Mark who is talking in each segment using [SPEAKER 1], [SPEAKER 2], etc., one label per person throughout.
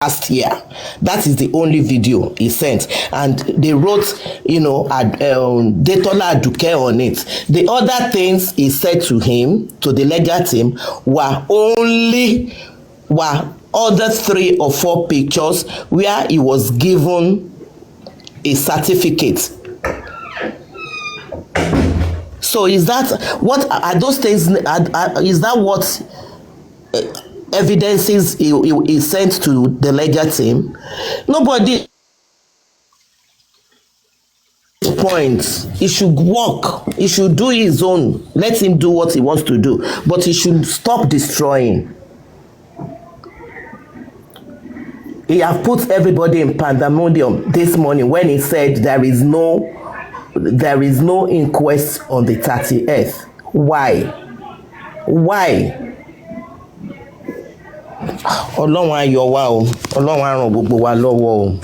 [SPEAKER 1] last year. That is the only video he sent, and they wrote, Detola Aduke on it. The other things he said to him, to the legal team, were other 3 or 4 pictures where he was given a certificate. So is that what are those things? Is that what evidences he sent to the legal team? Nobody points. He should work. He should do his own. Let him do what he wants to do. But he should stop destroying. He have put everybody in pandemonium this morning when he said there is no inquest on the 30th. Why? Ọlọ́run á yọ wá o. Ọlọ́run á ràn gbogbo wa lọ́wọ́ o.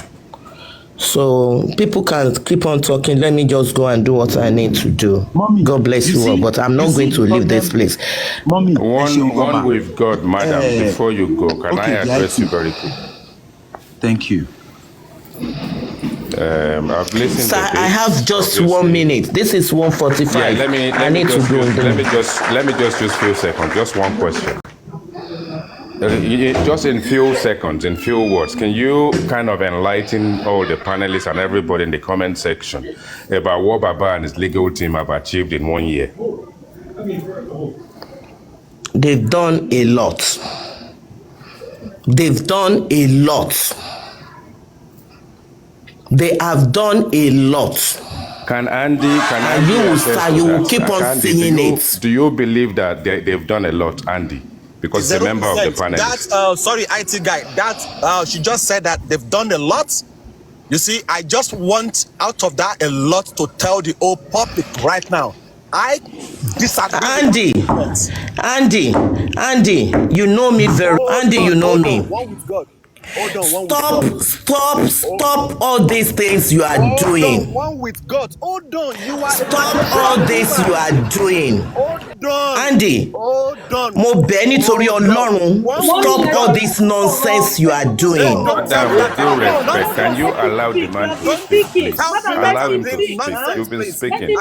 [SPEAKER 1] So people can keep on talking. Let me just go and do what I need to do. Mommy, God bless you all, but I'm not going to leave this place.
[SPEAKER 2] Mommy,
[SPEAKER 3] one with God, madam. Before you go, can I address you very quick?
[SPEAKER 2] Thank you.
[SPEAKER 3] I've listened.
[SPEAKER 1] Sir, I have just 1 minute. This is 1:45.
[SPEAKER 3] Yeah,
[SPEAKER 1] I need to go.
[SPEAKER 3] Let me just use few seconds. Just one question. Just in few seconds, in few words, can you kind of enlighten all the panelists and everybody in the comment section about what Baba and his legal team have achieved in 1 year?
[SPEAKER 1] They've done a lot. They've done a lot. They have done a lot.
[SPEAKER 3] Can Andy
[SPEAKER 1] you will keep on saying it.
[SPEAKER 3] Do you believe that they've done a lot, Andy? Because the member of the panel.
[SPEAKER 4] Sorry, IT guy. She just said that they've done a lot. You see, I just want out of that a lot to tell the whole public right now. I disagree.
[SPEAKER 1] Andy, you know me very. Andy, you know me.
[SPEAKER 4] One with God.
[SPEAKER 1] Stop all these things you are doing.
[SPEAKER 4] One with God. Hold on.
[SPEAKER 1] Stop all this you are doing.
[SPEAKER 4] Hold on.
[SPEAKER 1] Andy.
[SPEAKER 4] Hold on.
[SPEAKER 1] Mo bẹ̀ nítorí Ọlọ́run. Stop all this nonsense you are doing.
[SPEAKER 3] Madam, with due respect, can you allow the man to speak, please? Allow him to speak. You've been speaking.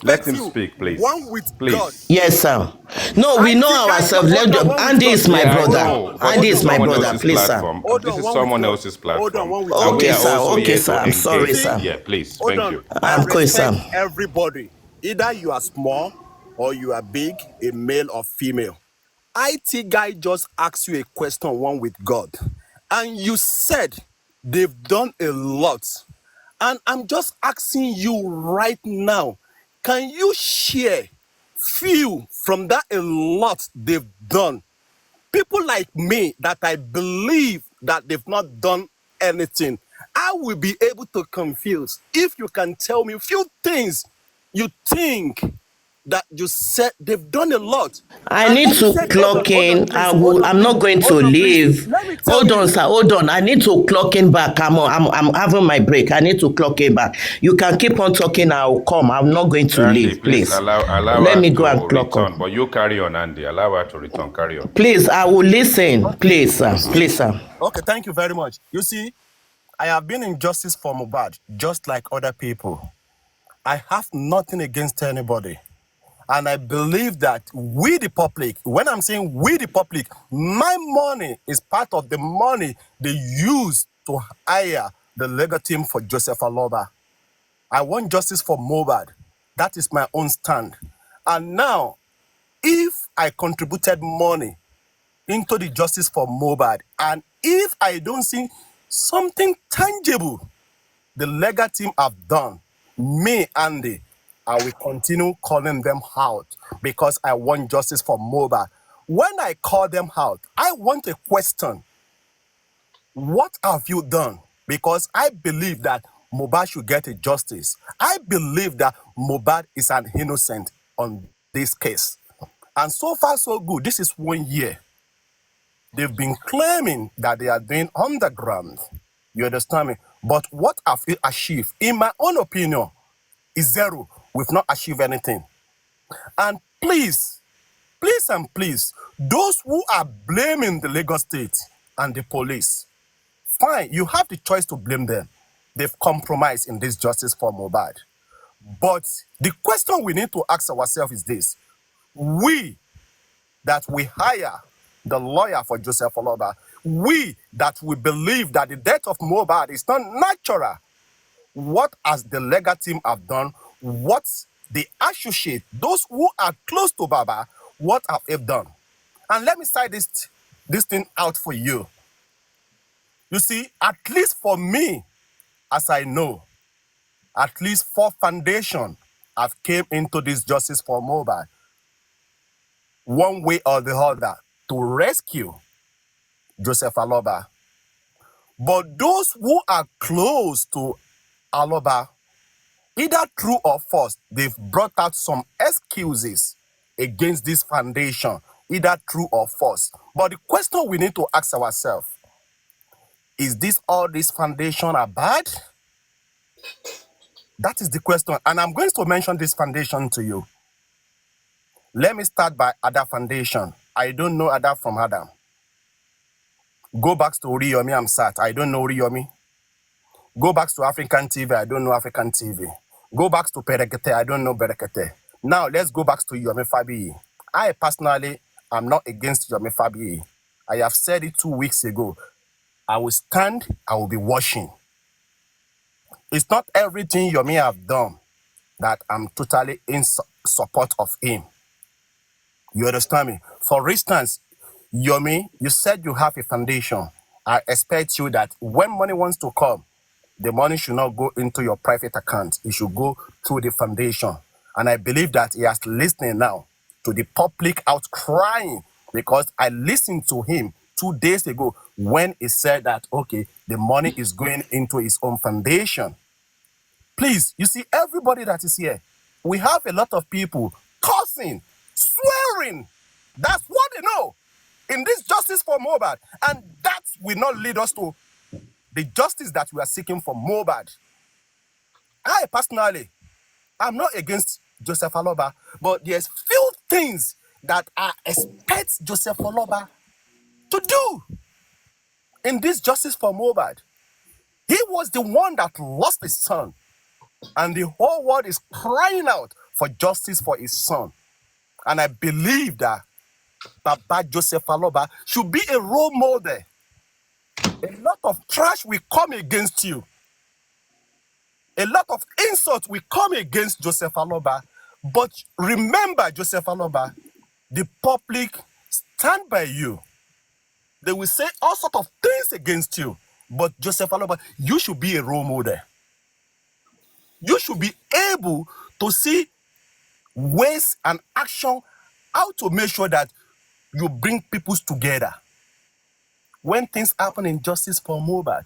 [SPEAKER 3] Let him speak, please.
[SPEAKER 4] One with God.
[SPEAKER 1] Yes, sir. No, we know ourselves. Andy is my brother. Andy is my brother, please, sir.
[SPEAKER 3] This is someone else's platform.
[SPEAKER 1] Okay, sir. Okay, sir. I'm sorry, sir.
[SPEAKER 3] Yeah, please. Thank you.
[SPEAKER 1] I'm going, sir.
[SPEAKER 4] Everybody, either you are small or you are big, a male or female. IT guy just asked you a question, one with God, and you said they've done a lot. And I'm just asking you right now, can you share few from that a lot they've done? People like me that I believe that they've not done anything, I will be able to confuse. If you can tell me a few things you think that you said they've done a lot.
[SPEAKER 1] I need to clock in. I'm not going to leave. Hold on, sir. Hold on. I need to clock in back. I'm having my break. I need to clock in back. You can keep on talking. I'll come. I'm not going to
[SPEAKER 3] Andy,
[SPEAKER 1] leave. Please.
[SPEAKER 3] Allow
[SPEAKER 1] Let me
[SPEAKER 3] her
[SPEAKER 1] go
[SPEAKER 3] to
[SPEAKER 1] and clock
[SPEAKER 3] return,
[SPEAKER 1] on.
[SPEAKER 3] But you carry on, Andy. Allow her to return. Carry on.
[SPEAKER 1] Please, I will listen. Please, sir. Please, sir.
[SPEAKER 4] Okay, thank you very much. You see, I have been in justice for mohbad, just like other people. I have nothing against anybody. And I believe that we, the public, when I'm saying we, the public, my money is part of the money they use to hire the legal team for Joseph Aloba. I want justice for mohbad. That is my own stand. And now, if I contributed money into the justice for mohbad, and if I don't see something tangible the legal team have done, me, Andy, I will continue calling them out because I want justice for mohbad. When I call them out, I want a question. What have you done? Because I believe that mohbad should get a justice. I believe that mohbad is an innocent on this case. And so far, so good. This is 1 year. They've been claiming that they are doing underground. You understand me? But what have you achieved? In my own opinion, is zero. We've not achieved anything. And please, those who are blaming the Lagos State and the police, fine, you have the choice to blame them. They've compromised in this justice for Mohbad. But the question we need to ask ourselves is this. We that we hire the lawyer for Joseph Oloba, we that we believe that the death of Mohbad is not natural, what has the legal team have done? What the associate, those who are close to Baba, what have they done? And let me cite this thing out for you. You see, at least for me, as I know, at least 4 foundations have came into this justice for Mohbad, one way or the other, to rescue Joseph Aloba. But those who are close to Aloba, either true or false, they've brought out some excuses against this foundation, either true or false. But the question we need to ask ourselves, is this all this foundation are bad? That is the question. And I'm going to mention this foundation to you. Let me start by Ada Foundation. I don't know Ada from Adam. Go back to Uriyomi Amsat. I don't know Uriyomi. Go back to African TV. I don't know African TV. Go back to Berekete. I don't know Berekete. Now, let's go back to Yomi Fabiyi. I personally am not against Yomi Fabiyi. I have said it 2 weeks ago. I will stand, I will be watching. It's not everything Yomi have done that I'm totally in support of him. You understand me? For instance, Yomi, you said you have a foundation. I expect you that when money wants to come, the money should not go into your private account. It should go through the foundation. And I believe that he has listening now to the public outcrying, because I listened to him 2 days ago when he said that, okay, the money is going into his own foundation. Please, you see, everybody that is here, we have a lot of people cursing, swearing. That's what they know in this justice for Mohbad. And that will not lead us to the justice that we are seeking for Mohbad. I personally, I'm not against Joseph Aloba, but there's few things that I expect Joseph Aloba to do in this justice for Mohbad. He was the one that lost his son, and the whole world is crying out for justice for his son. And I believe that Baba Joseph Aloba should be a role model. A lot of trash will come against you. A lot of insults will come against Joseph Aloba. But remember, Joseph Aloba, the public stand by you. They will say all sorts of things against you. But Joseph Aloba, you should be a role model. You should be able to see ways and action, how to make sure that you bring people together. When things happen in justice for Mohbad,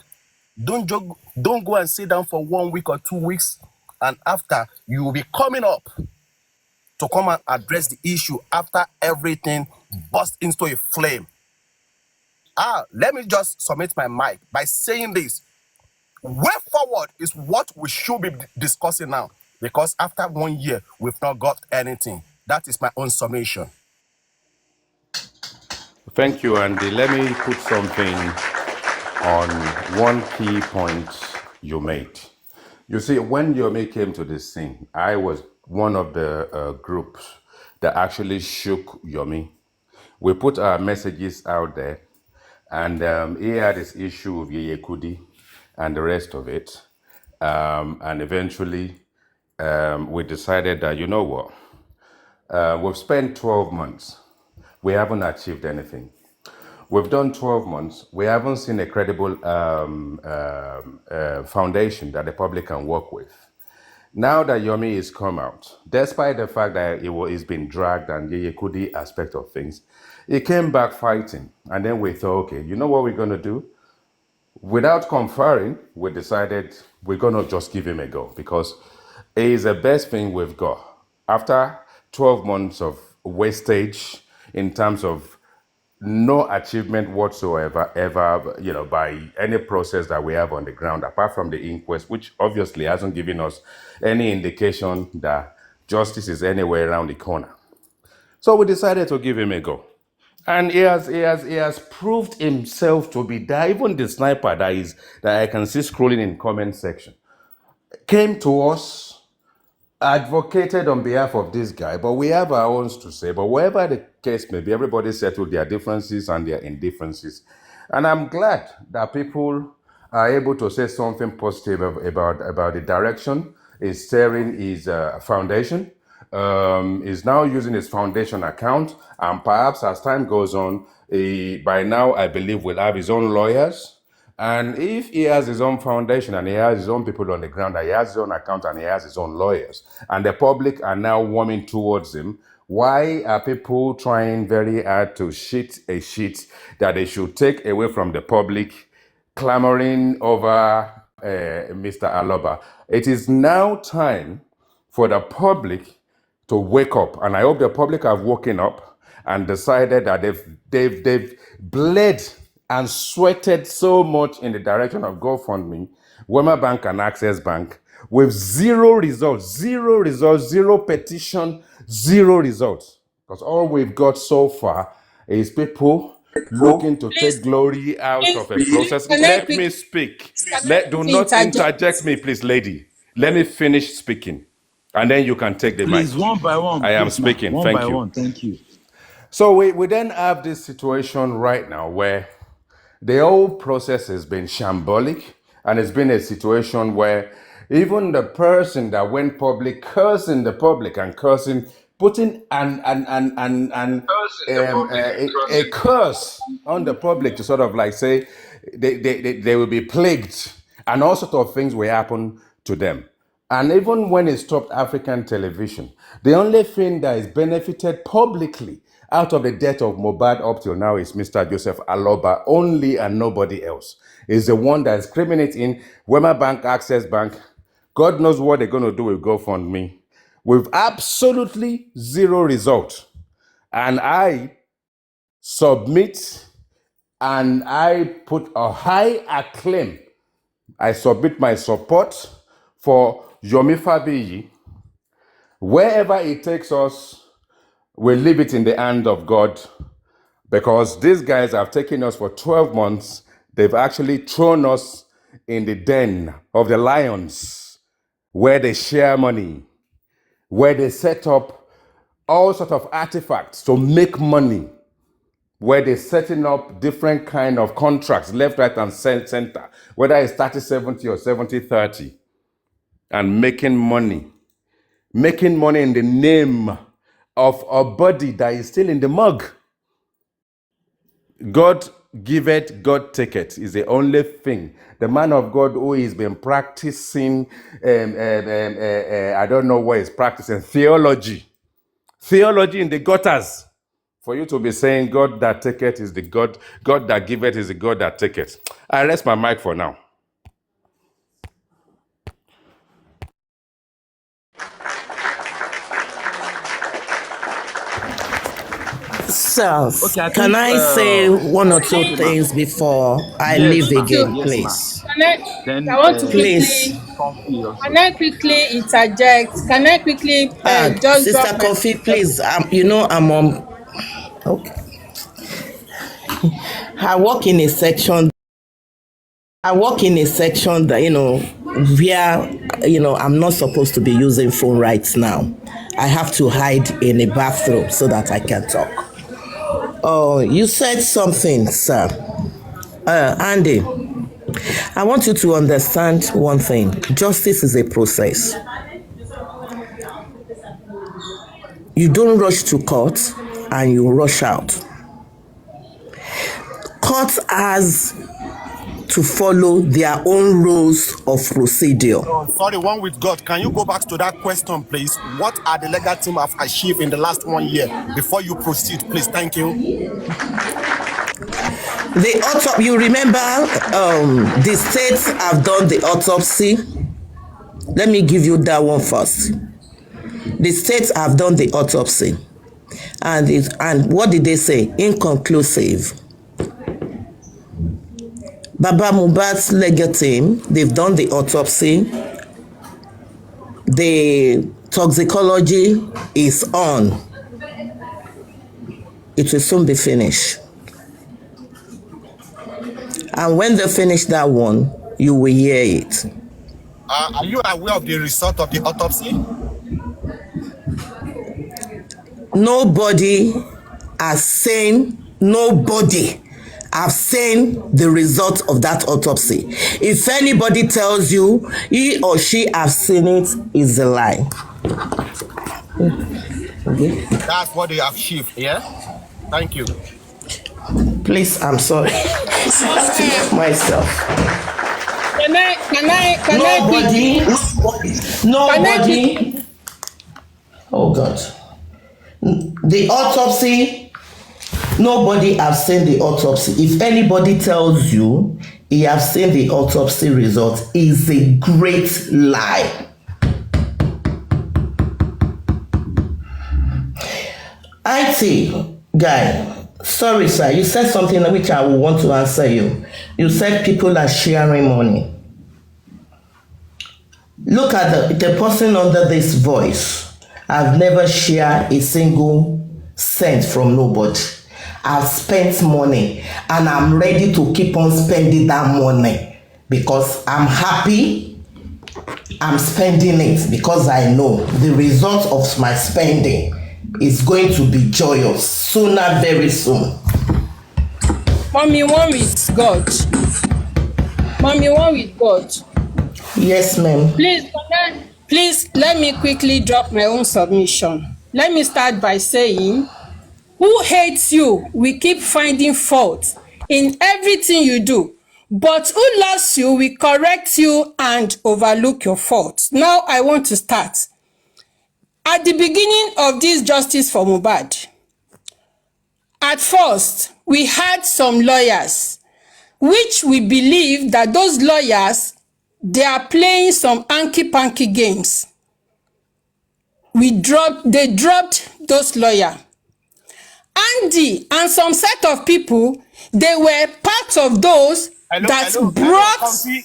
[SPEAKER 4] don't go and sit down for 1 week or 2 weeks, and after you will be coming up to come and address the issue after everything burst into a flame. Let me just submit my mic by saying this. Way forward is what we should be discussing now, because after 1 year, we've not got anything. That is my own summation.
[SPEAKER 3] Thank you, Andy. Let me put something on one key point you made. You see, when Yomi came to this scene, I was one of the groups that actually shook Yomi. We put our messages out there, and he had this issue with Yeye Kudi and the rest of it. And eventually, we decided that, you know what, we've spent 12 months. We haven't achieved anything. We've done 12 months. We haven't seen a credible foundation that the public can work with. Now that Yomi is come out, despite the fact that he's been dragged and Yeye Kudi aspect of things, he came back fighting. And then we thought, okay, you know what we're going to do? Without conferring, we decided we're going to just give him a go, because it is the best thing we've got. After 12 months of wastage in terms of no achievement whatsoever, ever, by any process that we have on the ground, apart from the inquest, which obviously hasn't given us any indication that justice is anywhere around the corner. So we decided to give him a go. And he has proved himself to be there. Even the sniper that I can see scrolling in comment section came to us, advocated on behalf of this guy, but we have our own to say. But whatever the case may be, everybody settled their differences and their indifferences. And I'm glad that people are able to say something positive about the direction is steering his foundation. Is now using his foundation account, and perhaps as time goes on, by now I believe will have his own lawyers. And if he has his own foundation and he has his own people on the ground, and he has his own account and he has his own lawyers, and the public are now warming towards him, why are people trying very hard to shit a shit that they should take away from the public, clamoring over Mr. Aloba? It is now time for the public to wake up, and I hope the public have woken up and decided that they've bled and sweated so much in the direction of GoFundMe, Wema Bank and Access Bank, with zero results, zero petition, zero results. Because all we've got so far is people looking to take glory out of a process. Let me speak. Do not interject me, please, lady. Let me finish speaking, and then you can take the mic.
[SPEAKER 2] Please, one by one.
[SPEAKER 3] I am
[SPEAKER 2] please, ma'am.
[SPEAKER 3] speaking.
[SPEAKER 2] One
[SPEAKER 3] Thank
[SPEAKER 2] by
[SPEAKER 3] you.
[SPEAKER 2] one. Thank you.
[SPEAKER 3] So we then have this situation right now where the whole process has been shambolic, and it's been a situation where even the person that went public cursing the public and cursing, putting a curse on the public to sort of like say they will be plagued and all sorts of things will happen to them. And even when it stopped African television, the only thing that is benefited publicly out of the death of Mohbad up till now is Mr. Joseph Aloba only and nobody else. Is the one that is criminating Wema Bank, Access Bank. God knows what they're going to do with GoFundMe with absolutely zero result. And I submit and I put a high acclaim. I submit my support for Yomi Fabiyi. Wherever it takes us, we'll leave it in the hand of God, because these guys have taken us for 12 months. They've actually thrown us in the den of the lions, where they share money, where they set up all sorts of artifacts to make money, where they're setting up different kind of contracts, left, right, and center, whether it's 30-70 or 70-30, and making money in the name of a body that is still in the mug. God giveth, God taketh is the only thing. The man of God who has been practicing, I don't know what he's practicing, theology in the gutters. For you to be saying God that taketh is the God that giveth is the God that taketh. I rest my mic for now.
[SPEAKER 1] So,
[SPEAKER 2] Okay,
[SPEAKER 1] can I say one or two
[SPEAKER 2] okay,
[SPEAKER 1] things before I
[SPEAKER 2] Yes,
[SPEAKER 1] leave
[SPEAKER 2] ma'am.
[SPEAKER 1] again,
[SPEAKER 2] Yes, ma'am.
[SPEAKER 1] please?
[SPEAKER 2] Then
[SPEAKER 5] I want to
[SPEAKER 1] Please.
[SPEAKER 2] Comfy also.
[SPEAKER 5] can I quickly interject? Can I quickly just
[SPEAKER 1] Sister
[SPEAKER 5] drop my
[SPEAKER 1] Coffee, please. I'm on. Okay. I work in a section. That where I'm not supposed to be using phone right now. I have to hide in a bathroom so that I can talk. Oh, you said something, sir. Andy, I want you to understand one thing. Justice is a process. You don't rush to court and you rush out. Court has to follow their own rules of procedure.
[SPEAKER 4] Oh, sorry, one with God. Can you go back to that question, please? What are the legal team have achieved in the last 1 year? Before you proceed, please. Thank you.
[SPEAKER 1] The autopsy, you remember the states have done the autopsy. Let me give you that one first. The states have done the autopsy. And what did they say? Inconclusive. Baba Mohbad's legal team, they've done the autopsy. The toxicology is on. it will soon be finished. And when they finish that one, you will hear it.
[SPEAKER 4] Are you aware of the result of the autopsy?
[SPEAKER 1] Nobody has seen the result of that autopsy. If anybody tells you he or she has seen it, is a lie. Okay.
[SPEAKER 4] That's what they have achieved, yeah? Thank you.
[SPEAKER 1] Please, I'm sorry. Myself.
[SPEAKER 5] Can I
[SPEAKER 1] Nobody. Oh God. The autopsy, nobody has seen the autopsy. If anybody tells you he has seen the autopsy result, is a great lie. IT guy, sorry sir, you said something which I will want to answer you. You said people are sharing money. Look at the person under this voice. I've never shared a single cent from nobody. I've spent money and I'm ready to keep on spending that money because I'm happy. I'm spending it because I know the result of my spending is going to be joyous sooner, very soon.
[SPEAKER 5] Mommy, one with God. Mommy, one with God.
[SPEAKER 1] Yes, ma'am.
[SPEAKER 5] Please, let me quickly drop my own submission. Let me start by saying, who hates you will keep finding fault in everything you do, but who loves you will correct you and overlook your faults. Now I want to start. At the beginning of this justice for Mohbad, at first, we had some lawyers, which we believe that those lawyers, they are playing some hanky-panky games. They dropped those lawyers. Andy and some set of people, they were part of those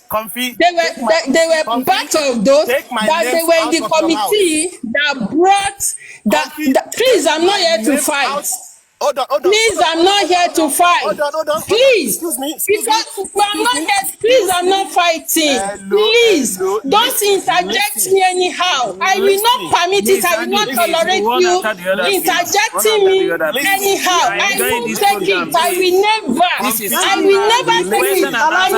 [SPEAKER 4] Comfy.
[SPEAKER 5] They were part of those that they were in the committee that brought that. Please, I'm not here to fight.
[SPEAKER 4] Hold on.
[SPEAKER 5] Please, I'm not here to fight.
[SPEAKER 4] Hold on.
[SPEAKER 5] Please,
[SPEAKER 4] Excuse me.
[SPEAKER 5] I'm not here. Please, I'm not fighting. Please, don't interject me anyhow. I will not permit it. I will not tolerate you interjecting me anyhow. I won't take it. I will never take it. I'm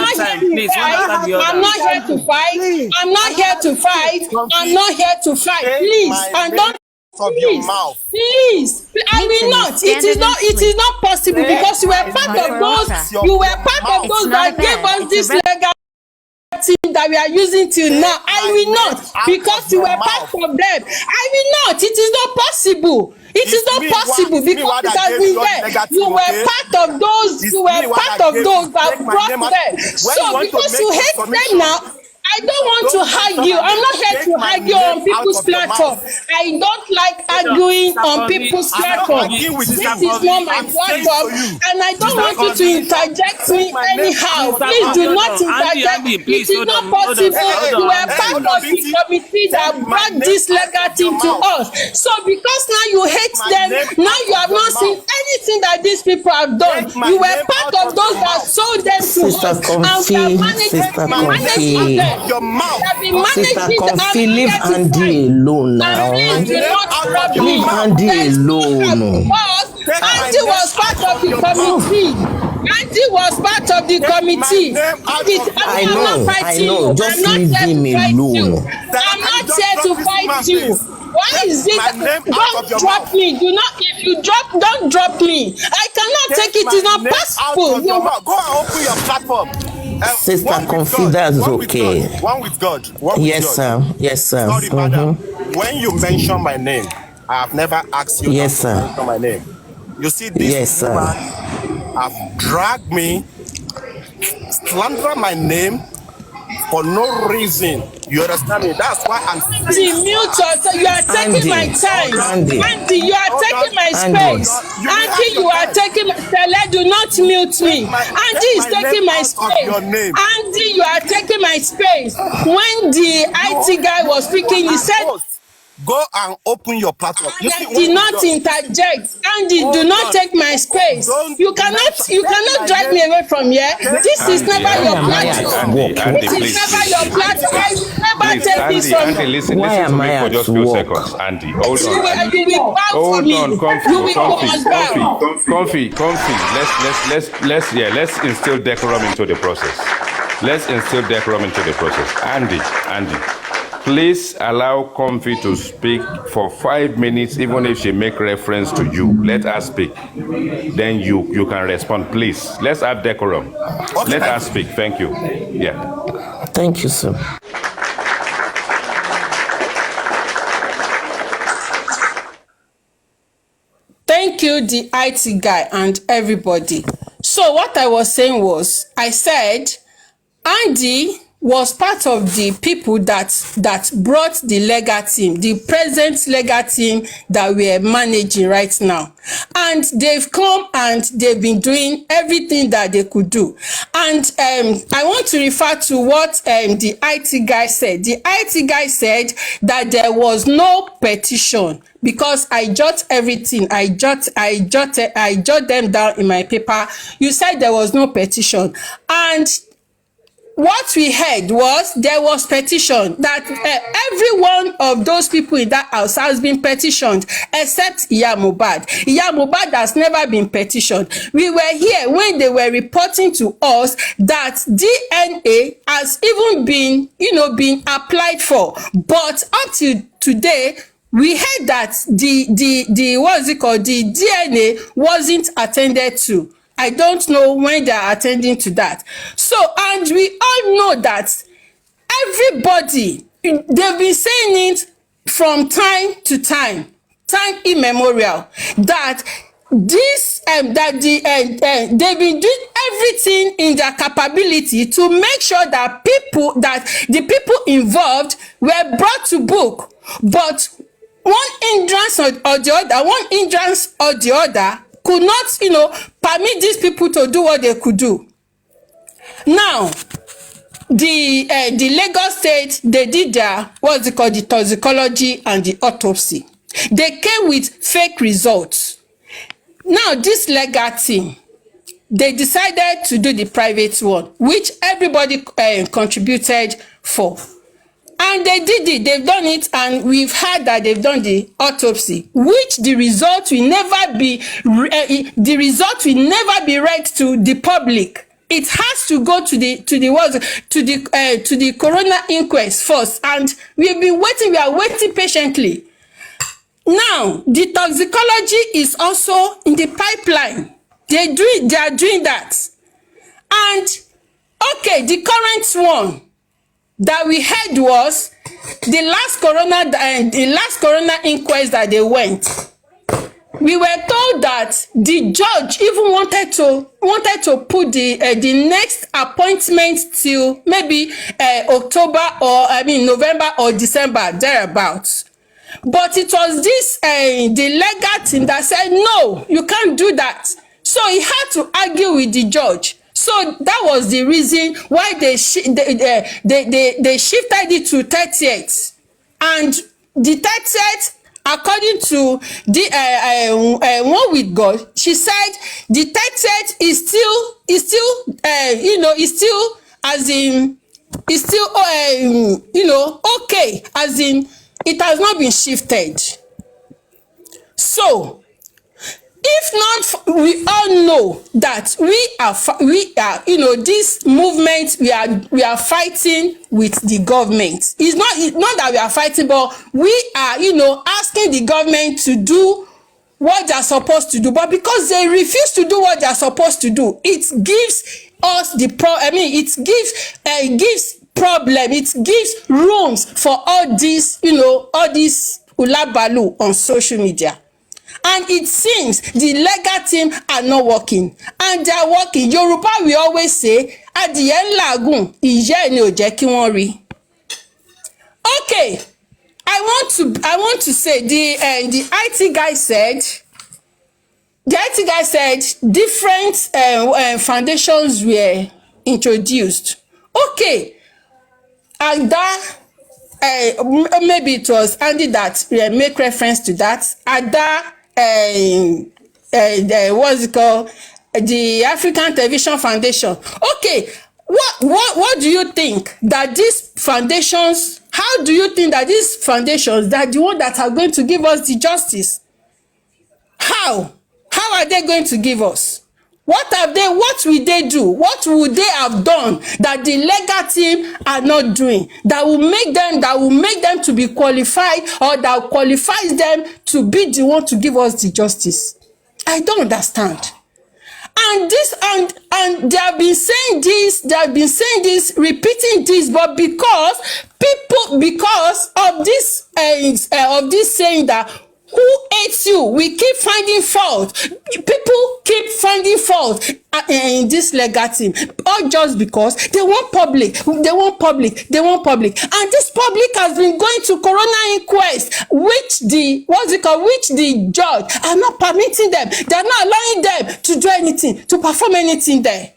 [SPEAKER 5] not here to fight. I'm not here to fight. I'm not here to fight. Please, and don't. Please, I will not. It is not possible because you were part of those. You were part of those that gave us this legal team that we are using till now. I will not because you were part of them. I will not. It is not possible. It is not possible because it has been there. You were part of those. You were part of those that brought them. So because you hate them now, I don't want to argue. I'm not here to argue on people's platform. I don't like arguing on people's platform. This is not my platform, and I don't want you to interject me anyhow. Please do not interject. It is not possible. You were part of the committee that brought this legal team to us. So because now you hate them, now you have not seen anything that these people have done. You were part of those that sold them to us, and we have managed them.
[SPEAKER 4] Your mouth.
[SPEAKER 1] Sister Comfy, leave Andy alone now. Leave Andy alone.
[SPEAKER 5] Andy was part of the committee. Andy was part of the committee.
[SPEAKER 1] I know. Just leave him alone.
[SPEAKER 5] I'm not here to fight you. Why is it? Don't drop me. Do not. If you drop, don't drop me. I cannot take it. It's not possible.
[SPEAKER 4] Go and open your platform.
[SPEAKER 1] Sister Comfy, that's okay.
[SPEAKER 4] One with God.
[SPEAKER 1] Yes, sir. Yes, sir.
[SPEAKER 4] Sorry, madam. When you mention my name, I have never asked you to mention my name. You see, this woman have dragged me, slander my name for no reason. You understand me? That's why I'm
[SPEAKER 5] saying. You are taking my time. Andy, you are taking my space. Andy, you are taking my cele. Do not mute me. Andy is taking my space. Andy, you are taking my space. When the IT guy was speaking, he said
[SPEAKER 4] Go and open your platform.
[SPEAKER 5] And I did not interject. Andy, do not take my space. You cannot drag me away from here. This is never your platform. This is never your platform. I will never take this from
[SPEAKER 3] you. Andy, listen to me for just a few seconds. Andy, hold on.
[SPEAKER 5] You will bow for me.
[SPEAKER 3] Comfy. Let's instill decorum into the process. Andy. Please allow Comfy to speak for 5 minutes, even if she make reference to you. Let her speak. Then you can respond, please. Let's have decorum. Okay. Let her speak. Thank you. Yeah.
[SPEAKER 1] Thank you, sir.
[SPEAKER 5] Thank you, the IT guy and everybody. So what I was saying was, I said, Andy was part of the people that brought the legal team, the present legal team that we are managing right now. And they've come and they've been doing everything that they could do. And I want to refer to what the IT guy said. The IT guy said that there was no petition, because I jot everything. I jot them down in my paper. You said there was no petition. And what we heard was there was petition, that every one of those people in that house has been petitioned except Iya Mohbad. Iya Mohbad has never been petitioned. We were here when they were reporting to us that DNA has even been applied for, but up to today we heard that the what is it called, the DNA wasn't attended to. I don't know when they are attending to that. So, and we all know that everybody, they've been saying it from time to time immemorial, that this they've been doing everything in their capability to make sure that the people involved were brought to book. But one hindrance or the other could not, permit these people to do what they could do. Now, the Lagos State, they did their, the toxicology and the autopsy. They came with fake results. Now, this legal team, they decided to do the private one, which everybody contributed for. And they did it, they've done it, and we've heard that they've done the autopsy, which the result will never be read to the public. It has to go to the coroner inquest first, and we are waiting patiently. Now, the toxicology is also in the pipeline. They are doing that. And okay, the current one that we heard was the last coroner inquest that they went. We were told that the judge even wanted to put the next appointment till maybe November or December, thereabouts. But it was this the legal team that said no, you can't do that. So he had to argue with the judge. So that was the reason why they shifted it to 30th, and the 30th, according to the one with God, she said the 30th is still okay, as in it has not been shifted. So, if not, we all know that we are this movement, we are fighting with the government. It's not that we are fighting, but we are asking the government to do what they are supposed to do. But because they refuse to do what they are supposed to do, it gives us it gives problem. It gives rooms for all this ulabalu on social media. And it seems the legal team are not working, and they are working. Yoruba, we always say, adìyẹ ńlá ìyẹ́ ni ò jẹ́ kí wọ́n rí. Okay, I want to say the IT guy said different foundations were introduced. Okay, Ada maybe it was Andy that make reference to that. Ada, what's it called? The African Television Foundation. Okay, what do you think that these foundations? How do you think that these foundations that the one that are going to give us the justice? How are they going to give us? What will they do? What would they have done that the legal team are not doing? That will make them to be qualified, or that qualifies them to be the one to give us the justice? I don't understand. And they have been saying this, repeating this, but because of this saying that who hates you, we keep finding fault. People keep finding fault in this legal team, all just because they want public. And this public has been going to coroner inquest, which the judge are not permitting them. They are not allowing them to do anything, to perform anything there.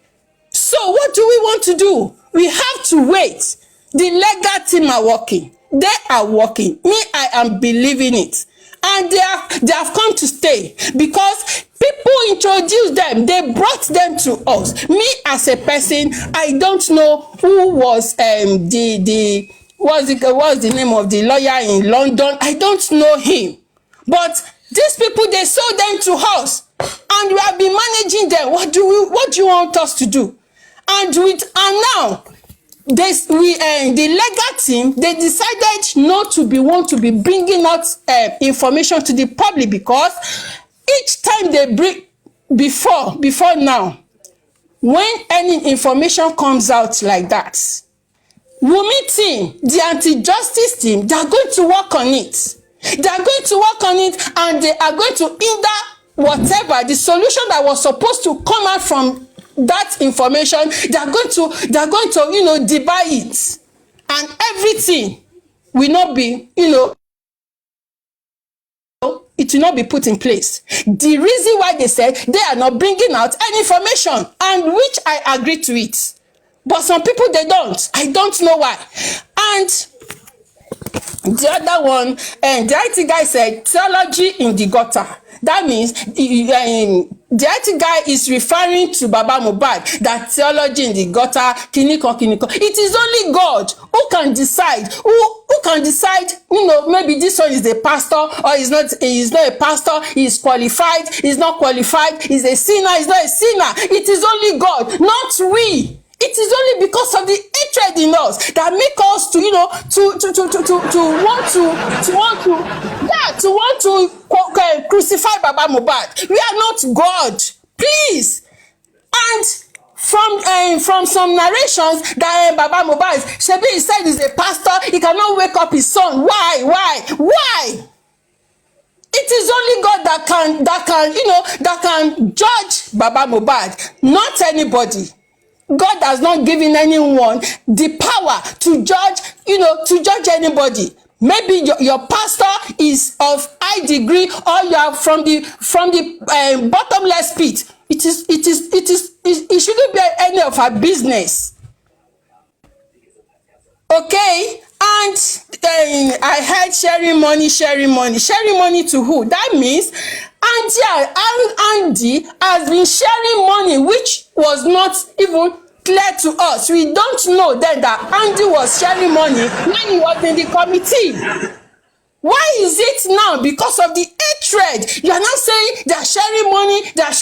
[SPEAKER 5] So what do we want to do? We have to wait. The legal team are working. They are working. Me, I am believing it. And they have come to stay because people introduced them. They brought them to us. Me as a person, I don't know who was what's the name of the lawyer in London. I don't know him. But these people, they sold them to us, and we have been managing them. What do you want us to do? And now the legal team, they decided not to be bringing out information to the public, because each time they bring before now, when any information comes out like that, Wunmi team, the anti-justice team, they are going to work on it. And they are going to hinder whatever the solution that was supposed to come out from that information. They are going to debar it, and everything will not be, it will not be put in place. The reason why they said they are not bringing out any information, and which I agree to it, but some people, they don't. I don't know why. And the other one, the IT guy said theology in the gutter. That means the IT guy is referring to Baba Mohbad, that theology in the gutter, kiniko. It is only God who can decide. Who can decide? Maybe this one is a pastor, or is not. He is not a pastor. He is qualified. He is not qualified. He is a sinner. He is not a sinner. It is only God, not we. It is only because of the hatred in us that make us to want to crucify Baba Mohbad. We are not God, please. And from some narrations that Baba Mohbad, Shebi, he said he's a pastor, he cannot wake up his son. Why? It is only God that can judge Baba Mohbad, not anybody. God has not given anyone the power to judge anybody. Maybe your pastor is of high degree, or you are from the bottomless pit. It shouldn't be any of our business. Okay, and I heard sharing money to who? That means Andy has been sharing money which was not even clear to us. We don't know then that Andy was sharing money when he was in the committee. Why is it now? Because of the hatred. You are now saying they are sharing money. That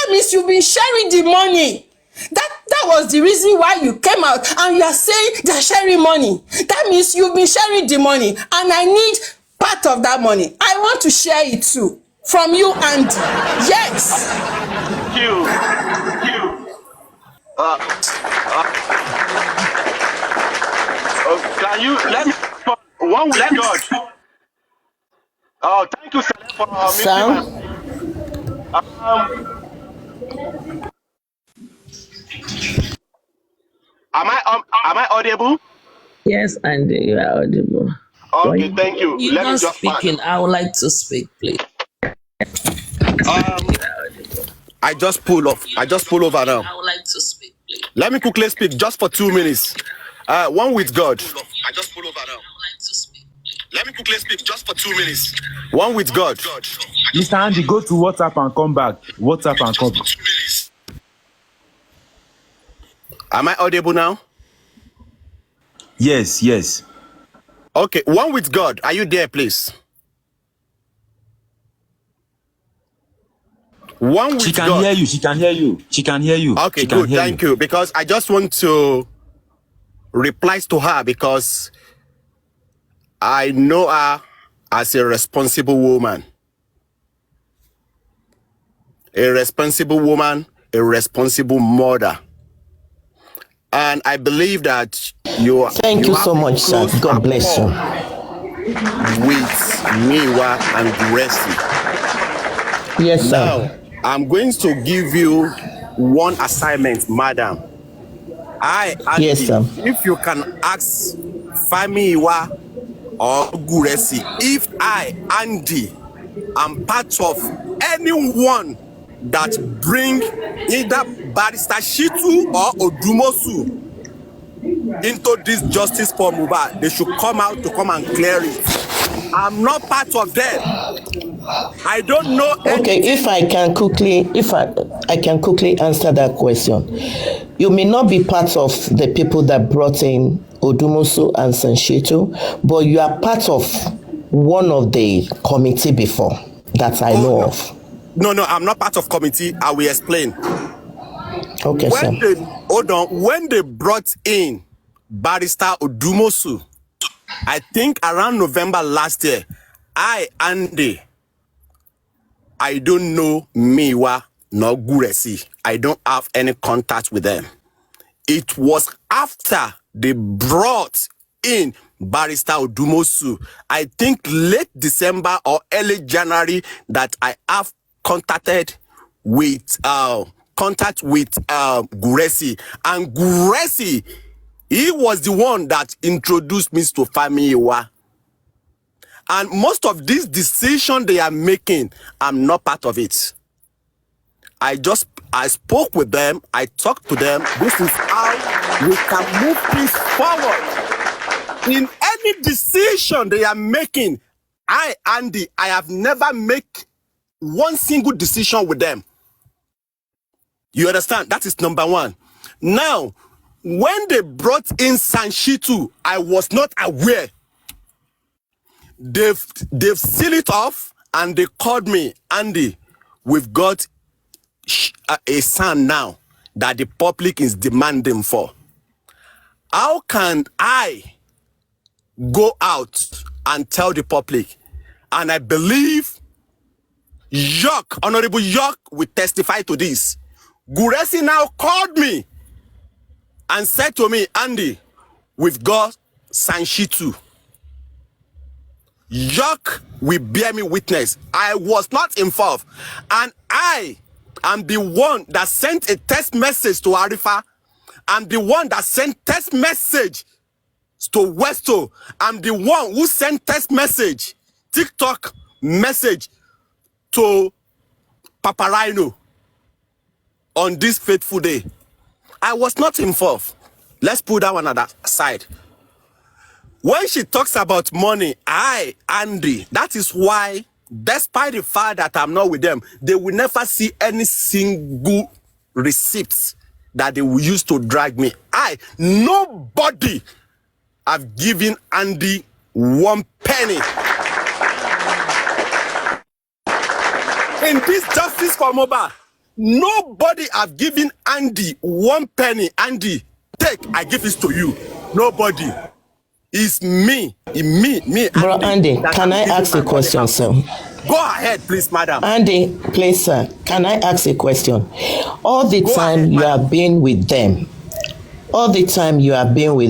[SPEAKER 5] means you've been sharing the money. That was the reason why you came out and you are saying they are sharing money. That means you've been sharing the money, and I need part of that money. I want to share it too. From you, Andy. Yes.
[SPEAKER 4] You. Can you let me one with God? Oh, thank you, Cele, for
[SPEAKER 1] Sam?
[SPEAKER 4] Am I audible?
[SPEAKER 6] Yes, Andy, you are audible.
[SPEAKER 4] Okay, thank you.
[SPEAKER 6] You're
[SPEAKER 4] Let me
[SPEAKER 6] not
[SPEAKER 4] just
[SPEAKER 6] speaking. I would like to speak, please.
[SPEAKER 4] I just pull over now.
[SPEAKER 6] I would like to speak, please.
[SPEAKER 4] Let me quickly speak just for 2 minutes. One with God. I just pull over now. Let me quickly speak just for 2 minutes. One with God.
[SPEAKER 2] Mr. Andy, go to WhatsApp and come back. WhatsApp and come back.
[SPEAKER 4] Am I audible now?
[SPEAKER 2] Yes, yes.
[SPEAKER 4] Okay, one with God. Are you there, please? One with
[SPEAKER 2] She can
[SPEAKER 4] God.
[SPEAKER 2] hear you. She can hear you. She can hear you.
[SPEAKER 4] Okay,
[SPEAKER 2] she can
[SPEAKER 4] good.
[SPEAKER 2] hear
[SPEAKER 4] Thank you. Because I just want to reply to her because I know her as a responsible woman. A responsible woman, a responsible mother. And I believe that you
[SPEAKER 1] Thank you so much, sir. God bless you.
[SPEAKER 4] With Miwa and Gracie.
[SPEAKER 1] Yes, sir.
[SPEAKER 4] Now, I'm going to give you one assignment, madam. Andy,
[SPEAKER 1] Yes, sir.
[SPEAKER 4] if you can ask Famiwa or Guresi, if I, Andy, am part of anyone that bring either Barrister Shitu or Odumosu into this justice for Mohbad, they should come out to come and clear it. I'm not part of them. I don't know anything.
[SPEAKER 1] Okay, if I can quickly answer that question. You may not be part of the people that brought in Odumosu and Sanshitu, but you are part of one of the committee before that I know of.
[SPEAKER 4] No, I'm not part of committee. I will explain.
[SPEAKER 1] Okay, sir.
[SPEAKER 4] When they brought in Barrister Odumosu, I think around November last year, Andy, I don't know Miwa nor Guresi. I don't have any contact with them. It was after they brought in Barrister Odumosu, I think late December or early January, that I have contact with Guresi. And Guresi, he was the one that introduced me to Famiwa. And most of these decisions they are making, I'm not part of it. I spoke with them, I talked to them. This is how we can move things forward. In any decision they are making, Andy, I have never made one single decision with them. You understand? That is number one. Now, when they brought in Sanshitu, I was not aware. They've sealed it off and they called me, Andy, we've got a son now that the public is demanding for. How can I go out and tell the public? And I believe Honorable York will testify to this. Guresi now called me and said to me, Andy, we've got Sanshitu. York will bear me witness. I was not involved. And I am the one that sent a text message to Arifa. I'm the one that sent text message to Westo. I'm the one who sent text message, TikTok message to Paparino on this fateful day. I was not involved. Let's put that one aside. When she talks about money, Andy, that is why, despite the fact that I'm not with them, they will never see any single receipts that they will use to drag me. Nobody have given Andy 1 penny. In this justice for Mohbad, nobody have given Andy 1 penny. Andy, take, I give this to you. Nobody. It's me.
[SPEAKER 1] Bro, Andy, can I ask a question, sir?
[SPEAKER 4] Go ahead, please, madam.
[SPEAKER 1] Andy, please, sir, can I ask a question? All the time you have been with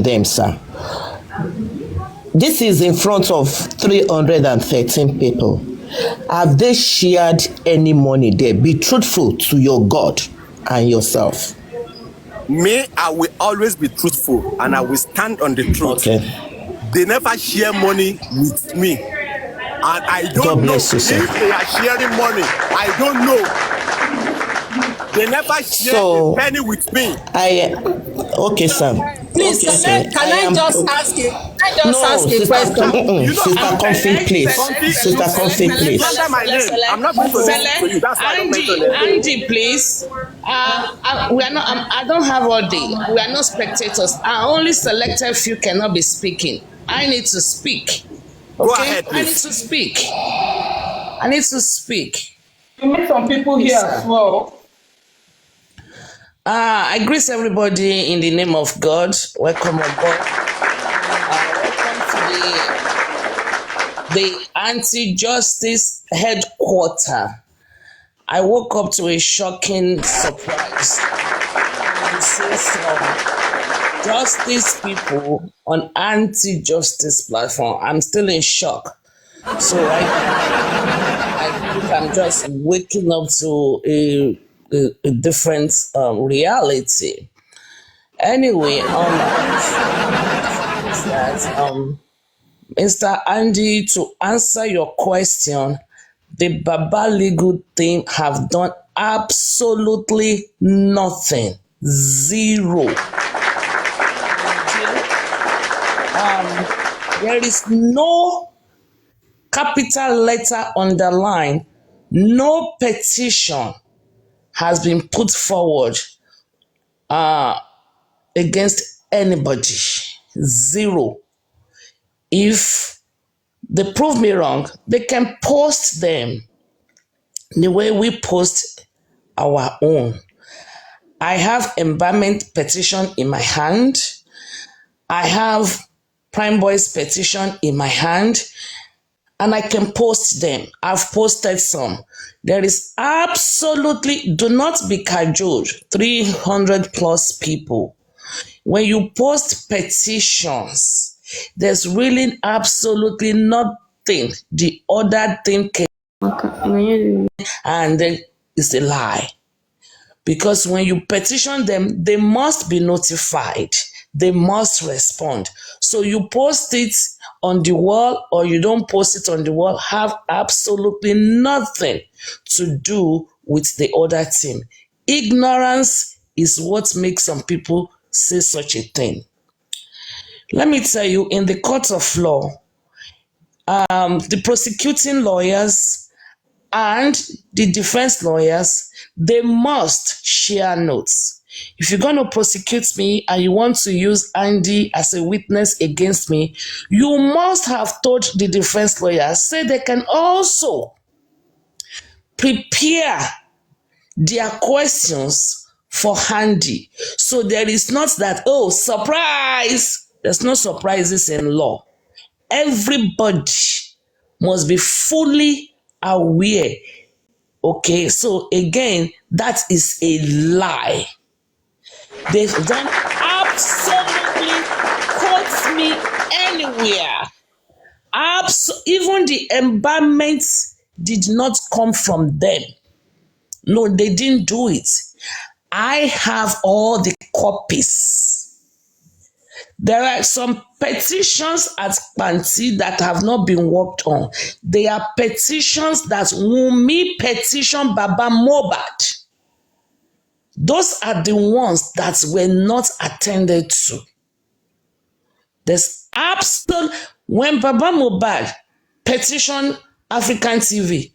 [SPEAKER 1] them, sir, this is in front of 313 people. Have they shared any money there? Be truthful to your God and yourself.
[SPEAKER 4] Me, I will always be truthful and I will stand on the truth.
[SPEAKER 1] Okay.
[SPEAKER 4] They never share money with me. And I don't know if they are sharing money. I don't know. They never share a penny with me.
[SPEAKER 1] Okay, sir.
[SPEAKER 5] Please,
[SPEAKER 1] Okay,
[SPEAKER 5] can I just ask a
[SPEAKER 1] no, sister,
[SPEAKER 5] question?
[SPEAKER 1] sister Comfy, please. Sister Comfy, please.
[SPEAKER 4] Mention my name. I'm not going to listen to you. That's why I don't mention it.
[SPEAKER 6] Angie, please. We are not. I don't have all day. We are not spectators. Only selected few cannot be speaking. I need to speak. Okay?
[SPEAKER 4] Go ahead, please.
[SPEAKER 6] I need to speak. I need to speak.
[SPEAKER 5] You met some people here as well.
[SPEAKER 6] I greet everybody in the name of God. Welcome on board. Welcome to the anti-justice headquarters. I woke up to a shocking surprise to see some justice people on anti-justice platform. I'm still in shock. So I think I'm just waking up to a different reality. Anyway, Mr. Andy, to answer your question, the Baba legal team have done absolutely nothing. Zero. There is no capital letter underlined, no petition has been put forward against anybody. Zero. If they prove me wrong, they can post them the way we post our own. I have embalmment petition in my hand. I have Prime Boys petition in my hand. And I can post them. I've posted some. There is absolutely, do not be cajoled, 300 plus people. When you post petitions, there's really absolutely nothing the other thing can, and then it's a lie. Because when you petition them, they must be notified. They must respond. So you post it on the wall or you don't post it on the wall, have absolutely nothing to do with the other team. Ignorance is what makes some people say such a thing. Let me tell you, in the court of law, the prosecuting lawyers and the defense lawyers, they must share notes. If you're going to prosecute me and you want to use Andy as a witness against me, you must have told the defense lawyers, say they can also prepare their questions for Andy. So there is not that, oh, surprise. There's no surprises in law. Everybody must be fully aware. Okay, so again, that is a lie. They don't absolutely quote me anywhere. Even the embalmment did not come from them. No, they didn't do it. I have all the copies. There are some petitions at Panti that have not been worked on. They are petitions that Wunmi petition Baba Mohbad. Those are the ones that were not attended to. There's absolute, when Baba Mohbad petitioned African TV,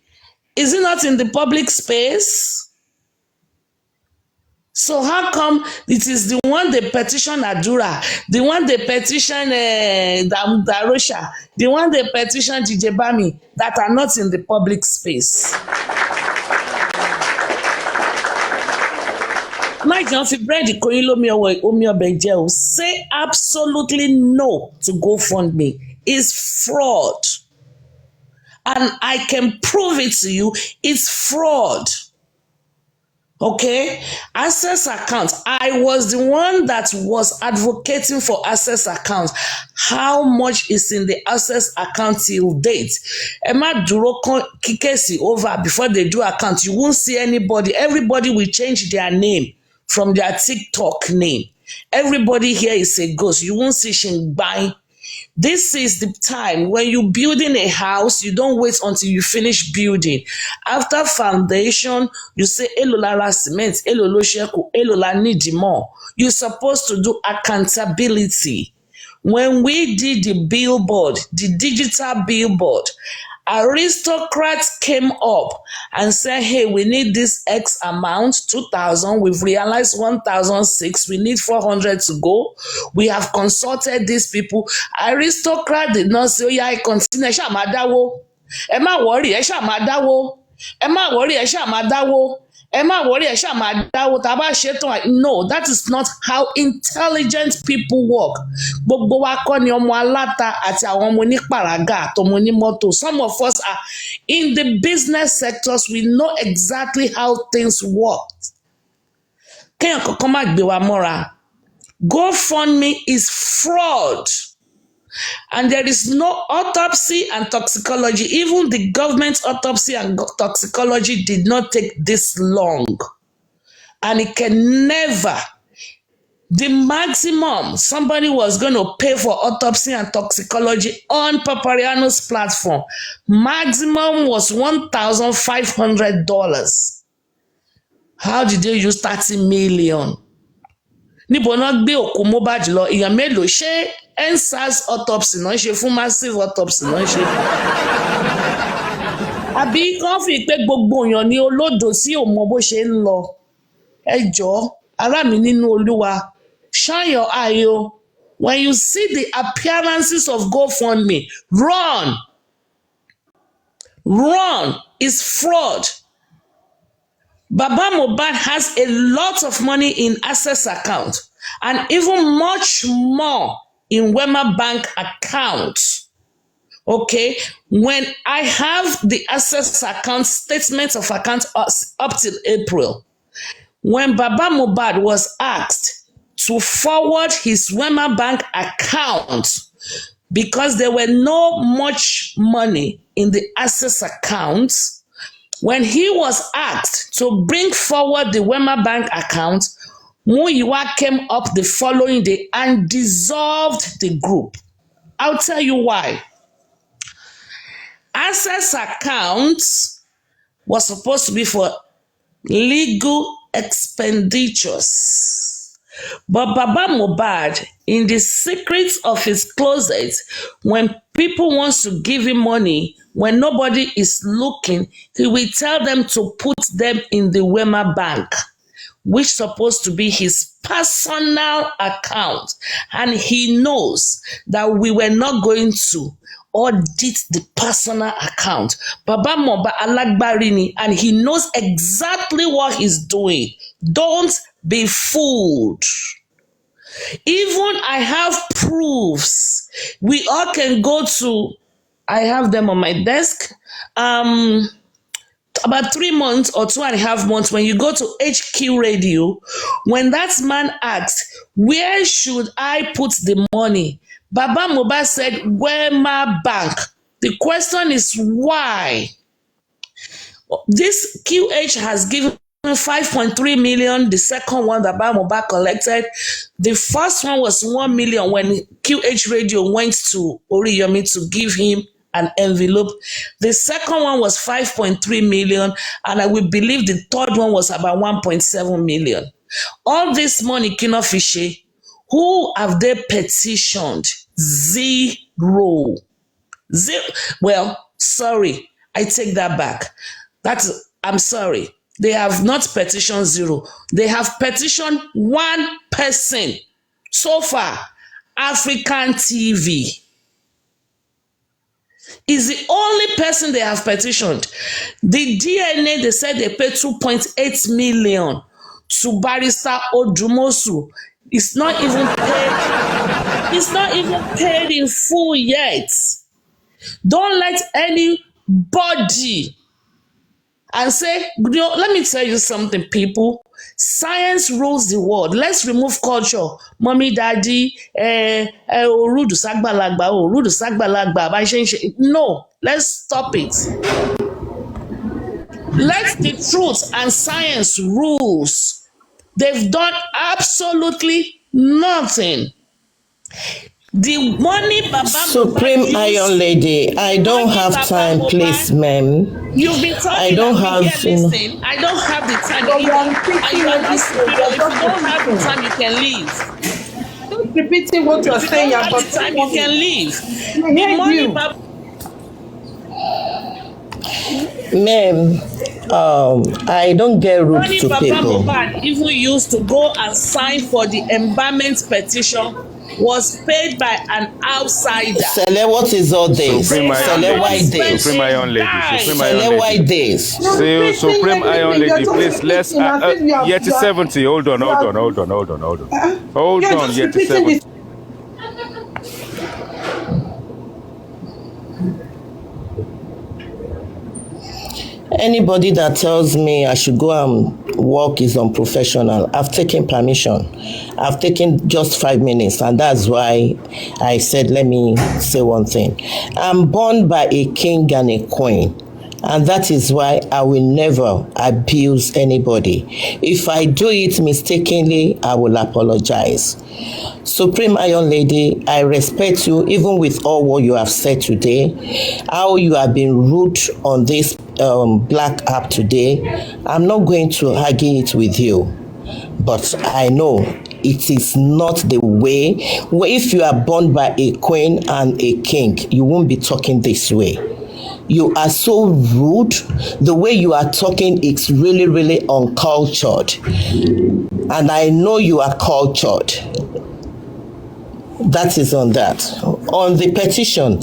[SPEAKER 6] is it not in the public space? So how come it is the one they petition Adura, the one they petition Darosha, the one they petition DJ Bami that are not in the public space? Mike John Fibredi Koyilomi say absolutely no to GoFundMe. Is fraud. And I can prove it to you, it's fraud. Okay, access account. I was the one that was advocating for access account. How much is in the access account till date? Emma Duro Kikesi over before they do account. You won't see anybody. Everybody will change their name from their TikTok name. Everybody here is a ghost. You won't see Shingbai. This is the time when you building a house, you don't wait until you finish building. After foundation, you say, Elola cement, Elolo sheku, Elola need more. You're supposed to do accountability. When we did the billboard, the digital billboard, aristocrats came up and said, hey, we need this X amount, 2,000. We've realized 1,006. We need 400 to go. We have consulted these people. Aristocrat did not say, oh, yeah, I continue. Ẹ má worry, ẹ ṣá máa dáwó. Ẹ má worry, ẹ ṣá máa dáwó. Ẹ má worry, ẹ ṣá máa dáwó. Tá bá ṣe tán. No, that is not how intelligent people work. Gbogbo wa kọ́ ni ọmọ aláta àti àwọn ọmọ onípàràgà àtọmọ onímọ́tò. Some of us are in the business sectors. We know exactly how things work. Kéèyàn kankan má gbé wa mọ́ra. GoFundMe is fraud. And there is no autopsy and toxicology. Even the government autopsy and toxicology did not take this long. And it can never. The maximum somebody was going to pay for autopsy and toxicology on Papariano's platform, maximum was $1,500. How did they use 30 million? Níbo náà gbé òkú mohbad lọ èèyàn mélòó ṣé ensars autopsy náà ṣe fún massive autopsy náà ṣe àbí kàn fi pé gbogbo èèyàn ní olódò tí ò mọ bó ṣe ń lọ ẹ jọ̀ọ́ ará mi nínú Olúwa shine your eye o. When you see the appearances of GoFundMe, run. It's fraud. Baba Mohbad has a lot of money in Access account and even much more in Wema Bank account. Okay, when I have the Access account statement of account up till April, when Baba Mohbad was asked to forward his Wema Bank account because there were no much money in the Access account, when he was asked to bring forward the Wema Bank account, Muyiwa came up the following day and dissolved the group. I'll tell you why. Access account was supposed to be for legal expenditures. But Baba Mohbad, in the secrets of his closet, when people want to give him money, when nobody is looking, he will tell them to put them in the Wema Bank, which is supposed to be his personal account. And he knows that we were not going to audit the personal account. Baba Mohbad alagbarini, and he knows exactly what he's doing. Don't be fooled. Even I have proofs. We all can go to, I have them on my desk. About 3 months or 2.5 months, when you go to HQ Radio, when that man asked, where should I put the money? Baba Mohbad said, Wema Bank. The question is why? This QH has given 5.3 million. The second one that Baba Mohbad collected. The first one was 1 million when QH Radio went to Oriyomi to give him an envelope. The second one was 5.3 million, and I will believe the third one was about 1.7 million. All this money, Kinofishe, who have they petitioned? Zero. Well, sorry, I take that back. I'm sorry. They have not petitioned zero. They have petitioned one person so far. African TV is the only person they have petitioned. The DNA, they said they paid 2.8 million to Barrister Odumosu. It's not even paid. It's not even paid in full yet. Don't let anybody and say, let me tell you something, people. Science rules the world. Let's remove culture. Mommy, daddy, orudu sagbalagba, orudu sagbalagba. No, let's stop it. Let the truth and science rules. They've done absolutely nothing. The money Baba
[SPEAKER 1] Supreme
[SPEAKER 6] Mohbad
[SPEAKER 1] Iron
[SPEAKER 6] used,
[SPEAKER 1] Lady, I don't
[SPEAKER 6] money
[SPEAKER 1] have
[SPEAKER 6] Baba
[SPEAKER 1] time, please,
[SPEAKER 6] Mohbad,
[SPEAKER 1] ma'am.
[SPEAKER 6] you've been
[SPEAKER 1] I
[SPEAKER 6] talking
[SPEAKER 1] don't
[SPEAKER 6] and been
[SPEAKER 1] have,
[SPEAKER 6] here listening. I don't have the time
[SPEAKER 5] But you
[SPEAKER 6] either.
[SPEAKER 5] are
[SPEAKER 6] And
[SPEAKER 5] repeating
[SPEAKER 6] you are not
[SPEAKER 5] everything. You
[SPEAKER 6] superior.
[SPEAKER 5] are
[SPEAKER 6] If you
[SPEAKER 5] just
[SPEAKER 6] don't have the
[SPEAKER 5] repeating.
[SPEAKER 6] time, you can leave.
[SPEAKER 5] Just repeating what you are
[SPEAKER 6] If you
[SPEAKER 5] saying.
[SPEAKER 6] don't
[SPEAKER 5] You are
[SPEAKER 6] have the
[SPEAKER 5] bothering
[SPEAKER 6] time, you can
[SPEAKER 5] mommy.
[SPEAKER 6] leave.
[SPEAKER 5] We
[SPEAKER 6] The
[SPEAKER 5] heard
[SPEAKER 6] money
[SPEAKER 5] you.
[SPEAKER 6] Baba
[SPEAKER 1] ma'am, I don't get rude
[SPEAKER 6] money
[SPEAKER 1] to
[SPEAKER 6] Baba
[SPEAKER 1] people.
[SPEAKER 6] Mohbad even used to go and sign for the embalmment petition was paid by an outsider.
[SPEAKER 1] Sele, what is all this?
[SPEAKER 6] They
[SPEAKER 3] Supreme
[SPEAKER 6] have
[SPEAKER 3] Iron
[SPEAKER 1] Sele,
[SPEAKER 6] not
[SPEAKER 1] why
[SPEAKER 3] Lady,
[SPEAKER 6] spent
[SPEAKER 1] this?
[SPEAKER 3] Supreme
[SPEAKER 6] a
[SPEAKER 3] Iron Lady, Supreme
[SPEAKER 6] dime.
[SPEAKER 3] Iron
[SPEAKER 1] Sele, why
[SPEAKER 3] Lady.
[SPEAKER 1] this?
[SPEAKER 5] You're
[SPEAKER 3] So
[SPEAKER 5] repeating
[SPEAKER 3] Supreme Iron
[SPEAKER 5] everything. You're
[SPEAKER 3] Lady,
[SPEAKER 5] just
[SPEAKER 3] please let's
[SPEAKER 5] repeating as if
[SPEAKER 3] Yeti 70. Hold on,
[SPEAKER 5] you
[SPEAKER 3] hold
[SPEAKER 5] are
[SPEAKER 3] on, hold on, hold on, hold on.
[SPEAKER 5] you're
[SPEAKER 3] Hold on,
[SPEAKER 5] just
[SPEAKER 3] Yeti
[SPEAKER 5] repeating this.
[SPEAKER 3] 70.
[SPEAKER 1] Anybody that tells me I should go and work is unprofessional. I've taken permission. I've taken just 5 minutes, and that's why I said, let me say one thing. I'm born by a king and a queen, and that is why I will never abuse anybody. If I do it mistakenly, I will apologize. Supreme Iron Lady, I respect you even with all what you have said today, how you have been rude on this black app today. I'm not going to argue it with you, but I know it is not the way. If you are born by a queen and a king, you won't be talking this way. You are so rude. The way you are talking is really, really uncultured. And I know you are cultured. That is on that. On the petition,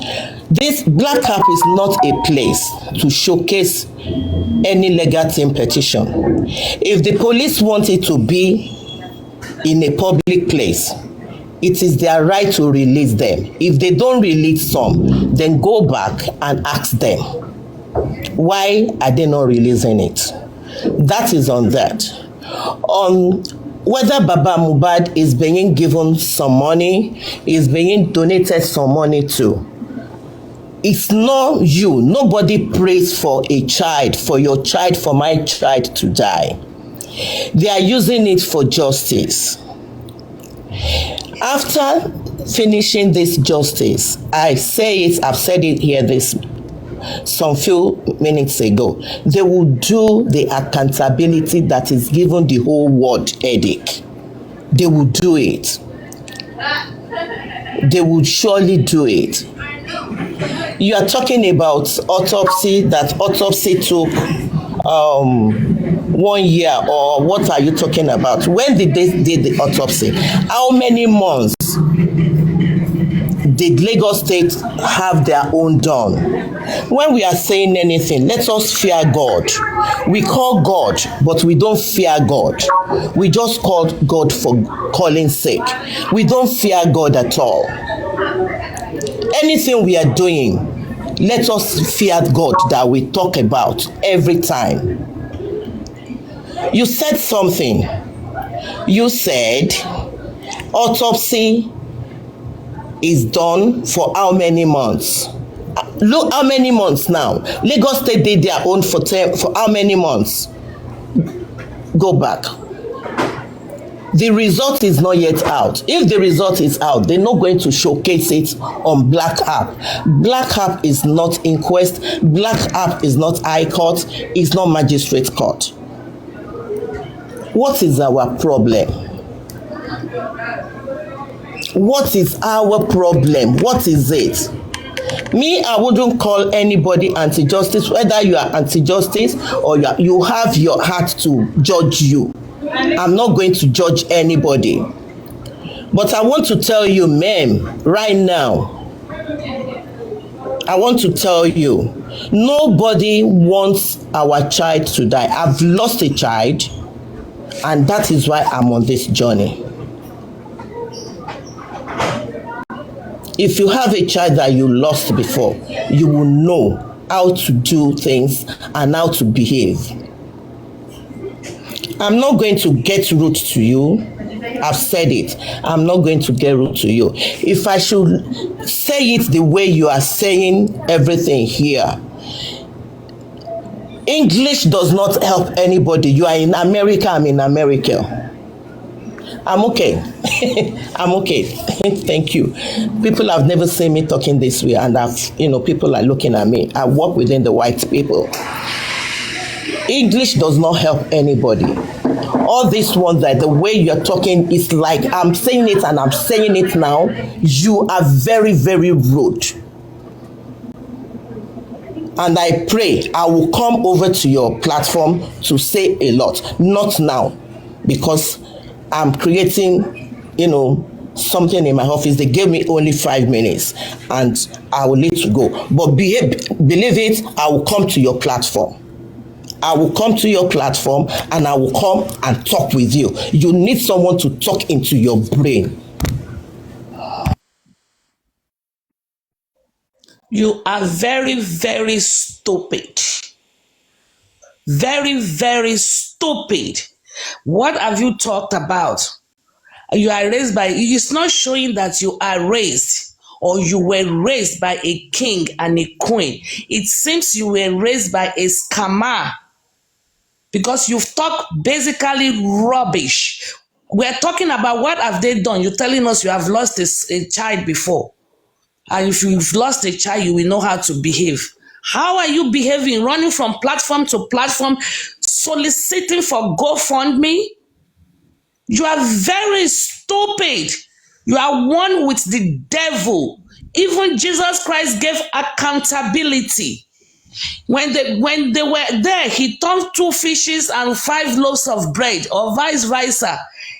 [SPEAKER 1] this black app is not a place to showcase any legal team petition. If the police want it to be in a public place, it is their right to release them. If they don't release some, then go back and ask them, why are they not releasing it? That is on that. On whether Baba Mohbad is being given some money, is being donated some money to, it's not you. Nobody prays for a child, for your child, for my child to die. They are using it for justice. After finishing this justice, I say it, I've said it here some few minutes ago, they will do the accountability that is given the whole world headache. They will do it. They will surely do it. You are talking about autopsy, that autopsy took 1 year, or what are you talking about? When did they did the autopsy? How many months did Lagos State have their own done? When we are saying anything, let us fear God. We call God, but we don't fear God. We just call God for calling sake. We don't fear God at all. Anything we are doing, let us fear God that we talk about every time. You said something. You said autopsy is done for how many months? Look how many months now. Lagos State did their own for how many months? Go back. The result is not yet out. If the result is out, they're not going to showcase it on Black App. Black App is not inquest. Black App is not high court. It's not magistrate court. What is our problem? What is our problem? What is it? Me, I wouldn't call anybody anti-justice, whether you are anti-justice or you have your heart to judge you. I'm not going to judge anybody. But I want to tell you, ma'am, right now, I want to tell you, nobody wants our child to die. I've lost a child, and that is why I'm on this journey. If you have a child that you lost before, you will know how to do things and how to behave. I'm not going to get rude to you. I've said it. I'm not going to get rude to you. If I should say it the way you are saying everything here, English does not help anybody. You are in America, I'm in America. I'm okay. I'm okay. Thank you. People have never seen me talking this way, and people are looking at me. I work within the white people. English does not help anybody. All these ones that the way you're talking is like I'm saying it and I'm saying it now. You are very, very rude. And I pray I will come over to your platform to say a lot. Not now, because I'm creating, something in my office. They gave me only 5 minutes and I will need to go. But believe it, I will come to your platform. I will come to your platform and I will come and talk with you. You need someone to talk into your brain.
[SPEAKER 6] You are very, very stupid. Very, very stupid. What have you talked about? You are raised by, it's not showing that you are raised or you were raised by a king and a queen. It seems you were raised by a scammer because you've talked basically rubbish. We're talking about what have they done. You're telling us you have lost a child before. And if you've lost a child, you will know how to behave. How are you behaving? Running from platform to platform, soliciting for GoFundMe? You are very stupid. You are one with the devil. Even Jesus Christ gave accountability. When they were there, he turned 2 fishes and 5 loaves of bread, or vice versa.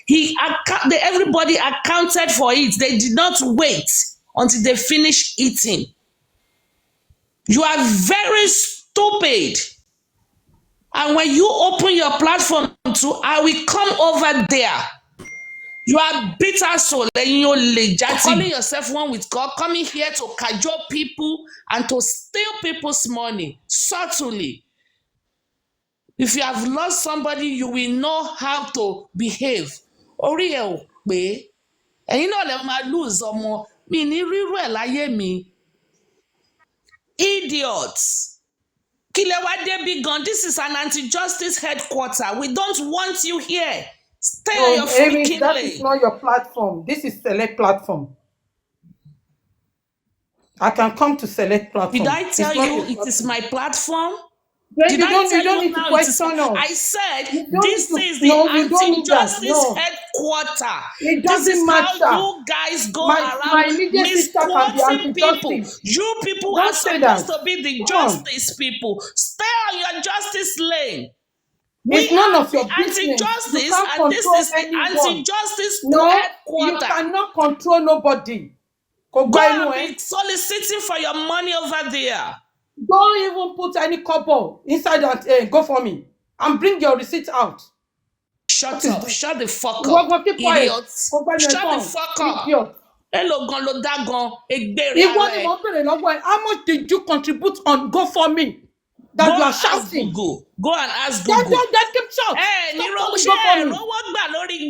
[SPEAKER 6] Everybody accounted for it. They did not wait until they finished eating. You are very stupid. And when you open your platform to, I will come over there. You are bitter soul and you're calling yourself one with God, coming here to cajole people and to steal people's money subtly. If you have lost somebody, you will know how to behave. Orí ẹ ò pé ẹ̀yin náà lè máa lose ọmọ mi ní rírú ẹ̀ láyé mi. Idiots. Kilewa Debi Gun, this is an anti-justice headquarter. We don't want you here. Stay on your freaking
[SPEAKER 7] that
[SPEAKER 6] lane.
[SPEAKER 7] is not your platform. This is Select platform. I can come to Select platform.
[SPEAKER 6] Did I tell you it is my platform?
[SPEAKER 7] Then
[SPEAKER 6] Did
[SPEAKER 7] you
[SPEAKER 6] I
[SPEAKER 7] don't,
[SPEAKER 6] tell
[SPEAKER 7] you don't
[SPEAKER 6] you
[SPEAKER 7] need to
[SPEAKER 6] now
[SPEAKER 7] question us.
[SPEAKER 6] I said
[SPEAKER 7] this
[SPEAKER 6] is the anti-justice
[SPEAKER 7] No.
[SPEAKER 6] headquarter.
[SPEAKER 7] It
[SPEAKER 6] This is
[SPEAKER 7] doesn't matter.
[SPEAKER 6] how you guys go
[SPEAKER 7] My
[SPEAKER 6] around
[SPEAKER 7] immediate sister can be
[SPEAKER 6] misquoting people.
[SPEAKER 7] anti-justice.
[SPEAKER 6] You people
[SPEAKER 7] Don't
[SPEAKER 6] are
[SPEAKER 7] say
[SPEAKER 6] supposed
[SPEAKER 7] that.
[SPEAKER 6] to be the
[SPEAKER 7] Come on.
[SPEAKER 6] justice people. Stay on your justice lane.
[SPEAKER 7] It's
[SPEAKER 6] We
[SPEAKER 7] none
[SPEAKER 6] are
[SPEAKER 7] of your
[SPEAKER 6] the
[SPEAKER 7] business. You
[SPEAKER 6] anti-justice,
[SPEAKER 7] can't
[SPEAKER 6] and this
[SPEAKER 7] control
[SPEAKER 6] is the
[SPEAKER 7] anyone.
[SPEAKER 6] anti-justice
[SPEAKER 7] No, you
[SPEAKER 6] headquarter.
[SPEAKER 7] cannot control nobody.
[SPEAKER 6] Go and be soliciting for your money over there.
[SPEAKER 7] Don't even put any couple inside that go for me and bring your receipt out.
[SPEAKER 6] Shut up. Shut the fuck up. Idiots. Shut the fuck up. Hello, gan lo da gan.
[SPEAKER 7] How much did you contribute on Go for me? That
[SPEAKER 6] go
[SPEAKER 7] you are
[SPEAKER 6] and
[SPEAKER 7] shouting.
[SPEAKER 6] ask Google. Go and ask Google.
[SPEAKER 7] Just keep short.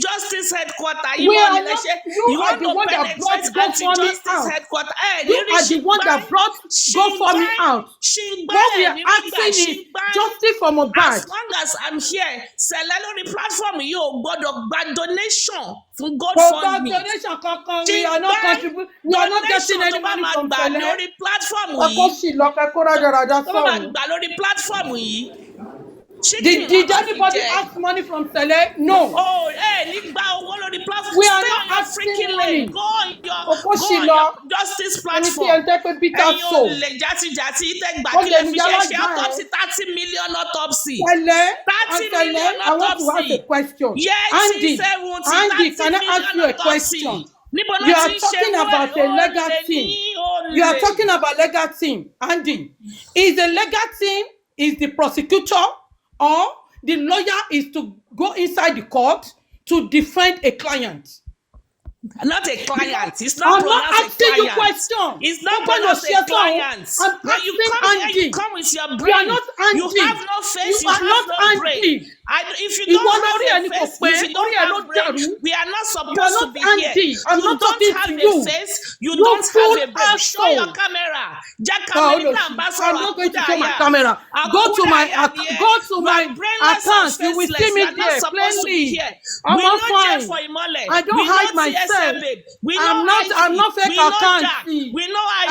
[SPEAKER 6] Justice headquarter.
[SPEAKER 7] You are the one that brought Go for me out.
[SPEAKER 6] Headquarter.
[SPEAKER 7] You are the one that brought Go for me out. What we are asking is justice for Mohbad.
[SPEAKER 6] As long as I'm here, cele lórí platform yìí ò gbọ́dọ̀ gba donation fún
[SPEAKER 7] GoFundMe. Donation kankan, we are not contributing. We are not getting any money from cele.
[SPEAKER 6] Lórí platform
[SPEAKER 7] yìí.
[SPEAKER 6] Platform yìí.
[SPEAKER 7] Did anybody ask money from cele? No.
[SPEAKER 6] Oh, nígbà owó lórí platform.
[SPEAKER 7] We are not asking money.
[SPEAKER 6] Go on your justice platform. Ẹ̀yin olè jàtijàti tẹ́gbà kílẹ̀ fi ṣe autopsy 30 million autopsy. 30 million autopsy.
[SPEAKER 7] I want to ask a question. Andy, can I ask you a question? You are talking about a legal team. You are talking about legal team. Andy, is the legal team is the prosecutor or the lawyer is to go inside the court to defend a client?
[SPEAKER 6] Not a client. It's not
[SPEAKER 7] I'm not
[SPEAKER 6] pronounced a
[SPEAKER 7] asking you
[SPEAKER 6] client.
[SPEAKER 7] question.
[SPEAKER 6] It's not pronounced a client.
[SPEAKER 7] I'm
[SPEAKER 6] When you
[SPEAKER 7] asking
[SPEAKER 6] come here, you
[SPEAKER 7] Andy.
[SPEAKER 6] come with your
[SPEAKER 7] You are
[SPEAKER 6] brain.
[SPEAKER 7] not
[SPEAKER 6] You
[SPEAKER 7] Andy.
[SPEAKER 6] have no face,
[SPEAKER 7] You
[SPEAKER 6] you
[SPEAKER 7] are
[SPEAKER 6] have
[SPEAKER 7] not
[SPEAKER 6] no brain.
[SPEAKER 7] Andy.
[SPEAKER 6] If you
[SPEAKER 7] Ìwọ
[SPEAKER 6] don't
[SPEAKER 7] lórí
[SPEAKER 6] have
[SPEAKER 7] ẹni
[SPEAKER 6] a
[SPEAKER 7] kò
[SPEAKER 6] face,
[SPEAKER 7] pé,
[SPEAKER 6] if you don't
[SPEAKER 7] orí ẹ ló
[SPEAKER 6] have brain,
[SPEAKER 7] dàrú.
[SPEAKER 6] we are not
[SPEAKER 7] You are
[SPEAKER 6] supposed to
[SPEAKER 7] not
[SPEAKER 6] be here.
[SPEAKER 7] Andy. I'm
[SPEAKER 6] You
[SPEAKER 7] not
[SPEAKER 6] don't
[SPEAKER 7] talking
[SPEAKER 6] have
[SPEAKER 7] to
[SPEAKER 6] a
[SPEAKER 7] you.
[SPEAKER 6] face, you
[SPEAKER 7] You
[SPEAKER 6] don't have
[SPEAKER 7] full
[SPEAKER 6] a brain. Show your
[SPEAKER 7] asshole.
[SPEAKER 6] camera. Jack
[SPEAKER 7] Oh,
[SPEAKER 6] America
[SPEAKER 7] I'm
[SPEAKER 6] ambassador
[SPEAKER 7] not going to show my
[SPEAKER 6] Akudaya.
[SPEAKER 7] camera. Go to my
[SPEAKER 6] You are brainless and
[SPEAKER 7] account. You will see
[SPEAKER 6] faceless. You
[SPEAKER 7] me
[SPEAKER 6] are not
[SPEAKER 7] there
[SPEAKER 6] supposed to be
[SPEAKER 7] plainly.
[SPEAKER 6] here.
[SPEAKER 7] I'm
[SPEAKER 6] We
[SPEAKER 7] not
[SPEAKER 6] know Jeff
[SPEAKER 7] fine.
[SPEAKER 6] for Imole.
[SPEAKER 7] I don't
[SPEAKER 6] We
[SPEAKER 7] hide
[SPEAKER 6] know
[SPEAKER 7] myself.
[SPEAKER 6] TSA babe. We know
[SPEAKER 7] I'm
[SPEAKER 6] IG.
[SPEAKER 7] not fake
[SPEAKER 6] We know
[SPEAKER 7] account.
[SPEAKER 6] Jack.
[SPEAKER 7] See.
[SPEAKER 6] We know IG.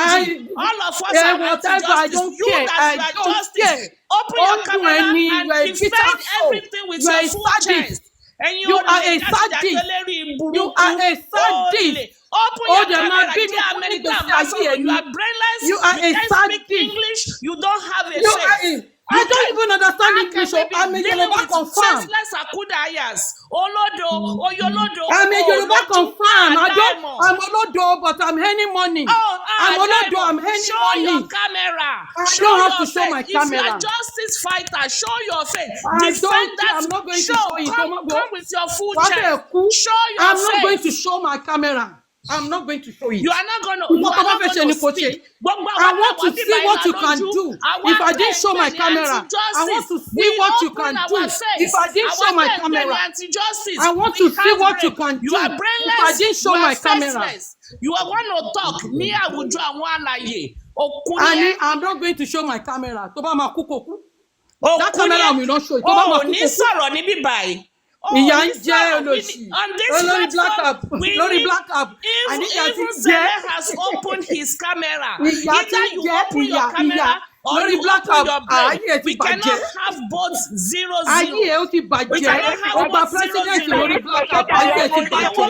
[SPEAKER 6] All of us are
[SPEAKER 7] Whatever. I
[SPEAKER 6] anti-justice.
[SPEAKER 7] don't
[SPEAKER 6] You
[SPEAKER 7] care.
[SPEAKER 6] that
[SPEAKER 7] I
[SPEAKER 6] you are
[SPEAKER 7] don't
[SPEAKER 6] justice.
[SPEAKER 7] care.
[SPEAKER 6] Open your
[SPEAKER 7] Don't do
[SPEAKER 6] camera
[SPEAKER 7] any.
[SPEAKER 6] and
[SPEAKER 7] You are a
[SPEAKER 6] defend
[SPEAKER 7] bitter soul.
[SPEAKER 6] everything with
[SPEAKER 7] You are
[SPEAKER 6] your
[SPEAKER 7] a
[SPEAKER 6] full
[SPEAKER 7] sadist.
[SPEAKER 6] chest. And
[SPEAKER 7] You are a sadist. You are a sadist.
[SPEAKER 6] Open
[SPEAKER 7] Oh,
[SPEAKER 6] your
[SPEAKER 7] they're
[SPEAKER 6] camera,
[SPEAKER 7] not being
[SPEAKER 6] dear
[SPEAKER 7] open
[SPEAKER 6] American
[SPEAKER 7] to
[SPEAKER 6] ambassador.
[SPEAKER 7] say
[SPEAKER 6] You are brainless.
[SPEAKER 7] you are
[SPEAKER 6] You
[SPEAKER 7] a
[SPEAKER 6] can't speak
[SPEAKER 7] sadist.
[SPEAKER 6] English. You don't have a
[SPEAKER 7] You
[SPEAKER 6] face.
[SPEAKER 7] are a, I don't even understand English.
[SPEAKER 6] How
[SPEAKER 7] So
[SPEAKER 6] can we
[SPEAKER 7] I'm
[SPEAKER 6] be
[SPEAKER 7] a
[SPEAKER 6] dealing
[SPEAKER 7] Yoruba
[SPEAKER 6] with
[SPEAKER 7] confirm.
[SPEAKER 6] senseless akudayas? Olodo, oyolodo,
[SPEAKER 7] I'm a Yoruba
[SPEAKER 6] oloju,
[SPEAKER 7] confirm.
[SPEAKER 6] adaimo.
[SPEAKER 7] I'm Olodo, but I'm earning money.
[SPEAKER 6] Oh,
[SPEAKER 7] I'm Olodo, I'm
[SPEAKER 6] adaimo.
[SPEAKER 7] earning
[SPEAKER 6] Show your
[SPEAKER 7] money.
[SPEAKER 6] camera.
[SPEAKER 7] I
[SPEAKER 6] Show
[SPEAKER 7] don't have
[SPEAKER 6] your
[SPEAKER 7] to show
[SPEAKER 6] face.
[SPEAKER 7] my
[SPEAKER 6] If you are
[SPEAKER 7] camera.
[SPEAKER 6] justice fighter, show your face.
[SPEAKER 7] I
[SPEAKER 6] Defend
[SPEAKER 7] don't care.
[SPEAKER 6] that.
[SPEAKER 7] I'm not going to
[SPEAKER 6] Show.
[SPEAKER 7] show it.
[SPEAKER 6] Come with your full
[SPEAKER 7] What
[SPEAKER 6] chest.
[SPEAKER 7] a cool.
[SPEAKER 6] Show your
[SPEAKER 7] I'm
[SPEAKER 6] face.
[SPEAKER 7] not going to show my camera. I'm not going to show it.
[SPEAKER 6] You are not going to.
[SPEAKER 7] You
[SPEAKER 6] You
[SPEAKER 7] are
[SPEAKER 6] are not going to
[SPEAKER 7] speak.
[SPEAKER 6] speak.
[SPEAKER 7] I want to see what you can do. If I didn't show my camera, I want to see what you can do. If I didn't show my camera, I want to see what you can do.
[SPEAKER 6] You are
[SPEAKER 7] If I
[SPEAKER 6] brainless.
[SPEAKER 7] didn't show my camera,
[SPEAKER 6] You are going to talk. Me, I will do one like
[SPEAKER 7] I'm not going to show my camera. Tó bá máa kú kó kú. That camera will not show it. Tó bá máa
[SPEAKER 6] Oh,
[SPEAKER 7] kú
[SPEAKER 6] ní
[SPEAKER 7] kó kú.
[SPEAKER 6] sọ̀rọ̀ níbí báyìí.
[SPEAKER 7] Ìyá ń jẹ́ olóṣì.
[SPEAKER 6] On this
[SPEAKER 7] Lórí black
[SPEAKER 6] platform,
[SPEAKER 7] app.
[SPEAKER 6] we
[SPEAKER 7] Lórí
[SPEAKER 6] need,
[SPEAKER 7] black app.
[SPEAKER 6] even Cele has opened his camera.
[SPEAKER 7] Ìyá tí
[SPEAKER 6] Either
[SPEAKER 7] ń
[SPEAKER 6] you
[SPEAKER 7] jẹ́
[SPEAKER 6] open your camera or
[SPEAKER 7] lórí
[SPEAKER 6] you
[SPEAKER 7] black
[SPEAKER 6] open
[SPEAKER 7] app.
[SPEAKER 6] your brain.
[SPEAKER 7] Ayé ẹ ti
[SPEAKER 6] We cannot
[SPEAKER 7] bàjẹ́.
[SPEAKER 6] have both 0-0.
[SPEAKER 7] Ayé ẹ ó ti
[SPEAKER 6] We
[SPEAKER 7] bàjẹ́.
[SPEAKER 6] cannot have
[SPEAKER 7] Ọgbà
[SPEAKER 6] both
[SPEAKER 7] president
[SPEAKER 6] 0-0.
[SPEAKER 7] lórí black app. Ayé ẹ ti bàjẹ́.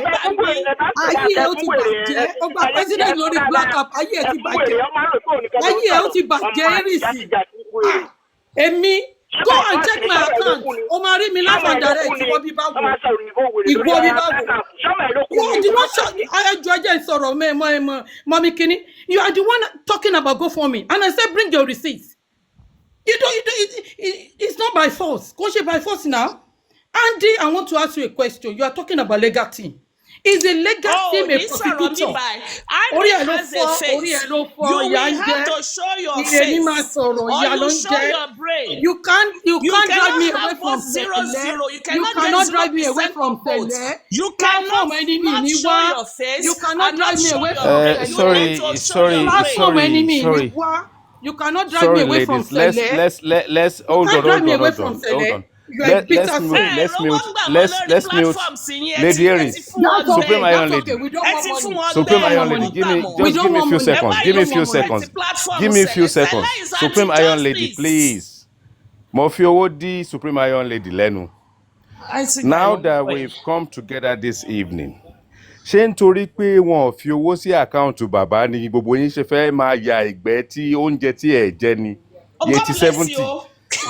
[SPEAKER 7] Ayé ẹ ó ti bàjẹ́. Ọgbà president lórí black app. Ayé ẹ ti bàjẹ́. Ayé ẹ ó ti bàjẹ́ rìsì. Èmi go and check my account. O máa rí mi live and direct. Ìwọ bí báwo. Ìwọ bí báwo. You did not show. Ẹjọ́ ẹjẹ́ ìsọ̀rọ̀ mọ́mí kínní. You are the one talking about GoFundMe. And I said bring your receipts. It's not by force. Kò ṣe by force now. Andy, I want to ask you a question. You are talking about legal team. Is a legal team a prosecutor?
[SPEAKER 6] Andy has a face. You will have to show your face. Or you show your brain.
[SPEAKER 7] You can't drive me away from
[SPEAKER 6] 0-0. You
[SPEAKER 7] cannot drive me away from Cele.
[SPEAKER 6] You cannot not show your face.
[SPEAKER 7] You cannot drive me away from
[SPEAKER 3] Sorry.
[SPEAKER 7] You cannot drive me away from Cele.
[SPEAKER 3] Let's hold on. Let's mute. Lady Aries, Supreme Iron Lady. Supreme Iron Lady, give me a few seconds. Give me a few seconds. Supreme Iron Lady, please. Mo fi owó dí Supreme Iron Lady lẹ́nu. Now that we've come together this evening, ṣé nítorí pé wọn ò fi owó sí àkáǹtì bàbá ni gbogbo yín ṣe fẹ́ máa ya ìgbẹ́ tí oúnjẹ tí ẹ̀ jẹ ni 70?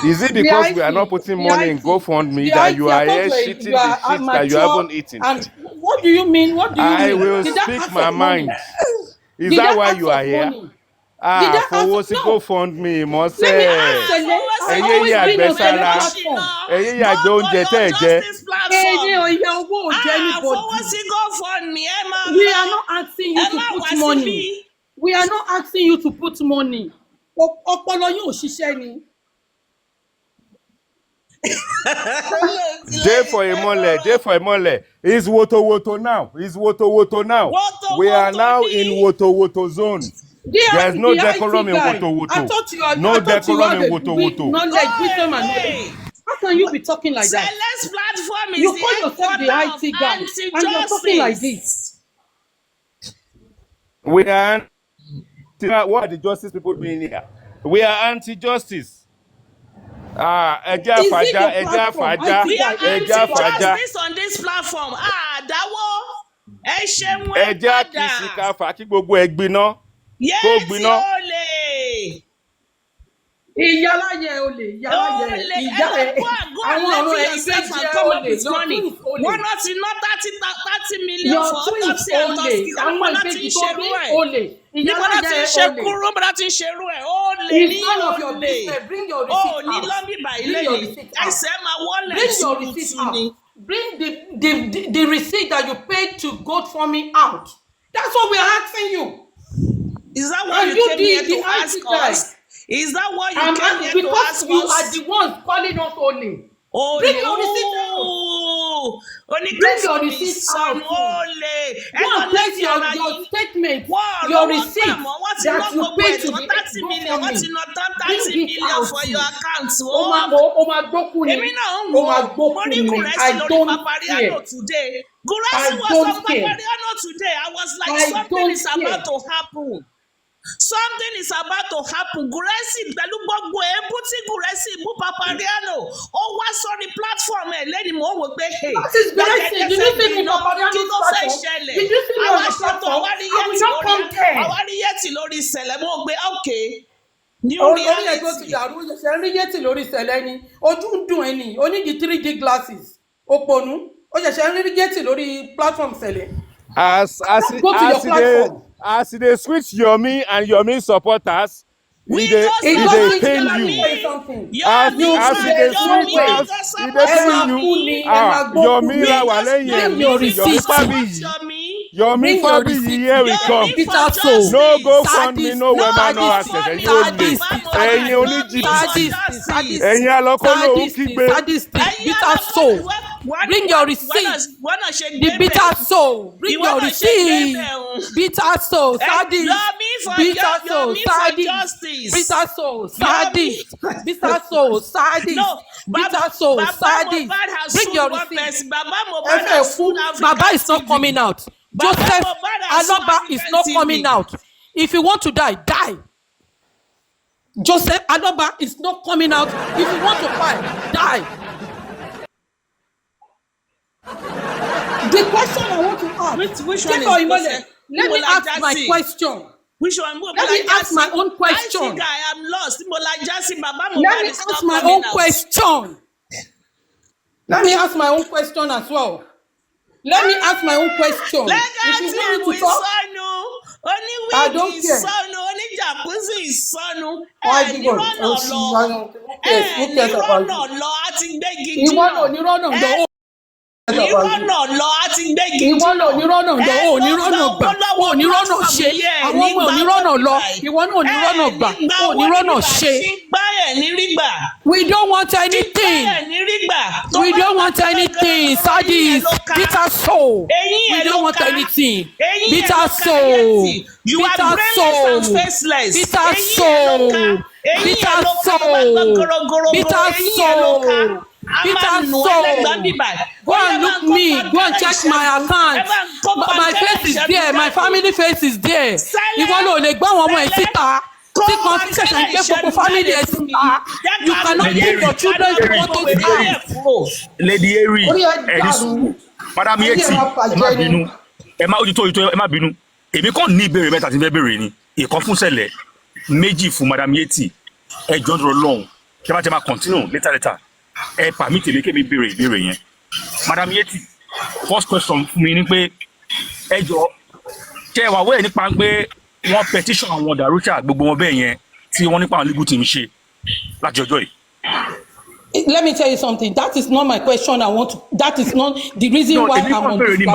[SPEAKER 3] Is it because we are not putting money in GoFundMe that you are here shitting the shit that you haven't eaten?
[SPEAKER 7] And what do you mean?
[SPEAKER 3] I will speak my mind. Is that why you are here? Fowó sí GoFundMe mọ́ sẹ́ ẹ̀yẹ́ yí àgbẹ̀ sára ẹ̀yẹ́ yí àgbẹ̀ oúnjẹ tẹ́ ẹ̀ jẹ.
[SPEAKER 7] We are not asking you to put money. We are not asking you to put money. Ọpọlọ yóò ṣiṣẹ́ ni.
[SPEAKER 3] J for Imole. It's wotowoto now. We are now in wotowoto zone. There's no decorum in wotowoto. No decorum in wotowoto.
[SPEAKER 7] How can you be talking like that?
[SPEAKER 6] Cele's platform is
[SPEAKER 7] you call yourself the IT guy and you're talking like this.
[SPEAKER 3] We are what are the justice people doing here? We are anti-justice. Ẹja fàájà.
[SPEAKER 6] We are anti-justice on this platform. Dáwọ́. Ẹ ṣeun ẹ padà.
[SPEAKER 3] Ẹja kìsì ká fà kí gbogbo ẹ gbiná.
[SPEAKER 6] Yé tí ó lè.
[SPEAKER 7] Ìyáláyé olè. Àwọn ọ̀rọ̀ ẹgbẹ́ jẹ́ olè.
[SPEAKER 6] Wọ́n náà ti ná 30 million for autopsy and autopsy. Àwọn náà ti ń ṣerú ẹ̀. Níbo náà ti ń ṣe kúrú, bó náà ti ń ṣerú ẹ̀. Olè ní olè. Ní lọ́bì báyìí lẹ́yìn. Ẹsẹ̀ máa wọlé ṣùgbọ́n ni.
[SPEAKER 7] bring the receipt that you paid to vote for me out. That's what we are asking you.
[SPEAKER 6] Is that what you came here to ask us? Is that what you came here to ask us?
[SPEAKER 7] Because you are the ones calling us only. Bring your receipt out. Bring your receipt out. One, place your statement, your receipt that you paid to the government. Bring it out. I don't care.
[SPEAKER 6] Gurasi was on Papariano today. I was like, something is about to happen. Something is about to happen. Guresi, pẹ̀lú gbogbo èébú tí Guresi bú Papariano. Ó wá sórí platform ẹ̀ lẹ́ni mò ń wò pé hey.
[SPEAKER 7] That is Guresi. Did you see me Papariano's platform? Did you see me on the platform? I will not come there.
[SPEAKER 6] Àwárí yẹ́tì lórí ìṣẹ̀lẹ̀ mo gbé okay. New reality.
[SPEAKER 7] Ṣe rí yẹ́tì lórí ìṣẹ̀lẹ̀ ni. Ojú ń dùn ẹni. O ní the 3D glasses. Òpònú. Ó ṣẹ̀ṣẹ̀ rí yẹ́tì lórí platform ìṣẹ̀lẹ̀.
[SPEAKER 2] As they switch Yomi and Yomi supporters, they pain you. As they switch us, they pain you. Yomi la wà lẹ́yìn Yomi Fabi here we come. No go fund me, no woman, no access. Ẹ̀yin oníjìbìtì, ẹ̀yin alọ́kọ́lọ́ òkìgbé.
[SPEAKER 7] Bitter soul. Bring your receipt. The bitter soul. Bring your receipt. Bitter soul. Sadist. Bitter soul. Sadist. Bitter soul. Sadist. Bitter soul. Sadist. Bitter soul. Sadist. Bring your receipt. Baba is not coming out. Joseph Aloba is not coming out. If you want to die, die. Joseph Aloba is not coming out. If you want to fight, die. The question I want to ask.
[SPEAKER 6] Which one is
[SPEAKER 7] let me ask my question.
[SPEAKER 6] Which one?
[SPEAKER 7] Let me ask my own question.
[SPEAKER 6] I am lost.
[SPEAKER 7] Let me ask my own question. Let me ask my own question as well. Let me ask my own question. If you want me to talk, I don't care. Who cares about you?
[SPEAKER 6] Ìrọ̀nà lọ àti gbégi.
[SPEAKER 7] Ìwọ náà onírọ̀nà gbà, onírọ̀nà gbà, onírọ̀nà ṣe. Àwọn ọmọ onírọ̀nà lọ, ìwọ náà onírọ̀nà gbà, onírọ̀nà ṣe. We don't want anything. We don't want anything. Sadis, bitter soul. We don't want anything. Bitter soul. Bitter soul. Bitter soul. Bitter soul. Bitter soul. Bitter soul. Go and look me. Go and check my account. My face is there. My family face is there. Ìwọ ló lè gbọ́ àwọn ọmọ ẹ̀ síta. Tí kan tí ṣẹ̀ṣẹ̀ ń gbé gbogbo family ẹ̀ síta. You cannot give your children to go to school.
[SPEAKER 8] Lady Eri, Madam Yeti, ẹ má bínú. Ẹ má bínú. Èmi kàn ní ìbéèrè mẹ́ta tí ń fẹ́ béèrè ni. Ìkan fún Sẹ̀lẹ̀, méjì fún Madam Yeti. Ẹ jọ̀ọ́ dúró lọ́hùn. Kí ẹ má jẹ́ máa continue later. Ẹ permit mi kémi béèrè ìbéèrè yẹn. Madam Yeti, first question fún mi ni pé ẹ jọ̀ọ́ ṣé wà wẹ́ẹ̀ nípa pé wọ́n petition àwọn Darusha gbogbo wọn bẹ́ẹ̀ yẹn tí wọ́n nípa àwọn legal team ṣe láti ọjọ́ yìí.
[SPEAKER 7] Let me tell you something. That is not my question. That is not the reason why I want to.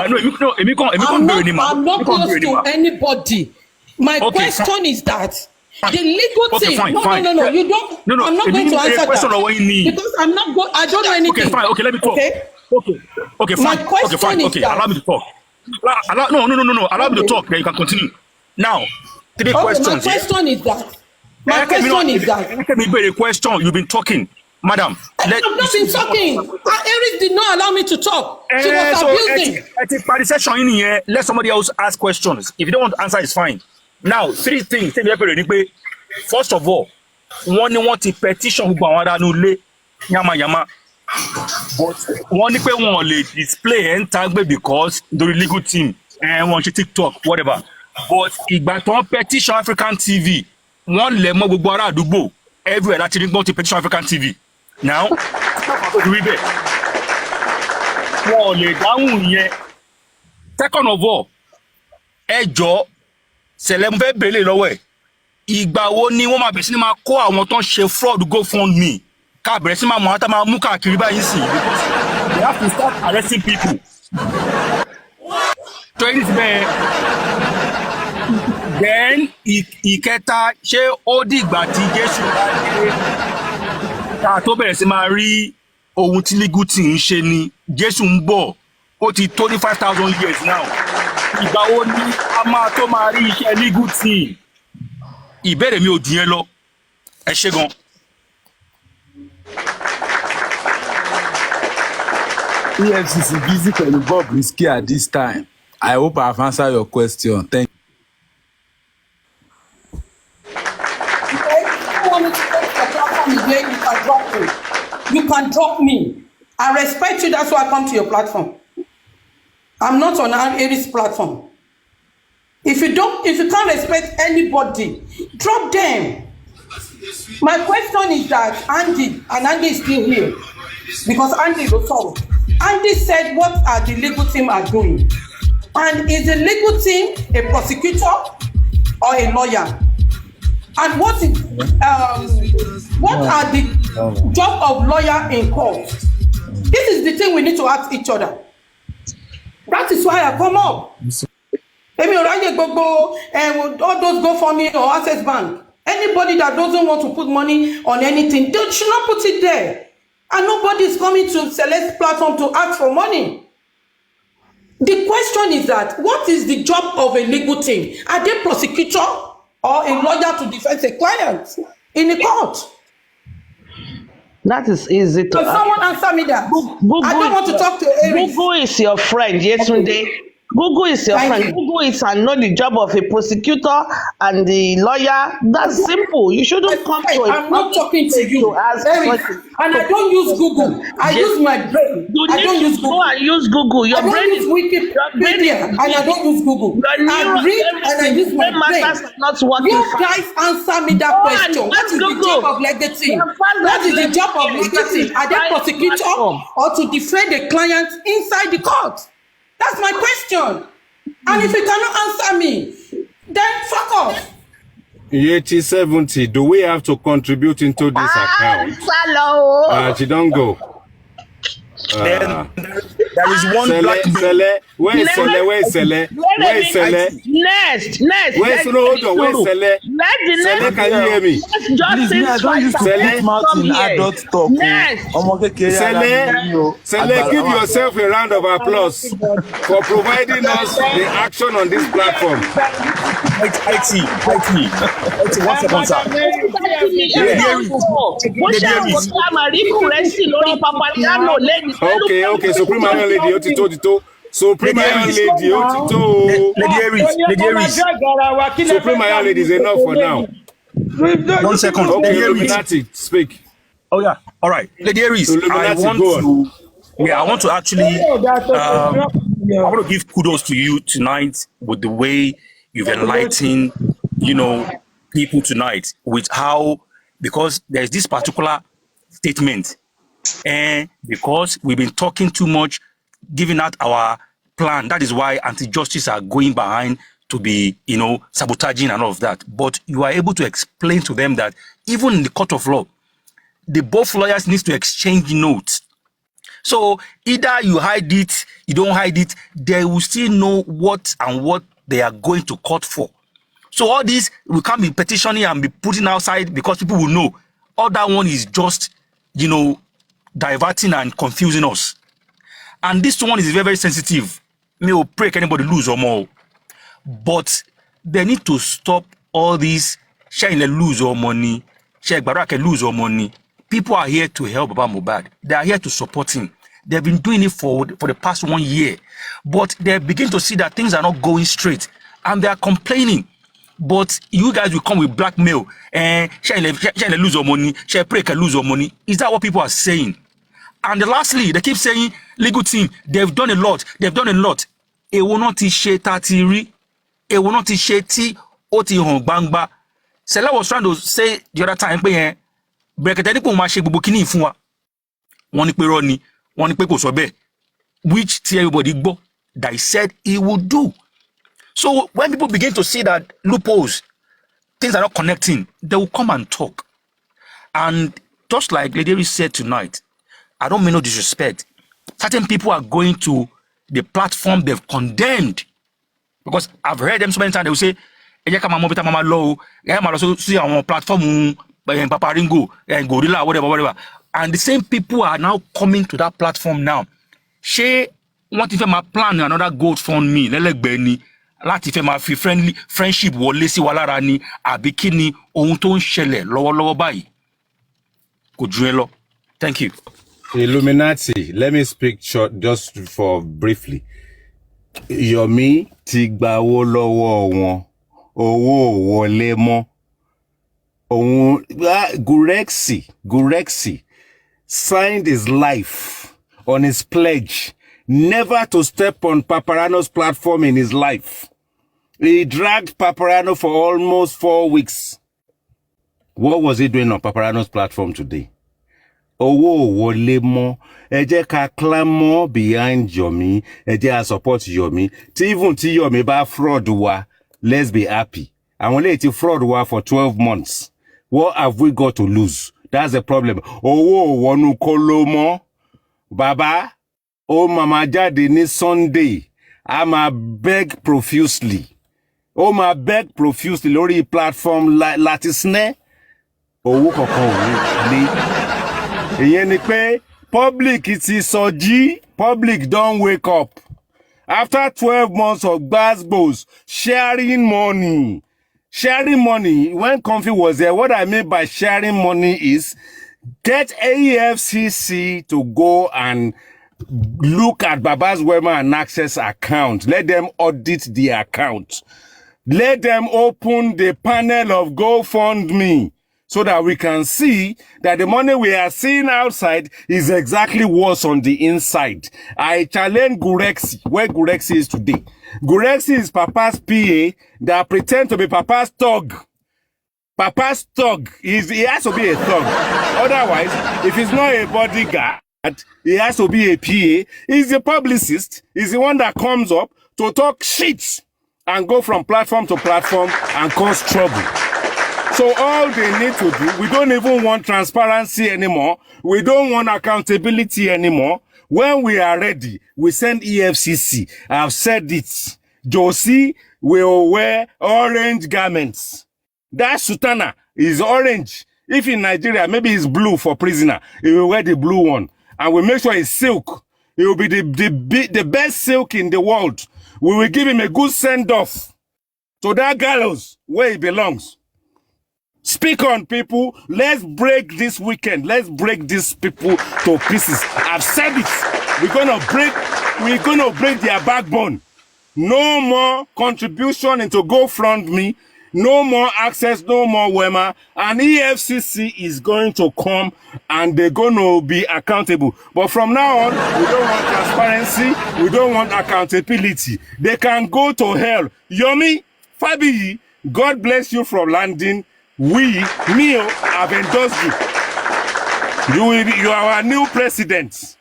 [SPEAKER 7] I'm not close to anybody. My question is that the legal team.
[SPEAKER 8] Fine.
[SPEAKER 7] No. You don't. No. I'm not going to answer that because I'm not going. I don't know anything.
[SPEAKER 8] Okay, fine. Okay, let me talk. Okay, fine.
[SPEAKER 7] My question is that.
[SPEAKER 8] Allow me to talk. No. Allow me to talk. Then you can continue. Now, three questions.
[SPEAKER 7] My question is that.
[SPEAKER 8] Let me be a question. You've been talking, madam.
[SPEAKER 7] I've not been talking. Eric did not allow me to talk. She was abusing.
[SPEAKER 8] Let somebody else ask questions. If you don't want to answer, it's fine. Now, three things. First of all, one want to petition yama. But one display and tag because the legal team and want to TikTok, whatever. But ìgbà petition African TV, one lè mọ gbogbo ará àdúgbò everywhere láti ní gbọ́n ti petition African TV. Now, wọ́n lè dáhùn yẹn. Second of all, ẹ jọ̀ọ́ Sẹ̀lẹ̀ mo fẹ́ bèèrè lọ́wọ́ ẹ̀. Ìgbà wo ni wọ́n máa bẹ̀rẹ̀ sí ní máa kó àwọn tó ń ṣe fraud GoFundMe ká bẹ̀rẹ̀ sí máa mọ̀ ọ́n tá máa mú káàkiri báyìí sí. have to start arresting people. Then ìkẹta ṣé ó dìgbà tí Jésù bá dé ká tó bẹ̀rẹ̀ sí máa rí ohun tí legal team ń ṣe ni. Jésù ń bọ̀ ó ti tó ní 5,000 years now. Ìgbà wo ni a máa tó máa rí iṣẹ́ legal team? Ìbéèrè mi ò jù yẹn lọ. Ẹ ṣé gan.
[SPEAKER 9] EFCC busy pẹ̀lú Bobrisky at this time. I hope I have answered your question. Thank you.
[SPEAKER 7] If you want me to take the platform again, you can drop me. You can drop me. I respect you, that's why I come to your platform. I'm not on Aries platform. If you can't respect anybody, drop them. My question is that Andy is still here. Because Andy was told. Andy said what are the legal team are doing. And is the legal team a prosecutor or a lawyer? And what are the job of lawyer in court? This is the thing we need to ask each other. That is why I come up. All those GoFundMe or Access Bank. Anybody that doesn't want to put money on anything, they should not put it there. And nobody is coming to Celeste's platform to ask for money. The question is that, what is the job of a legal team? Are they prosecutor or a lawyer to defend a client in the court?
[SPEAKER 6] That is easy to
[SPEAKER 7] Can someone answer me that?
[SPEAKER 6] Google,
[SPEAKER 7] I don't want to talk to Aries.
[SPEAKER 6] Google is your friend. Yesterday, Google is your friend. Google is and know the job of a prosecutor and the lawyer. That's simple. You shouldn't come to it.
[SPEAKER 7] I'm not talking to you. And I don't use Google. I use my brain. I don't use Google.
[SPEAKER 6] Go and use Google. Your brain is
[SPEAKER 7] Wikipedia, and I don't use Google. I read and I use my brain.
[SPEAKER 6] Not working.
[SPEAKER 7] You guys answer me that question. What is the job of legal team? What is the job of legal team? Are they prosecutor or to defend the client inside the court? That's my question. And if you cannot answer me, then fuck off.
[SPEAKER 2] 8070, do we have to contribute into this account?
[SPEAKER 6] Hello.
[SPEAKER 2] She don't go.
[SPEAKER 8] There is one black
[SPEAKER 2] Cele. Where is Cele? Where is Cele? Where is Cele?
[SPEAKER 6] Next.
[SPEAKER 2] Where's hold on? Where's Cele? Cele, can you hear me?
[SPEAKER 9] Please, me, I don't use to put mouth in adult talk.
[SPEAKER 2] Cele, give yourself a round of applause for providing us the action on this platform.
[SPEAKER 8] IT, 1 second, sir.
[SPEAKER 2] Okay, Supreme Iron Lady, Otito. Supreme Iron Lady, Otito.
[SPEAKER 8] Lady Aries.
[SPEAKER 2] Supreme Iron Lady is enough for now.
[SPEAKER 8] 1 second.
[SPEAKER 2] Okay, Illuminati, speak.
[SPEAKER 8] Oh yeah. All right, Lady Aries. I want to actually. I want to give kudos to you tonight with the way you've enlightened, people tonight with how, because there's this particular statement, and because we've been talking too much, giving out our plan, that is why anti-justice are going behind to be, sabotaging and all of that. But you are able to explain to them that even in the court of law, the both lawyers need to exchange notes. So either you hide it, you don't hide it, they will still know what they are going to court for. So all this, we can't be petitioning and be putting outside because people will know. All that one is just, diverting and confusing us. And this one is very, very sensitive. May will pray anybody lose or more. But they need to stop all this sharing the lose or money, share Baraka lose or money. People are here to help Baba Mohbad. They are here to support him. They've been doing it for the past 1 year. But they begin to see that things are not going straight. And they are complaining. But you guys will come with blackmail and share lose your money, share pray can lose your money. Is that what people are saying? And lastly, they keep saying, legal team, they've done a lot. It will not share tatiri. It will not share ti oti hon bangba. Cele was trying to say the other time, which everybody go that he said he would do. So when people begin to see that loopholes, things are not connecting, they will come and talk. And just like Lady Aries said tonight, I don't mean no disrespect. certain people are going to the platform they've condemned. Because I've heard them so many times, they will say, mama low, see on platform, Papa Ringo, and Gorilla, whatever. And the same people are now coming to that platform now. She want if my plan another GoFundMe, Benny, láti fẹ́ máa fi friendship wọlé sí wa lára ni àbí kí ni ohun tó ń ṣẹlẹ̀ lọ́wọ́lọ́wọ́ báyìí kò ju ẹ lọ. Thank you.
[SPEAKER 3] Illuminati, let me speak short just for briefly. Yomi ti gba owó lọ́wọ́ wọn, owó wọlé mọ́. Gurexi signed his life on his pledge never to step on Paparano's platform in his life. He dragged Paparano for almost 4 weeks. What was he doing on Paparano's platform today? Owó wọlé mọ́, ẹ jẹ́ ká clamor behind Yomi, ẹ jẹ́ ká support Yomi. Even tí Yomi bá fraud wa, let's be happy. Àwọn lè ti fraud wa for 12 months. What have we got to lose? That's the problem. Owó wọnú kóló mọ́. Baba, mama jáde ní Sunday. I'ma beg profusely. Ma beg profusely lórí platform láti snẹ́. Owó kankan ò ní. Ìyẹn ni pé public ti sọjí, public don't wake up. After 12 months of gbasgbos, sharing money, when Comfy was there, what I mean by sharing money is get AFCC to go and look at Baba's Wema and Access account. Let them audit the account. Let them open the panel of GoFundMe so that we can see that the money we are seeing outside is exactly what's on the inside. I challenge Gurexi, where Gurexi is today. Gurexi is Papa's PA that pretend to be Papa's thug. Papa's thug. He has to be a thug. Otherwise, if he's not a bodyguard, he has to be a PA. He's a publicist. He's the one that comes up to talk shit and go from platform to platform and cause trouble. So all they need to do, we don't even want transparency anymore. We don't want accountability anymore. When we are ready, we send EFCC. I've said it. Josie will wear orange garments. That sutana is orange. If in Nigeria, maybe it's blue for prisoner, he will wear the blue one. And we make sure it's silk. It will be the best silk in the world. We will give him a good send-off to that gallows where he belongs. Speak on, people. Let's break this weekend. Let's break these people to pieces. I've said it. We're gonna break their backbone. No more contribution into GoFundMe. No more access, no more Wema. And EFCC is going to come and they're going to be accountable. But from now on, we don't want transparency. We don't want accountability. They can go to hell. Yomi, Fabi, God bless you for landing. Mio, have endorsed you. You are our new president.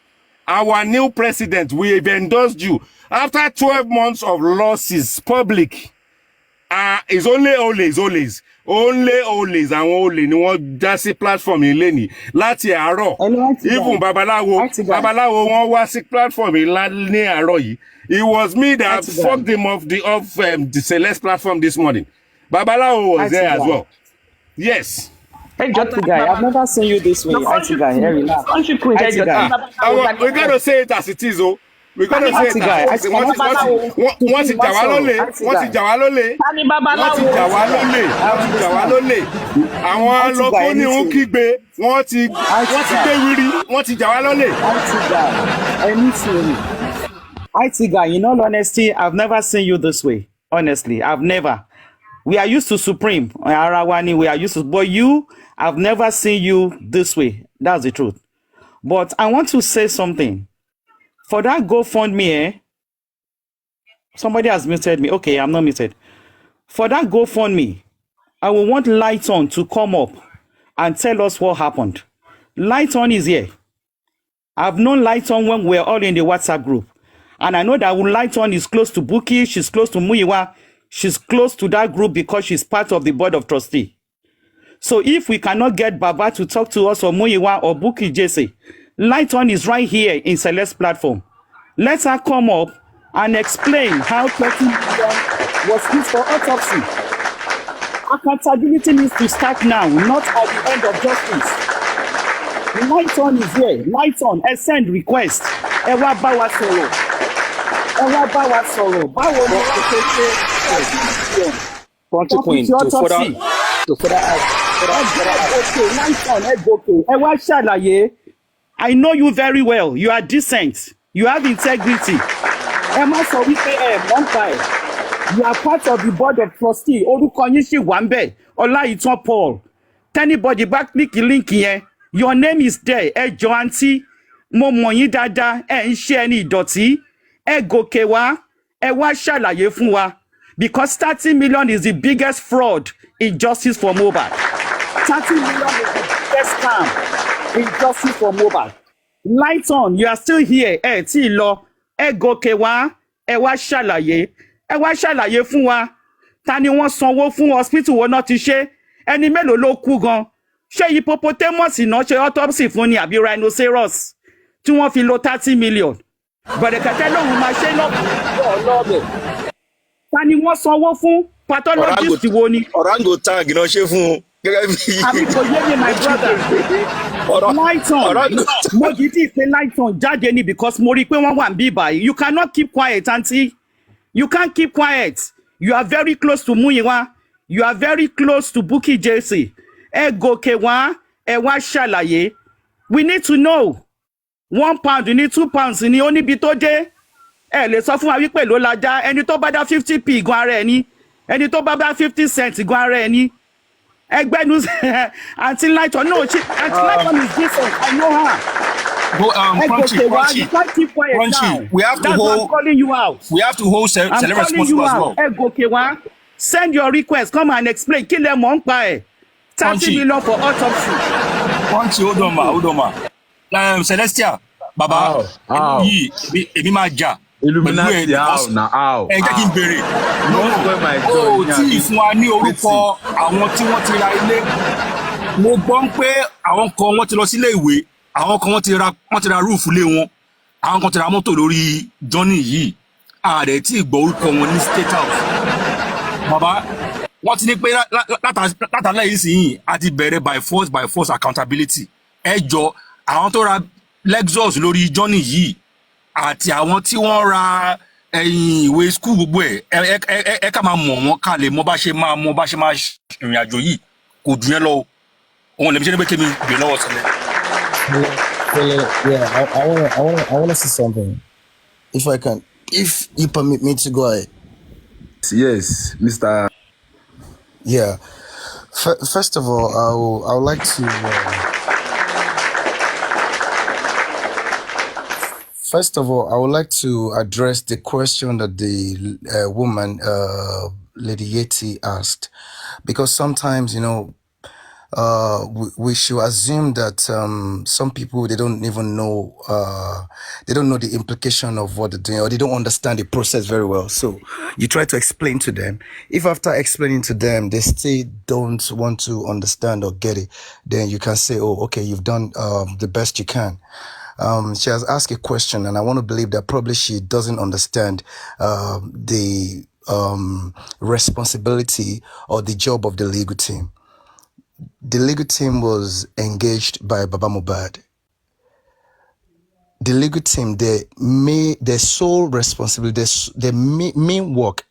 [SPEAKER 3] Our new president. We have endorsed you. After 12 months of losses, public, it's only always and only ni wọ́n dá sí platform yìí lẹ́nìí láti àárọ̀. Even babaláwo wọ́n wá sí platform yìí ní àárọ̀ yìí. It was me that fucked him off the Celeste platform this morning. Babalawo was there as well. Yes.
[SPEAKER 10] Hey, Jotty guy, I've never seen you this way. IT guy, here we are.
[SPEAKER 3] We gotta say it as it is, oh. We gotta say it as it is. Wọ́n ti jà wá lólè. Àwọn lọ́kọ́ ní òun kígbe. Wọ́n ti gbé wírí. Wọ́n ti jà wá lólè.
[SPEAKER 10] IT guy, in all honesty, I've never seen you this way. Honestly, I've never. We are used to Supreme, Arawani, we are used to, but you, I've never seen you this way. That's the truth. But I want to say something. For that GoFundMe, somebody has muted me. Okay, I'm not muted. For that GoFundMe, I will want Lighton to come up and tell us what happened. Lighton is here. I've known Lighton when we're all in the WhatsApp group. And I know that Lighton is close to Buki, she's close to Muyiwa. She's close to that group because she's part of the board of trustees. So if we cannot get Baba to talk to us or Muyiwa or Buki Jesse, Lighton is right here in Celeste's platform. Let her come up and explain how 30 million was used for autopsy. Accountability needs to start now, not at the end of justice. Lighton is here. Lighton, send request. Ẹ wá bá wa sọ̀rọ̀. Ẹ wá bá wa sọ̀rọ̀. Báwo ni wọ́n ṣe ṣe
[SPEAKER 8] Country Queen, to further
[SPEAKER 10] Lighton, ẹ gòkè. Ẹ wá ṣàlàyé. I know you very well. You are decent. You have integrity. Ẹ má sọ wípé ẹ mọ̀ ń pa ẹ̀. You are part of the board of trustees. Orúkọ yín ṣì wà ń bẹ̀. Ọláìtàn Paul. Tẹ́nibọ̀dì bá kílíkì líǹkì yẹn. Your name is there. Ẹ jọ àǹtí. Mo mọ̀ yín dáadáa. Ẹ ń ṣe ẹni ìdọ̀tí. Ẹ gòkè wá. Ẹ wá ṣàlàyé fún wa. Because 30 million is the biggest fraud in justice for Mohbad. 30 million is the biggest scam in justice for Mohbad. Lighton, you are still here. Ẹ tí ì lọ. Ẹ gòkè wá. Ẹ wá ṣàlàyé. Ẹ wá ṣàlàyé fún wa. Ta ni wọ́n sanwó fún hospital wo náà ti ṣe? Ẹni mélòó ló kú gan? Ṣé hippopotamus náà ṣe autopsy fún ni àbí rhinoceros? Tí wọ́n fi lo 30 million. Bọ̀dẹ̀kẹ̀tẹ̀ lòun máa ṣe lọ́bẹ̀. Ta ni wọ́n sanwó fún? Pathologist wo ni?
[SPEAKER 8] Orangutan náà ṣe fún un gẹ́gẹ́ bí.
[SPEAKER 10] Àbí kò yé mi, my brother. Lighton, mo dìídì pé Lighton jáde ni because mo rí i pé wọ́n wà ń bí báyìí. You cannot keep quiet, aunty. You can't keep quiet. You are very close to Muyiwa. You are very close to Bukky Jesse. Ẹ gòkè wá, ẹ wá ṣàlàyé. We need to know. £1 ní £2 ní oníbi tó dé. Ẹ lè sọ fún wa wípé ló la dá. Ẹni tó bá dá 50p gan ara ẹ ní. Ẹni tó bá dá 50 cents gan ara ẹ ní. Ẹgbẹ́nu Aunty Lighton, no, Aunty Lighton is different. I know her.
[SPEAKER 8] Crunchy, we have to hold.
[SPEAKER 10] Calling you out.
[SPEAKER 8] We have to hold Cele responsible as well.
[SPEAKER 10] Ẹ send your request. Come and explain. Kí lẹ mọ̀ ń pa ẹ̀. 30 million for autopsy.
[SPEAKER 8] Crunchy, hold on ma. Celestia, Baba, èmi máa jà.
[SPEAKER 9] Illuminati how.
[SPEAKER 8] Ẹ jẹ́ kí n béèrè. No, tí ìfún wa ní orúkọ àwọn tí wọ́n ti ra ilé. Mo gbọ́ pé àwọn kan wọ́n ti lọ sílé ìwé. Àwọn kan wọ́n ti ra rúùfù lé wọn. Àwọn kan ti ra mọ́tò lórí Johnny yìí. Ààrẹ tí ìgbọ́ orúkọ wọn ní State House. Bàbá, wọ́n ti ní pé látàlẹ́ yìí sìn a ti bẹ̀rẹ̀ by force accountability. Ẹ jọ àwọn tó ra Lexus lórí Johnny yìí àti àwọn tí wọ́n ra ìwé school gbogbo ẹ ká máa mọ̀ wọ́n ká lè mọ̀ bá ṣe máa ìrìn àjò yìí kò dùn yẹn lọ. Òun lè mi ṣe ní pé kémi gbè lọ́wọ́ sílẹ̀.
[SPEAKER 11] Yeah, I wanna say something. If I can, if you permit me to go ahead.
[SPEAKER 9] Yes, Mr.
[SPEAKER 11] Yeah. First of all, I would like to. First of all, I would like to address the question that the woman, Lady Yeti, asked, because sometimes, we should assume that some people, they don't even know, they don't know the implication of what they're doing, or they don't understand the process very well. So you try to explain to them. If after explaining to them, they still don't want to understand or get it, then you can say, oh, okay, you've done the best you can. She has asked a question, and I want to believe that probably she doesn't understand the responsibility or the job of the legal team. The legal team was engaged by Baba Mohbad. The legal team, their sole responsibility, their main work,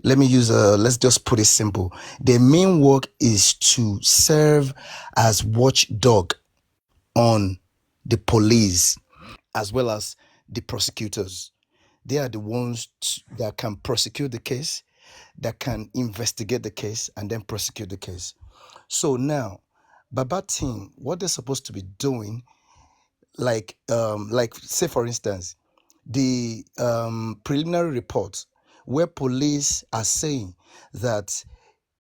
[SPEAKER 11] let's just put it simple. Their main work is to serve as watchdog on the police as well as the prosecutors. They are the ones that can prosecute the case, that can investigate the case, and then prosecute the case. So now, Baba team, what they're supposed to be doing, like say for instance, the preliminary report where police are saying that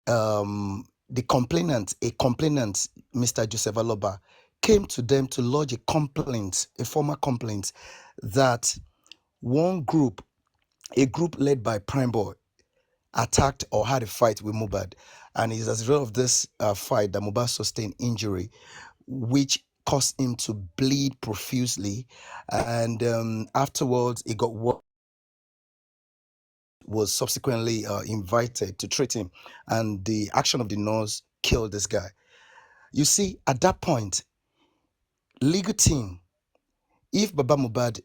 [SPEAKER 11] a complainant, Mr. Joseph Aloba, came to them to lodge a formal complaint that a group led by Prime Boy attacked or had a fight with Mohbad, and it's as a result of this fight that Mohbad sustained injury, which caused him to bleed profusely, and afterwards he got what was subsequently invited to treat him, and the action of the nurse killed this guy. You see, at that point, legal team, if Baba Mohbad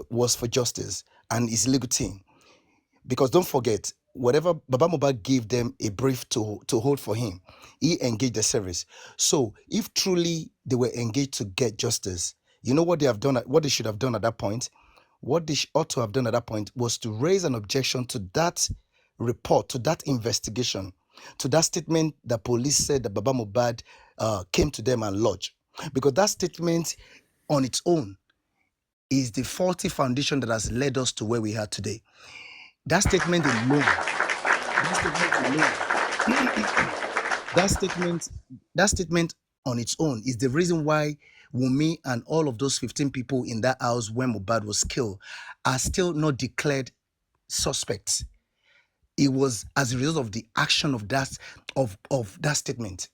[SPEAKER 11] was for justice and his legal team, because don't forget, whatever Baba Mohbad gave them a brief to hold for him, he engaged the service. So if truly they were engaged to get justice, you know what they have done, what they should have done at that point? What they ought to have done at that point was to raise an objection to that report, to that investigation, to that statement that police said that Baba Mohbad came to them and lodged. Because that statement on its own is the faulty foundation that has led us to where we are today. That statement alone, that statement on its own is the reason why Wunmi and all of those 15 people in that house when Mohbad was killed are still not declared suspects. It was as a result of the action of that statement.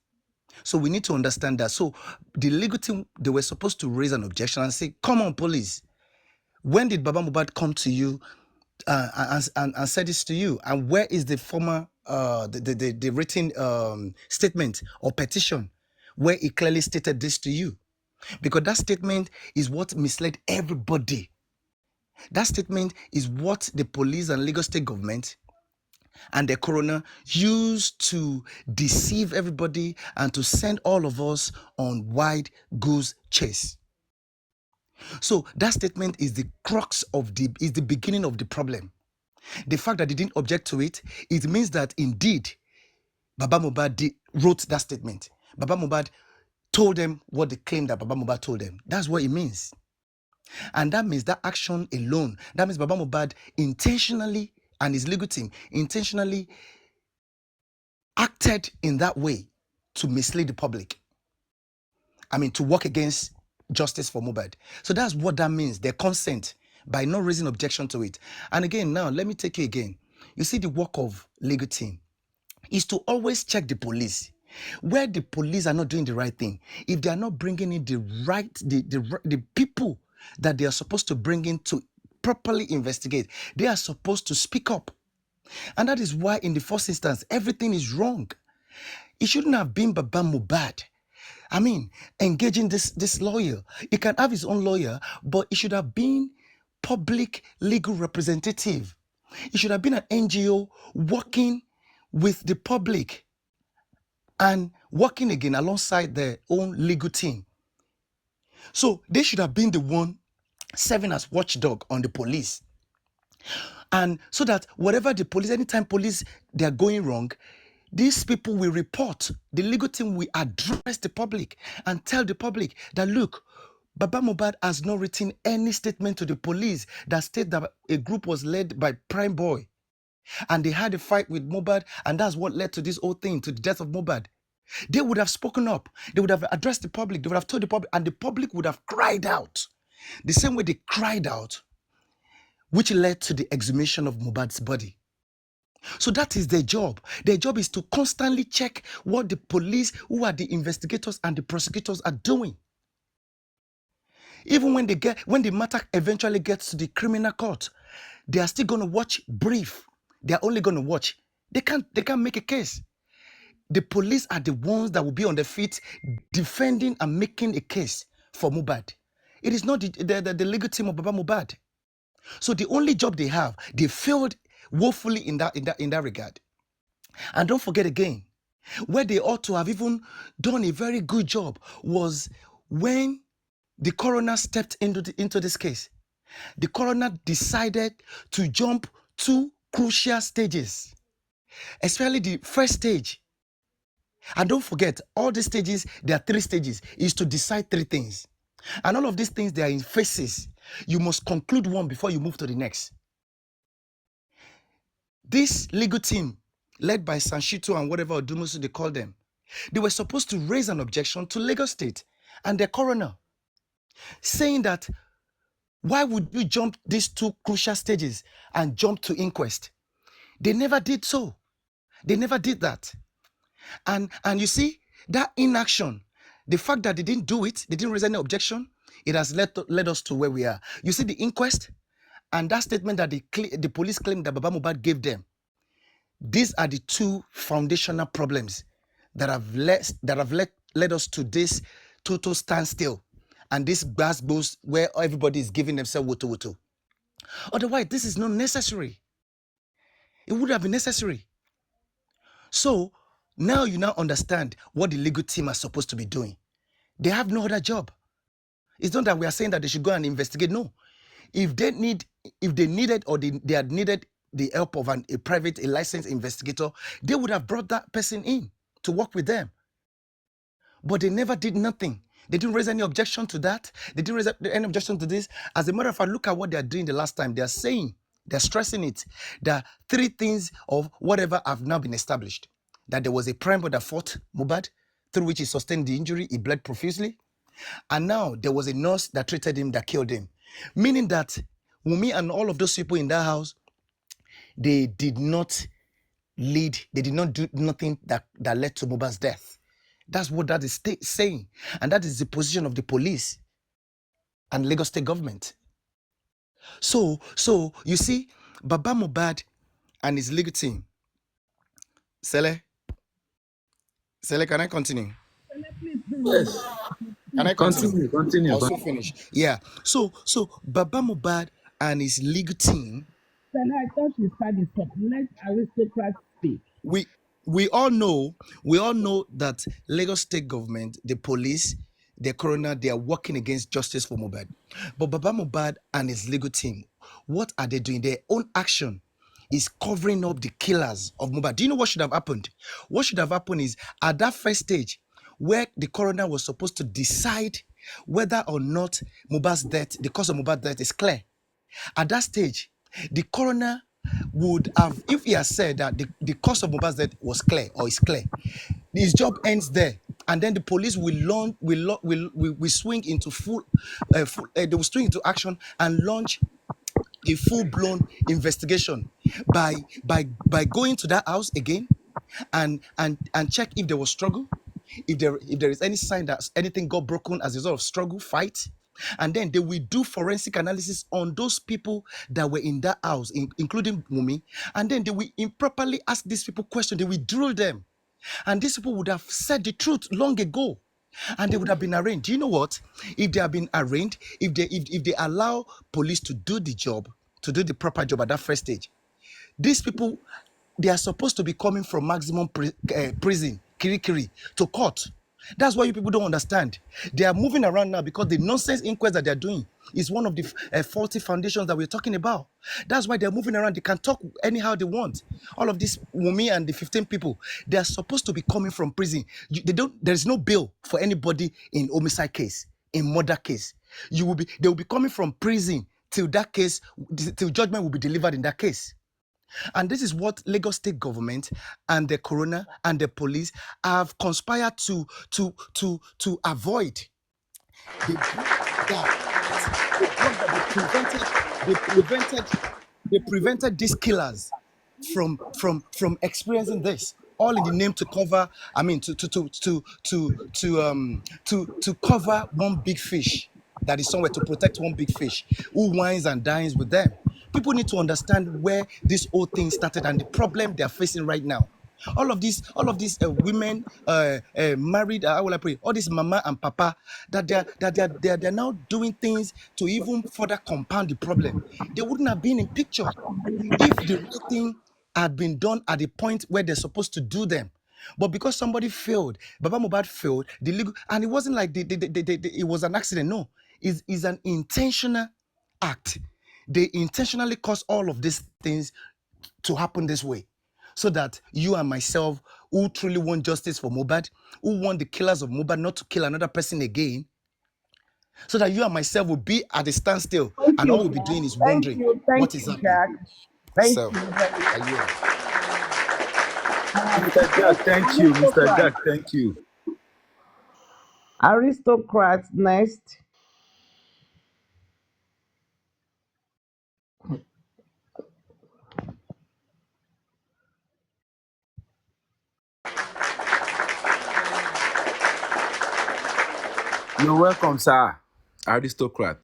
[SPEAKER 11] So we need to understand that. So the legal team, they were supposed to raise an objection and say, come on, police. When did Baba Mohbad come to you and said this to you? And where is the former, the written statement or petition where he clearly stated this to you? Because that statement is what misled everybody. That statement is what the police and Lagos State government and the coroner used to deceive everybody and to send all of us on wide goose chase. So that statement is the crux of is the beginning of the problem. The fact that they didn't object to it, it means that indeed Baba Mohbad wrote that statement. Baba Mohbad told them what they claimed that Baba Mohbad told them. That's what it means. And that means that action alone, that means Baba Mohbad intentionally and his legal team intentionally acted in that way to mislead the public. I mean, to work against justice for Mohbad. So that's what that means, their consent by not raising objection to it. And again, now, let me take you again. You see, the work of legal team is to always check the police. Where the police are not doing the right thing, if they are not bringing in the people that they are supposed to bring in to properly investigate, they are supposed to speak up. And that is why in the first instance, everything is wrong. It shouldn't have been Baba Mohbad. I mean, engaging this lawyer. He can have his own lawyer, but it should have been public legal representative. It should have been an NGO working with the public and working again alongside their own legal team. So they should have been the one serving as watchdog on the police. And so that whatever the police, anytime police, they are going wrong, these people will report. The legal team will address the public and tell the public that, look, Baba Mohbad has not written any statement to the police that states that a group was led by Prime Boy and they had a fight with Mohbad, and that's what led to this whole thing, to the death of Mohbad. They would have spoken up. They would have addressed the public. They would have told the public, and the public would have cried out the same way they cried out, which led to the exhumation of Mohbad's body. So that is their job. Their job is to constantly check what the police, who are the investigators and the prosecutors, are doing. Even when the matter eventually gets to the criminal court, they are still going to watch brief. They are only going to watch. They can't make a case. The police are the ones that will be on their feet defending and making a case for Mohbad. It is not the legal team of Baba Mohbad. So the only job they have, they failed woefully in that regard. And don't forget again, where they ought to have even done a very good job was when the coroner stepped into this case. The coroner decided to jump 2 crucial stages, especially the first stage. And don't forget, all these stages, there are 3 stages, is to decide 3 things. And all of these things, they are in phases. You must conclude one before you move to the next. This legal team, led by Sanshito and whatever Odumusu they call them, they were supposed to raise an objection to Lagos State and the coroner, saying that, why would you jump these 2 crucial stages and jump to inquest? They never did so. They never did that. And you see, that inaction, The fact that they didn't do it, they didn't raise any objection, it has led us to where we are. You see the inquest and that statement that the police claimed that Baba Mohbad gave them. These are the two foundational problems that have led us to this total standstill and this gas boost where everybody is giving themselves wotowoto. Otherwise, this is not necessary. It would have been necessary. So now you now understand what the legal team are supposed to be doing. They have no other job. It's not that we are saying that they should go and investigate. No. If they needed or they had needed the help of a licensed investigator, they would have brought that person in to work with them. But they never did nothing. They didn't raise any objection to that. They didn't raise any objection to this. As a matter of fact, look at what they are doing the last time. They are saying, they're stressing it, that 3 things of whatever have now been established. That there was a prime that fought Mohbad, through which he sustained the injury, he bled profusely. And now there was a nurse that treated him, that killed him. Meaning that Wunmi and all of those people in that house, they did not do nothing that led to Mohbad's death. That's what that is saying. And that is the position of the police and Lagos State government. So you see, Baba Mohbad and his legal team. Cele, can I continue?
[SPEAKER 9] Yes.
[SPEAKER 11] Can I continue?
[SPEAKER 9] Continue.
[SPEAKER 11] Also finish. Yeah. So Baba Mohbad and his legal team.
[SPEAKER 6] I thought you started stop. Let aristocrats speak.
[SPEAKER 11] We all know that Lagos State government, the police, the coroner, they are working against justice for Mohbad. But Baba Mohbad and his legal team, what are they doing? Their own action is covering up the killers of Mohbad. Do you know what should have happened? What should have happened is at that first stage where the coroner was supposed to decide whether or not Mohbad's death, the cause of Mohbad's death is clear. At that stage, the coroner would have, if he has said that the cause of Mohbad's death was clear or is clear, his job ends there. And then the police will swing into they will swing into action and launch a full-blown investigation by going to that house again and check if there was struggle, if there is any sign that anything got broken as a result of struggle, fight. And then they will do forensic analysis on those people that were in that house, including Wunmi. And then they will improperly ask these people questions. They will drill them. And these people would have said the truth long ago. And they would have been arraigned. Do you know what? If they have been arraigned, if they allow police to do the job, to do the proper job at that first stage, these people, they are supposed to be coming from maximum prison, Kirikiri, to court. That's why you people don't understand. They are moving around now because the nonsense inquest that they're doing is one of the faulty foundations that we're talking about. That's why they're moving around. They can talk anyhow they want. All of this Wunmi and the 15 people, they are supposed to be coming from prison. There is no bail for anybody in homicide case, in murder case. They will be coming from prison till judgment will be delivered in that case. And this is what Lagos State government and the coroner and the police have conspired to avoid. They prevented these killers from experiencing this, all in the name to cover. I mean, to cover one big fish that is somewhere, to protect one big fish who wines and dines with them. People need to understand where this whole thing started and the problem they are facing right now. All of these women married, how will I put it? All this mama and papa that they're now doing things to even further compound the problem. They wouldn't have been in picture if the real thing had been done at the point where they're supposed to do them. But because somebody failed, Baba Mohbad failed, and it wasn't like it was an accident. No, it's an intentional act. They intentionally caused all of these things to happen this way, so that you and myself, who truly want justice for Mohbad, who want the killers of Mohbad not to kill another person again, so that you and myself will be at a standstill, and all we'll be doing is wondering what is happening.
[SPEAKER 6] Thank
[SPEAKER 11] So,
[SPEAKER 6] you very much.
[SPEAKER 9] Mr. Jack, thank you. Mr. Jack, thank you.
[SPEAKER 6] Aristocrats next.
[SPEAKER 9] You're welcome, sir. Aristocrat.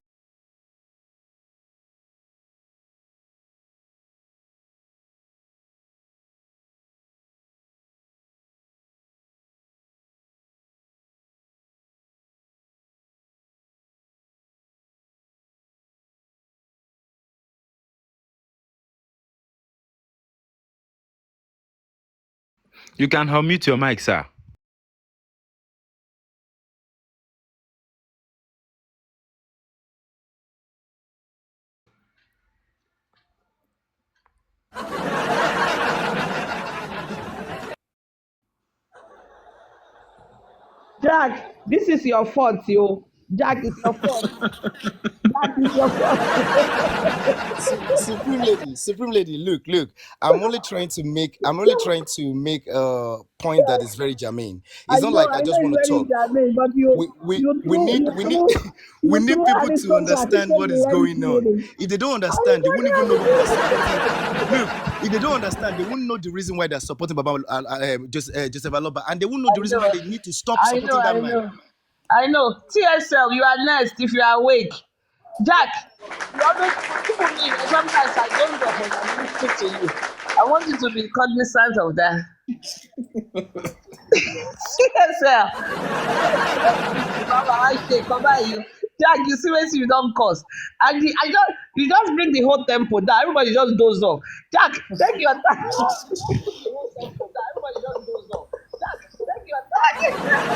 [SPEAKER 9] You can unmute your mic, sir.
[SPEAKER 6] Jack, this is your fault, yo. Jack, it's your fault. Jack, it's your fault.
[SPEAKER 11] Supreme lady, look. I'm only trying to make a point that is very germane.
[SPEAKER 6] I
[SPEAKER 11] It's not
[SPEAKER 6] know
[SPEAKER 11] like I just
[SPEAKER 6] it's
[SPEAKER 11] want to
[SPEAKER 6] very
[SPEAKER 11] talk.
[SPEAKER 6] germane, but
[SPEAKER 11] We need we need people to understand what is going on. If they don't understand, they won't even know why they're supporting. Look, if they don't understand, they won't know the reason why they're supporting Baba Joseph Aloba, and they won't know the reason why they need to stop supporting that man.
[SPEAKER 6] I know. TSL, you are next if you are awake. Jack, you always people me. Sometimes I don't know when I don't speak to you. I want you to be cognizant of that. TSL. Jack, you see when you don't cause. And you just bring the whole tempo down. Everybody just does off. Jack, take your time. Everybody just does off. Jack, take your time.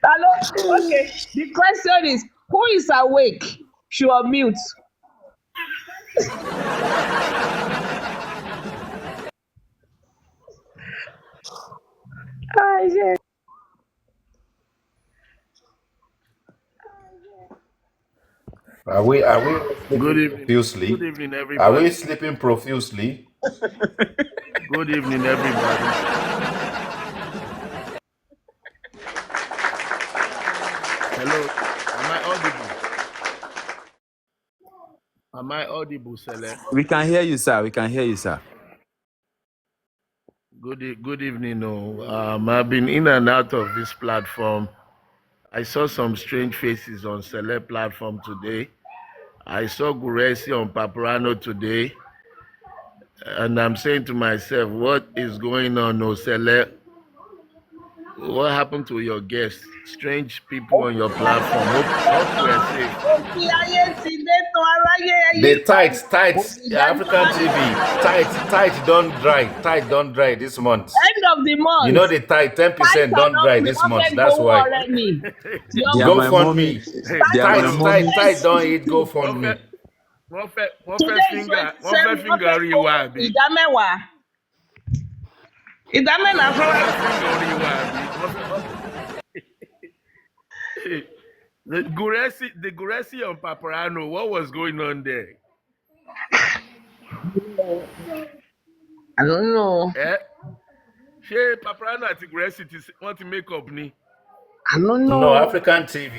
[SPEAKER 6] Hello? Okay. The question is, who is awake? She will mute. Yeah.
[SPEAKER 3] Are we all
[SPEAKER 2] Good
[SPEAKER 3] sleeping
[SPEAKER 2] evening. Good
[SPEAKER 3] profusely?
[SPEAKER 2] evening,
[SPEAKER 3] Are we
[SPEAKER 2] everybody.
[SPEAKER 3] sleeping profusely?
[SPEAKER 2] Good evening, everybody. Hello. Am I audible, Cele?
[SPEAKER 9] We can hear you, sir. We can hear you, sir.
[SPEAKER 2] Good evening. I've been in and out of this platform. I saw some strange faces on Cele platform today. I saw Guresi on Paparano today. And I'm saying to myself, what is going on, Cele? What happened to your guests? Strange people on your platform. Hope we're safe.
[SPEAKER 3] The tights, African TV, tight don't dry this month.
[SPEAKER 6] End of the month.
[SPEAKER 3] You know the tight 10% don't dry this month. That's why.
[SPEAKER 9] They are my mommy. They are my mommy.
[SPEAKER 3] Tight don't eat GoFundMe.
[SPEAKER 2] Wọ́n fẹ́ finger rí wa àbí?
[SPEAKER 6] Ìdámẹ́nà fọwọ́.
[SPEAKER 2] The Guresi on Paparano, what was going on there?
[SPEAKER 6] I don't know.
[SPEAKER 2] Ṣé Paparano àti Guresi wọ́n ti make up ni?
[SPEAKER 6] I don't know.
[SPEAKER 3] No, African TV.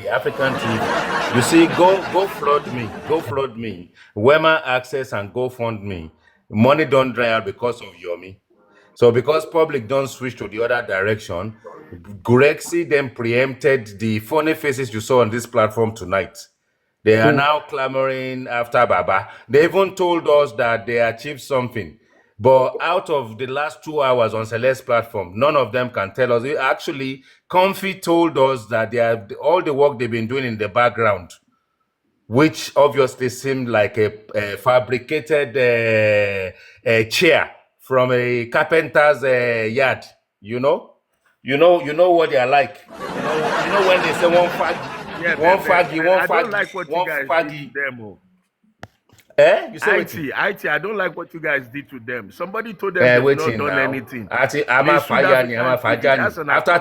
[SPEAKER 3] You see, go flood me. Wema Access and GoFundMe. Money don't dry out because of Yomi. So because public don't switch to the other direction, Gurexi then preempted the funny faces you saw on this platform tonight. They are now clamoring after Baba. They even told us that they achieved something. But out of the last 2 hours on Celeste platform, none of them can tell us. Actually, Comfy told us that they are all the work they've been doing in the background, which obviously seemed like a fabricated chair from a carpenter's yard. You know what they are like. You know when they say one faggy.
[SPEAKER 2] I don't like what you guys did to them.
[SPEAKER 3] You say
[SPEAKER 2] IT, I don't like what you guys did to them. Somebody told them they've not done anything.
[SPEAKER 3] After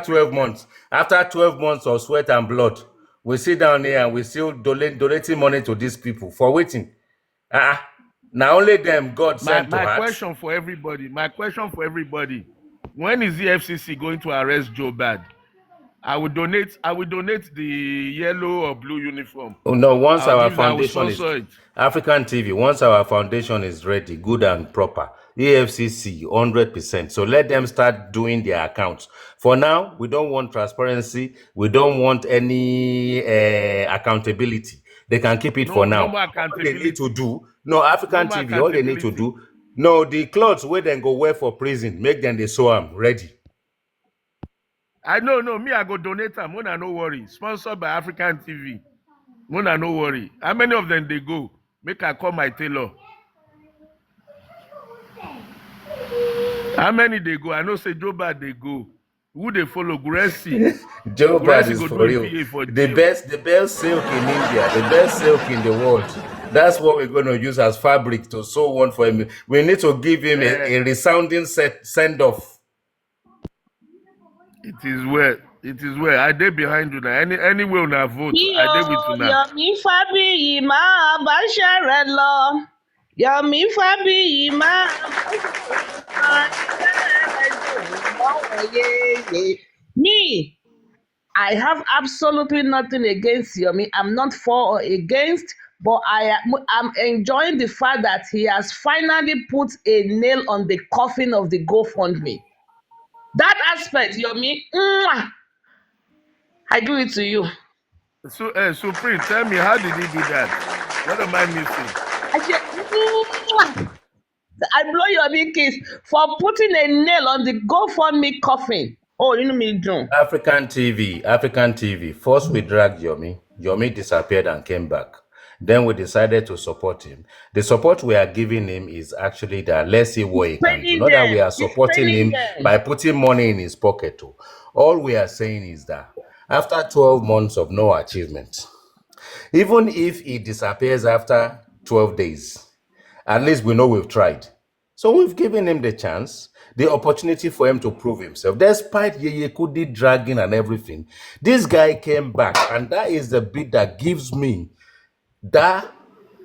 [SPEAKER 3] 12 months, of sweat and blood, we sit down here and we still donating money to these people for waiting. Now only them God sent to
[SPEAKER 2] my question for everybody. When is the FCC going to arrest Joe Bad? I will donate the yellow or blue uniform.
[SPEAKER 3] Oh, no, once our foundation is African TV, once our foundation is ready, good and proper, EFCC 100%. So let them start doing their accounts. For now, we don't want transparency. We don't want any accountability. They can keep it for now.
[SPEAKER 2] No more
[SPEAKER 3] All they
[SPEAKER 2] accountability.
[SPEAKER 3] need to do, no, African TV, all they need to do, no, the clothes where they go wear for prison, make them they sew them ready.
[SPEAKER 2] I know, me, I go donate them. Mona, no worry. Sponsored by African TV. Mona, no worry. How many of them they go? Make I call my tailor. How many they go? I know say Joe Bad they go. Who they follow? Guresi.
[SPEAKER 3] Joe Bad is for real. The best silk in India, the best silk in the world. That's what we're going to use as fabric to sew one for him. We need to give him a resounding send off.
[SPEAKER 2] It is well. It is well. I dey behind you now. Anyway, on a vote. I dey with you now.
[SPEAKER 6] Yomi Fabiyi máa bá ṣẹ̀rẹ̀ lọ. Yomi Fabiyi máa bá ṣẹ̀rẹ̀. Me, I have absolutely nothing against Yomi. I'm not for or against, but I'm enjoying the fact that he has finally put a nail on the coffin of the GoFundMe. That aspect, Yomi, I give it to you.
[SPEAKER 2] So, Supreme, tell me, how did he do that? What am I missing?
[SPEAKER 6] I blow your big kiss for putting a nail on the GoFundMe coffin. Oh, you know me, John.
[SPEAKER 3] African TV. First we dragged Yomi. Yomi disappeared and came back. Then we decided to support him. The support we are giving him is actually that let's see what he can do. Not that we are supporting him by putting money in his pocket too. All we are saying is that after 12 months of no achievement, even if he disappears after 12 days, at least we know we've tried. So we've given him the chance, the opportunity for him to prove himself. Despite Yeye Kudi dragging and everything, this guy came back, and that is the bit that gives me that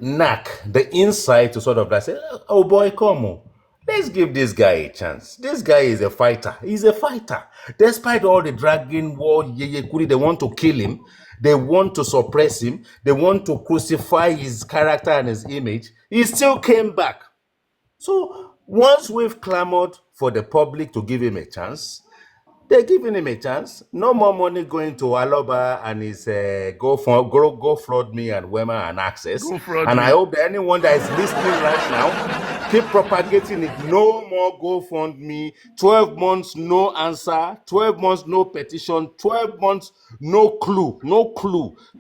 [SPEAKER 3] knack, the insight to sort of like say, oh boy, come on. Let's give this guy a chance. This guy is a fighter. He's a fighter. Despite all the dragging war, Yeye Kudi, they want to kill him. They want to suppress him. They want to crucify his character and his image. He still came back. So once we've clamored for the public to give him a chance, they're giving him a chance. No more money going to Aloba and his go flood me and Wema and Access. And I hope that anyone that is listening right now, keep propagating it. No more GoFundMe. 12 months, no answer. 12 months, no petition. 12 months, no clue.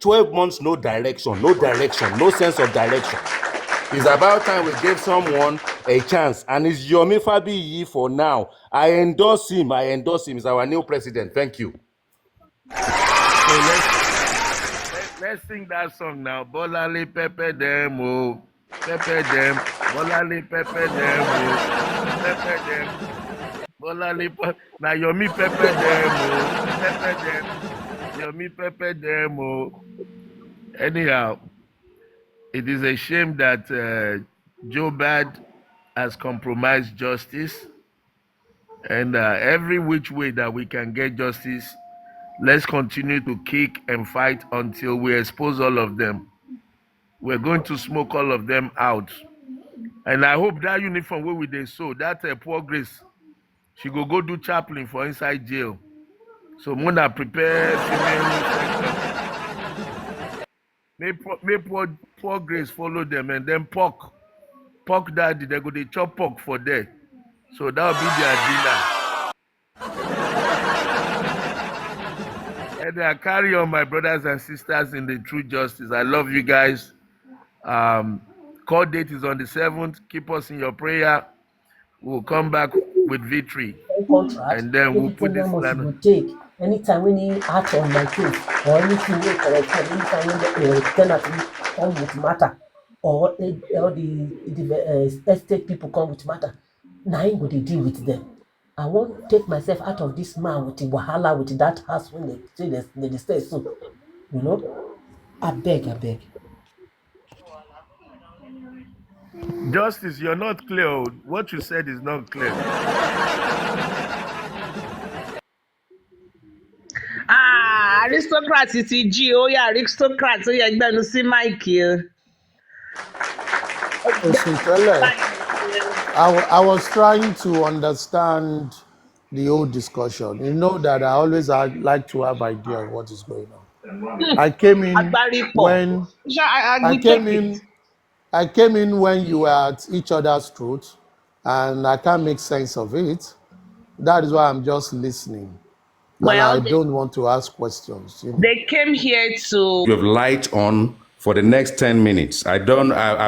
[SPEAKER 3] 12 months, no direction. No sense of direction. It's about time we give someone a chance. And it's Yomi Fabiyi for now. I endorse him. He's our new president. Thank you.
[SPEAKER 2] So let's sing that song now. Bolale pepe demo. Pepe dem. Bolale pepe demo. Pepe dem. Bolale now Yomi pepe demo. Pepe dem. Yomi pepe demo. Anyhow, it is a shame that Joe Bad has compromised justice, and every which way that we can get justice, let's continue to kick and fight until we expose all of them. We're going to smoke all of them out, and I hope that uniform where we they sew that poor Grace, she go do chaplain for inside jail. So Mona prepare May poor Grace follow them, and then pork daddy, they go they chop pork for them. So that will be their dinner. And I carry on, my brothers and sisters in the true justice. I love you guys. Court date is on the 7th. Keep us in your prayer. We'll come back with victory. And then we'll put this plan.
[SPEAKER 12] Anytime when he act on my case or anything we correct, anytime when the tenant come with matter or the estate people come with matter, now I'm going to deal with them. I won't take myself out of this man with the wahala with that house when they say they stay so. You know, I beg.
[SPEAKER 2] Justice, you're not clear. What you said is not clear.
[SPEAKER 6] Aristocrats is G. Oh yeah, aristocrats. Oh yeah, you're going to see Mike here.
[SPEAKER 13] I was trying to understand the whole discussion. You know that I always like to have idea of what is going on. I came in when I came in when you were at each other's throat, and I can't make sense of it. That is why I'm just listening, and I don't want to ask questions. You know.
[SPEAKER 6] They came here to.
[SPEAKER 3] You have light on for the next 10 minutes. I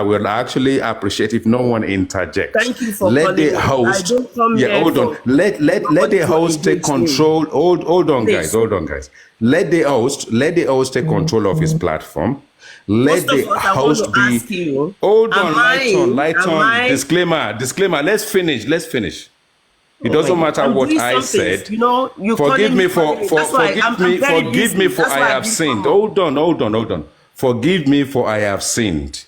[SPEAKER 3] will actually appreciate if no one interjects.
[SPEAKER 12] Thank you for
[SPEAKER 3] let
[SPEAKER 12] calling
[SPEAKER 3] the
[SPEAKER 12] me.
[SPEAKER 3] host.
[SPEAKER 12] I don't come here
[SPEAKER 3] Hold on.
[SPEAKER 12] for
[SPEAKER 3] Let the host take control. Hold on,
[SPEAKER 12] Please.
[SPEAKER 3] guys. Let the host take control of his platform. Let the host be. Hold on, light on. Disclaimer. Let's finish. It doesn't matter what I said.
[SPEAKER 12] You know,
[SPEAKER 3] forgive me for I have sinned. Hold on. Forgive me for I have sinned.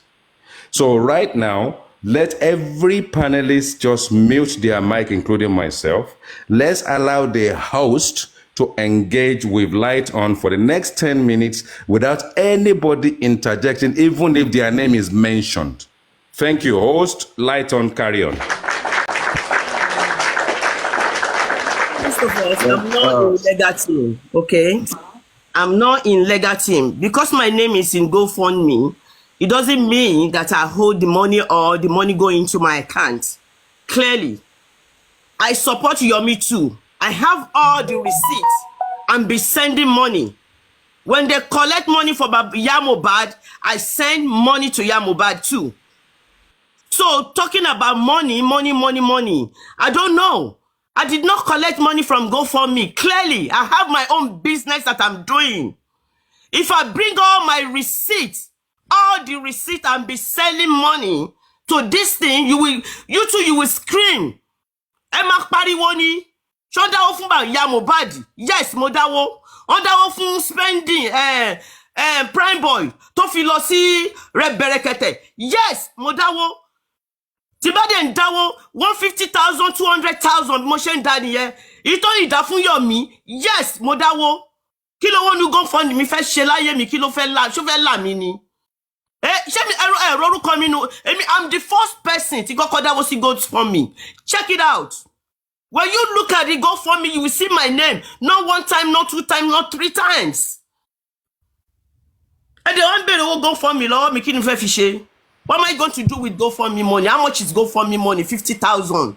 [SPEAKER 3] So right now, let every panelist just mute their mic, including myself. Let's allow the host to engage with light on for the next 10 minutes without anybody interjecting, even if their name is mentioned. Thank you, host. Light on, carry on.
[SPEAKER 12] I'm not in legal team, okay? I'm not in legal team. Because my name is in GoFundMe, it doesn't mean that I hold the money or the money go into my account. Clearly, I support Yomi too. I have all the receipts and be sending money. When they collect money for Mohbad, I send money to Mohbad too. So talking about money, I don't know. I did not collect money from GoFundMe. Clearly, I have my own business that I'm doing. If I bring all my receipts, all the receipts, and be selling money to this thing, you will scream. Emma Pariwoni, show dáwó fún Mohbad. Yes, mo dáwó. Ó dáwó fún spending Prime Boy tó fi lọ sí Red Berekete. Yes, mo dáwó. Tibade and Dawo 150,000, 200,000 motion daddy yeah. Ito ida fún Yomi. Yes, mo dáwó. Kí ló wọ́n nu go fund mi fẹ́ ṣe láyé mi kí ló fẹ́ la ṣó fẹ́ là mí ni. Ṣé mi orúkọ mi nu I'm the first person tí kọ́kọ́ dáwó sí GoFundMe. Check it out. When you look at the GoFundMe, you will see my name. Not one time, not two times, not three times. And the one better will GoFundMe lọ́wọ́ mi kí ni fẹ́ fi ṣe. What am I going to do with GoFundMe money? How much is GoFundMe money? 50,000.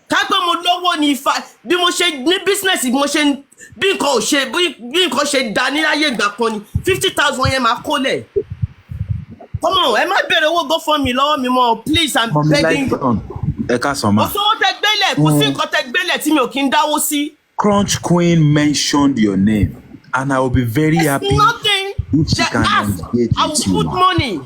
[SPEAKER 12] Kápẹ́ mo lọ́wọ́ ní ifá bí mo ṣe ní business bí mo ṣe bí nǹkan ṣe dá ní ayé ìgbà kan ni 50,000 yẹn máa kólẹ̀. Come on, ẹ má bèrè owó GoFundMe lọ́wọ́ mi mọ́, please, I'm begging you.
[SPEAKER 9] Eka Soma.
[SPEAKER 12] Kò sówó tẹ gbélẹ̀, kò sí nǹkan tẹ gbélẹ̀ tí mi ò kí ń dáwó sí.
[SPEAKER 9] Crunch Queen mentioned your name, and I will be very happy
[SPEAKER 12] nothing.
[SPEAKER 9] if she can engage
[SPEAKER 12] I will
[SPEAKER 9] with you.
[SPEAKER 12] put money.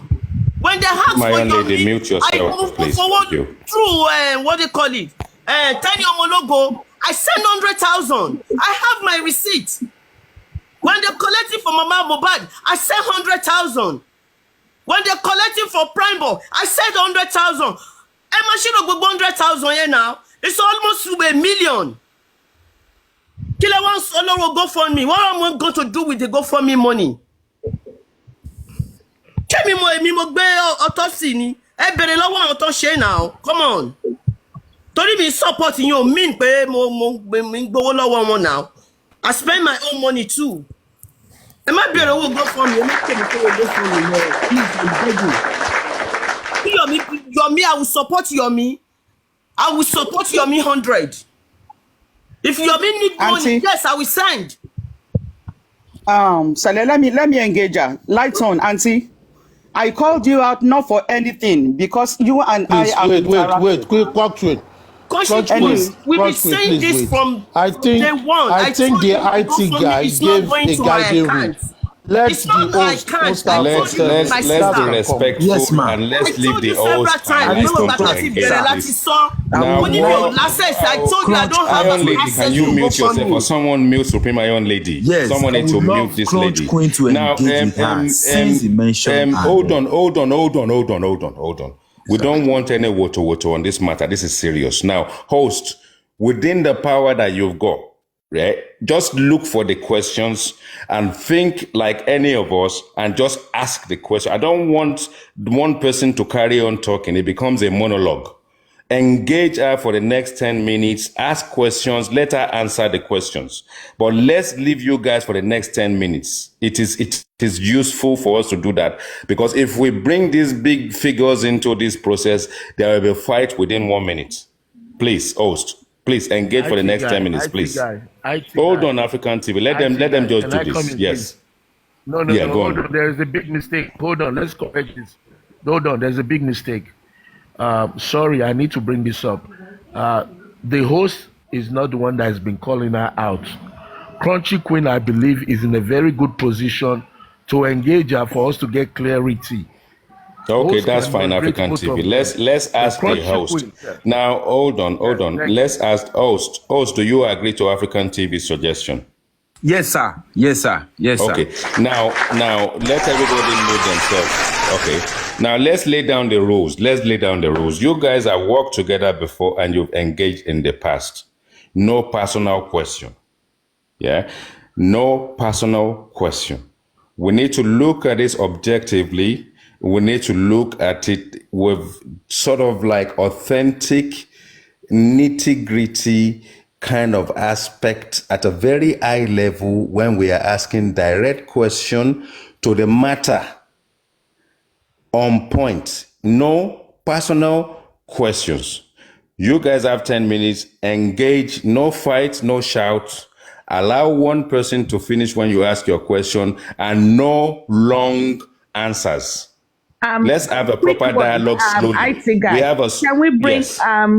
[SPEAKER 12] When they ask
[SPEAKER 3] My
[SPEAKER 12] for
[SPEAKER 3] young lady, mute yourself,
[SPEAKER 12] I will
[SPEAKER 3] please.
[SPEAKER 12] forward
[SPEAKER 3] Thank you.
[SPEAKER 12] through what they call it, Tiny Omologo. I send 100,000. I have my receipt. When they're collecting for Mama Mohbad, I send 100,000. When they're collecting for Prime Boy, I send 100,000. A machine of 100,000 here now. It's almost to $1 million. Killer wants a lot of GoFundMe. What am I going to do with the GoFundMe money? Tell me more. Me mo gbé autopsy ni. Ẹ bèrè lọ́wọ́ àwọn tó ṣe now. Come on. Torí mi support yín ò mean pé mo gbowó lọ́wọ́ wọn now. I spend my own money too. Ẹ má bèrè owó GoFundMe. Ẹ má pè mí pé owó GoFundMe lọ. Please, I'm begging. Yomi, I will support Yomi. I will support Yomi 100. If Yomi need money, yes, I will send.
[SPEAKER 10] Sale, let me engage her. Lights on, Auntie. I called you out not for anything because you and
[SPEAKER 13] please,
[SPEAKER 10] I are
[SPEAKER 13] wait, quick,
[SPEAKER 12] we've been saying this from day one.
[SPEAKER 13] I think the IT guy gave a guiding rule. Let's be respectful
[SPEAKER 3] yes, and let's leave the host and let's engage. Now,
[SPEAKER 12] I told you I don't have
[SPEAKER 3] Iron Lady, can you mute yourself or someone mute Supreme Iron Lady?
[SPEAKER 9] Yes,
[SPEAKER 3] someone need to mute this lady. Now, hold on. We don't want any wotowoto on this matter. This is serious. Now, host, within the power that you've got, right? Just look for the questions and think like any of us and just ask the question. I don't want one person to carry on talking. It becomes a monologue. Engage her for the next 10 minutes, ask questions, let her answer the questions. But let's leave you guys for the next 10 minutes. It is useful for us to do that, because if we bring these big figures into this process, there will be a fight within 1 minute. Please, host, please engage for the next 10 minutes, please. Hold on, African TV. Let them just do this. Yes.
[SPEAKER 14] No, hold on. There is a big mistake. Hold on, let's correct this. Hold on, there's a big mistake. Sorry, I need to bring this up. The host is not the one that has been calling her out. Crunchy Queen, I believe, is in a very good position to engage her for us to get clarity.
[SPEAKER 3] Okay, that's fine, African TV. Let's ask the host. Now, hold on. Let's ask host. Host, do you agree to African TV's suggestion?
[SPEAKER 9] Yes, sir.
[SPEAKER 3] Okay. Now let everybody know themselves. Okay. Now let's lay down the rules. You guys have worked together before and you've engaged in the past. No personal question. Yeah. No personal question. We need to look at this objectively. We need to look at it with sort of like authentic, nitty-gritty kind of aspect at a very high level when we are asking direct question to the matter, on point. No personal questions. You guys have 10 minutes. Engage. No fight, no shout. Allow one person to finish when you ask your question, and no long answers. Let's have a proper dialogue slowly.
[SPEAKER 6] Can we bring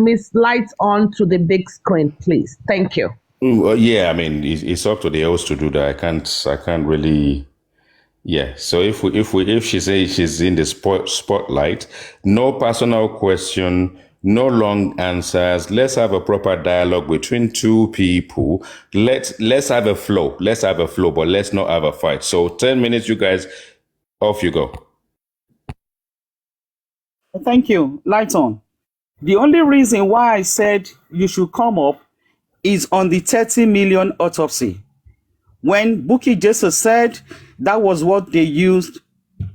[SPEAKER 6] Miss Light on to the big screen, please? Thank you.
[SPEAKER 3] Yeah, I mean, it's up to the host to do that. I can't really. Yeah. So if she says she's in the spotlight, no personal question, no long answers. Let's have a proper dialogue between two people. Let's have a flow. But let's not have a fight. So 10 minutes, you guys, off you go.
[SPEAKER 10] Thank you. Light on. The only reason why I said you should come up is on the 30 million autopsy. When Bukky Jesse said that was what they used,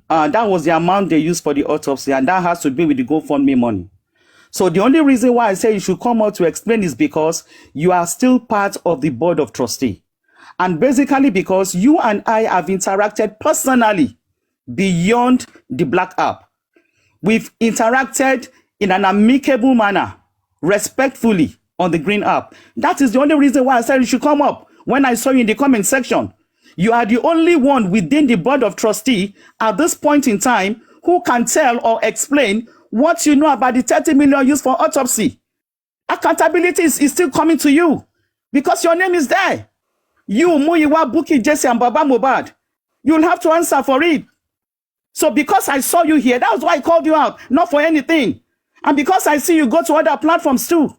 [SPEAKER 10] that was the amount they used for the autopsy, and that has to do with the GoFundMe money. So the only reason why I say you should come out to explain is because you are still part of the board of trustee. And basically because you and I have interacted personally beyond the black app. We've interacted in an amicable manner, respectfully, on the green app. That is the only reason why I said you should come up. When I saw you in the comment section, you are the only one within the board of trustee at this point in time who can tell or explain what you know about the 30 million used for autopsy. Accountability is still coming to you because your name is there. You, Muyiwa, Bukky Jesse, and Baba Mohbad, you'll have to answer for it. So because I saw you here, that's why I called you out, not for anything. And because I see you go to other platforms too,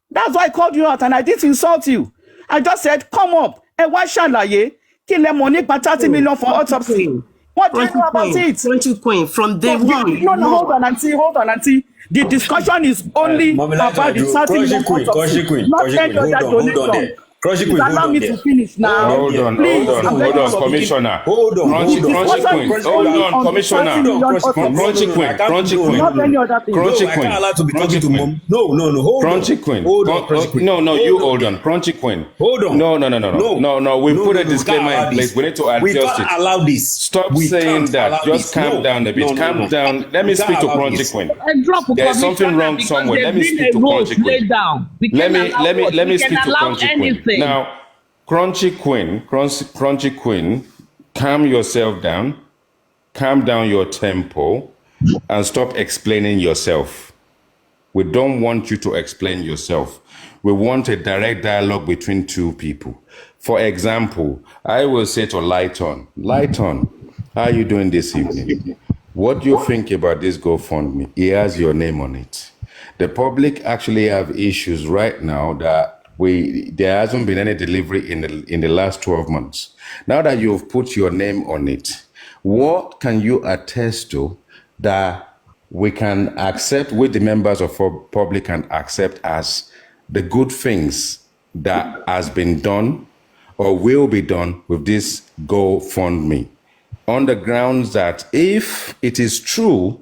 [SPEAKER 10] that's why I called you out, and I didn't insult you. I just said, come up, and why shalaye, kill money, but 30 million for autopsy. What do you know about it?
[SPEAKER 12] Crunchy Queen, from day one.
[SPEAKER 10] No, hold on, auntie. The discussion is only about the 30 million for autopsy, not any other donation. Please allow me to finish now.
[SPEAKER 3] Hold on, Commissioner. Hold on, Crunchy Queen. Hold on, Commissioner. Crunchy Queen.
[SPEAKER 10] Not any other thing.
[SPEAKER 3] Crunchy Queen.
[SPEAKER 15] I can't allow to be talking to mom. No, hold on.
[SPEAKER 3] Crunchy Queen.
[SPEAKER 15] Hold on, Crunchy Queen.
[SPEAKER 3] No, you hold on. Crunchy Queen.
[SPEAKER 15] Hold on.
[SPEAKER 3] No. We put a disclaimer in place. We need to adjust it.
[SPEAKER 15] We can't allow this.
[SPEAKER 3] Stop saying that. Just calm down a bit. Calm down. Let me speak to Crunchy Queen.
[SPEAKER 6] There's
[SPEAKER 3] something wrong somewhere. Let me speak to Crunchy Queen. Let me speak to Crunchy Queen. Now, Crunchy Queen, calm yourself down, calm down your tempo, and stop explaining yourself. We don't want you to explain yourself. We want a direct dialogue between two people. For example, I will say to Lighton, how are you doing this evening? What do you think about this GoFundMe? He has your name on it. The public actually have issues right now that there hasn't been any delivery in the last 12 months. Now that you've put your name on it, what can you attest to that we can accept, with the members of our public can accept as the good things that has been done or will be done with this GoFundMe? On the grounds that if it is true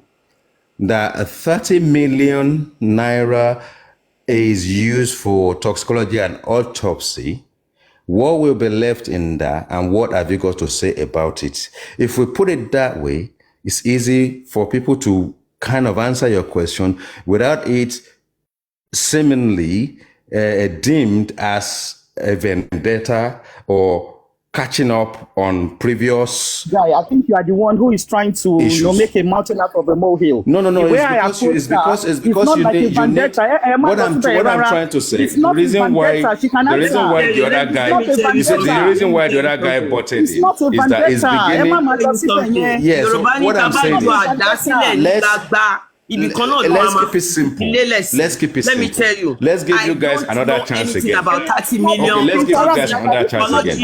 [SPEAKER 3] that 30 million naira is used for toxicology and autopsy, what will be left in that, and what have you got to say about it? If we put it that way, it's easy for people to kind of answer your question without it seemingly deemed as a vendetta or catching up on previous
[SPEAKER 10] Guy, I think you are the one who is trying to make a mountain out of a molehill.
[SPEAKER 3] No.
[SPEAKER 10] It's because you need
[SPEAKER 3] what I'm trying to say. The reason why the other guy butted in is that it's beginning. Yes. So what I'm saying is, let's keep it simple. Let's keep it simple.
[SPEAKER 1] Let me tell you.
[SPEAKER 3] Let's give you guys another chance again.
[SPEAKER 1] About 30 million.
[SPEAKER 3] Okay, let's give you guys another chance again.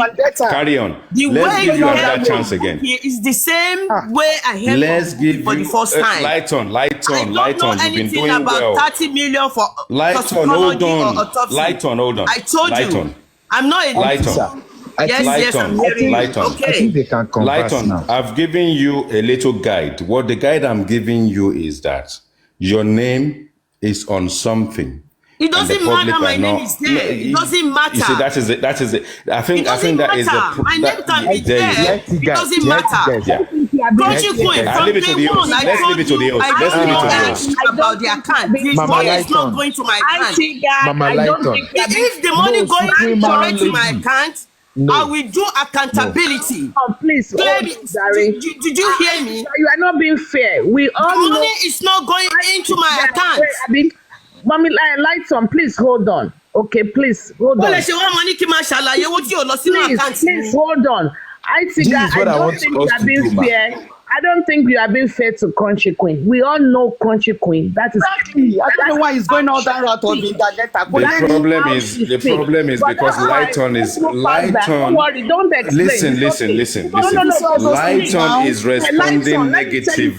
[SPEAKER 3] Carry on. Let's give you another chance again.
[SPEAKER 1] It's the same way I helped
[SPEAKER 3] Let's give
[SPEAKER 1] for the first time.
[SPEAKER 3] Light on.
[SPEAKER 1] I don't know anything about 30 million for toxicology or autopsy.
[SPEAKER 3] Light on, hold on.
[SPEAKER 1] I told you. I'm not a
[SPEAKER 3] light on.
[SPEAKER 1] Yes, I'm hearing.
[SPEAKER 3] Okay.
[SPEAKER 16] I think they can converse now.
[SPEAKER 3] I've given you a little guide. What the guide I'm giving you is that your name is on something.
[SPEAKER 1] It doesn't matter. My name is there. It doesn't matter.
[SPEAKER 3] You see, that is it. I think that is the.
[SPEAKER 1] My name can be there. It doesn't matter. Crunchy Queen, from day one, I told you I don't know anything about the account. The money is not going to my account. If the money going direct to my account, I will do accountability.
[SPEAKER 6] Oh, please,
[SPEAKER 1] Did you hear me?
[SPEAKER 6] You are not being fair. We all
[SPEAKER 1] the money is not going into my account.
[SPEAKER 6] Mommy, lights on. Please hold on. Okay, please hold on. Please hold on. I don't think you are being fair. I don't think you are being fair to Crunchy Queen. We all know Crunchy Queen. That is
[SPEAKER 10] exactly. I don't know why he's going all that route on the internet.
[SPEAKER 3] The problem is because Lighton is
[SPEAKER 6] Don't worry, don't explain.
[SPEAKER 3] Listen. Lighton is responding negatively.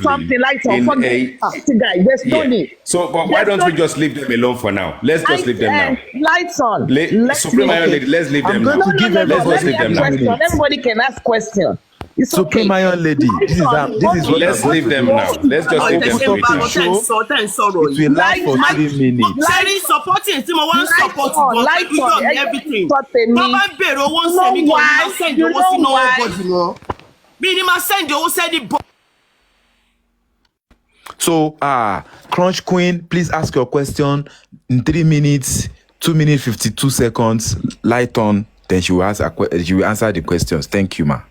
[SPEAKER 3] So, but why don't we just leave them alone for now? Let's just leave them now.
[SPEAKER 6] Lighton.
[SPEAKER 3] Supreme Iron Lady, let's leave them now. Let's just leave them now.
[SPEAKER 6] Everybody can ask questions.
[SPEAKER 16] Supreme Iron Lady, this is what.
[SPEAKER 3] Let's leave them now. Let's just leave them.
[SPEAKER 16] It will last for 3 minutes.
[SPEAKER 1] Sharing supporting Timo one support God everything. Baba Bero won't send me go send you what's nobody no. Minima send you send the
[SPEAKER 16] So Crunch Queen, please ask your question in 3 minutes, 2 minutes 52 seconds. Light on, then she will answer the questions. Thank you, ma.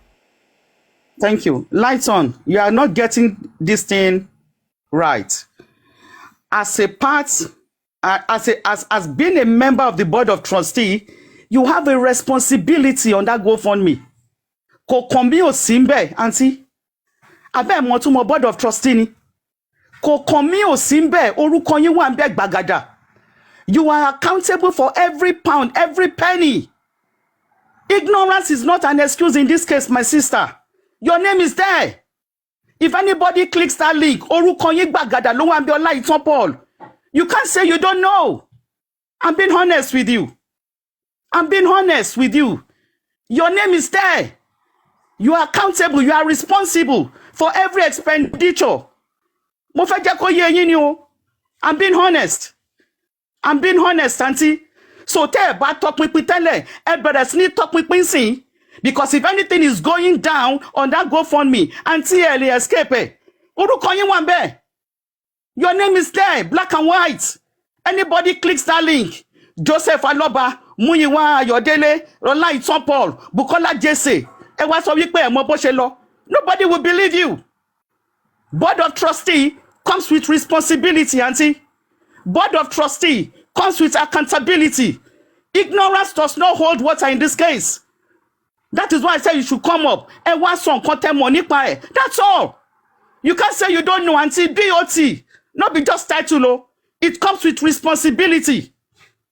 [SPEAKER 10] Thank you. Lights on. You are not getting this thing right. As a part, as being a member of the board of trustee, you have a responsibility on that GoFundMe. Kò kàn mí ò sí ńbẹ̀, aunty. Abẹ́ mọ̀ tún mọ board of trustee ni. Kò kàn mí ò sí ńbẹ̀, orúkọ yín wà ńbẹ̀ gbàgàdà. You are accountable for every pound, every penny. Ignorance is not an excuse in this case, my sister. Your name is there. If anybody clicks that link, orúkọ yín gbàgàdà ló wà ńbẹ̀ Ọláìtàn Paul. You can't say you don't know. I'm being honest with you. Your name is there. You are accountable. You are responsible for every expenditure. Mo fẹ́ jẹ́ kó yé yín ni o. I'm being honest, aunty. So tẹ́ ẹ bá tọpinpin tẹ́lẹ̀, ẹ bẹ̀rẹ̀ sí ní tọpinpin sìn. Because if anything is going down on that GoFundMe, aunty ẹ lè escape ẹ̀. Orúkọ yín wà ńbẹ̀. Your name is there, black and white. Anybody clicks that link, Joseph Aloba, Muyiwa Ayọ̀délé, Ọláìtàn Paul, Bukola Jesse, ẹ wá sọ wípé ẹ mọ bó ṣe lọ. Nobody will believe you. Board of trustee comes with responsibility, auntie. Board of trustee comes with accountability. Ignorance does not hold water in this case. That is why I say you should come up. Ẹ wá sọ nǹkan tẹ́ mọ̀ nípa ẹ̀. That's all. You can't say you don't know, auntie. BOT. Not be just title, oh. It comes with responsibility.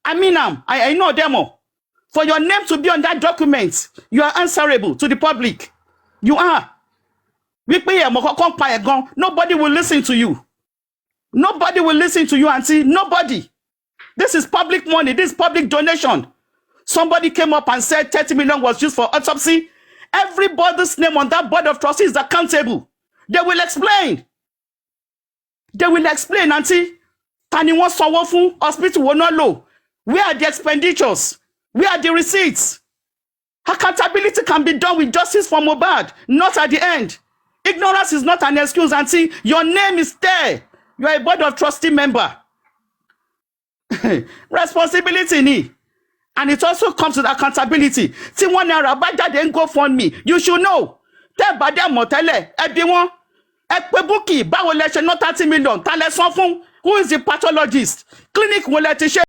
[SPEAKER 10] I mean, I know them all. For your name to be on that document, you are answerable to the public. You are. Nobody will listen to you. Nobody will listen to you, auntie. Nobody. This is public money. This is public donation. Somebody came up and said 30 million was used for autopsy. Everybody's name on that board of trustees is accountable. They will explain. They will explain, auntie. Tani wọ́n sanwó fún hospital wo náà lò? Where are the expenditures? Where are the receipts? Accountability can be done with justice for Mohbad, not at the end. Ignorance is not an excuse, auntie. Your name is there. You are a board of trustee member. Responsibility ni. And it also comes with accountability. Tí wọ́n naira bá jáde ń GoFundMe, you should know. Tẹ́ bá dẹ̀ mọ̀ tẹ́lẹ̀, ẹ bí wọ́n. Ẹ pé Bukky, báwo lẹ ṣe ná 30 million? Ta lẹ san fún? Who is the pathologist? Clinic wo lẹ ti ṣe?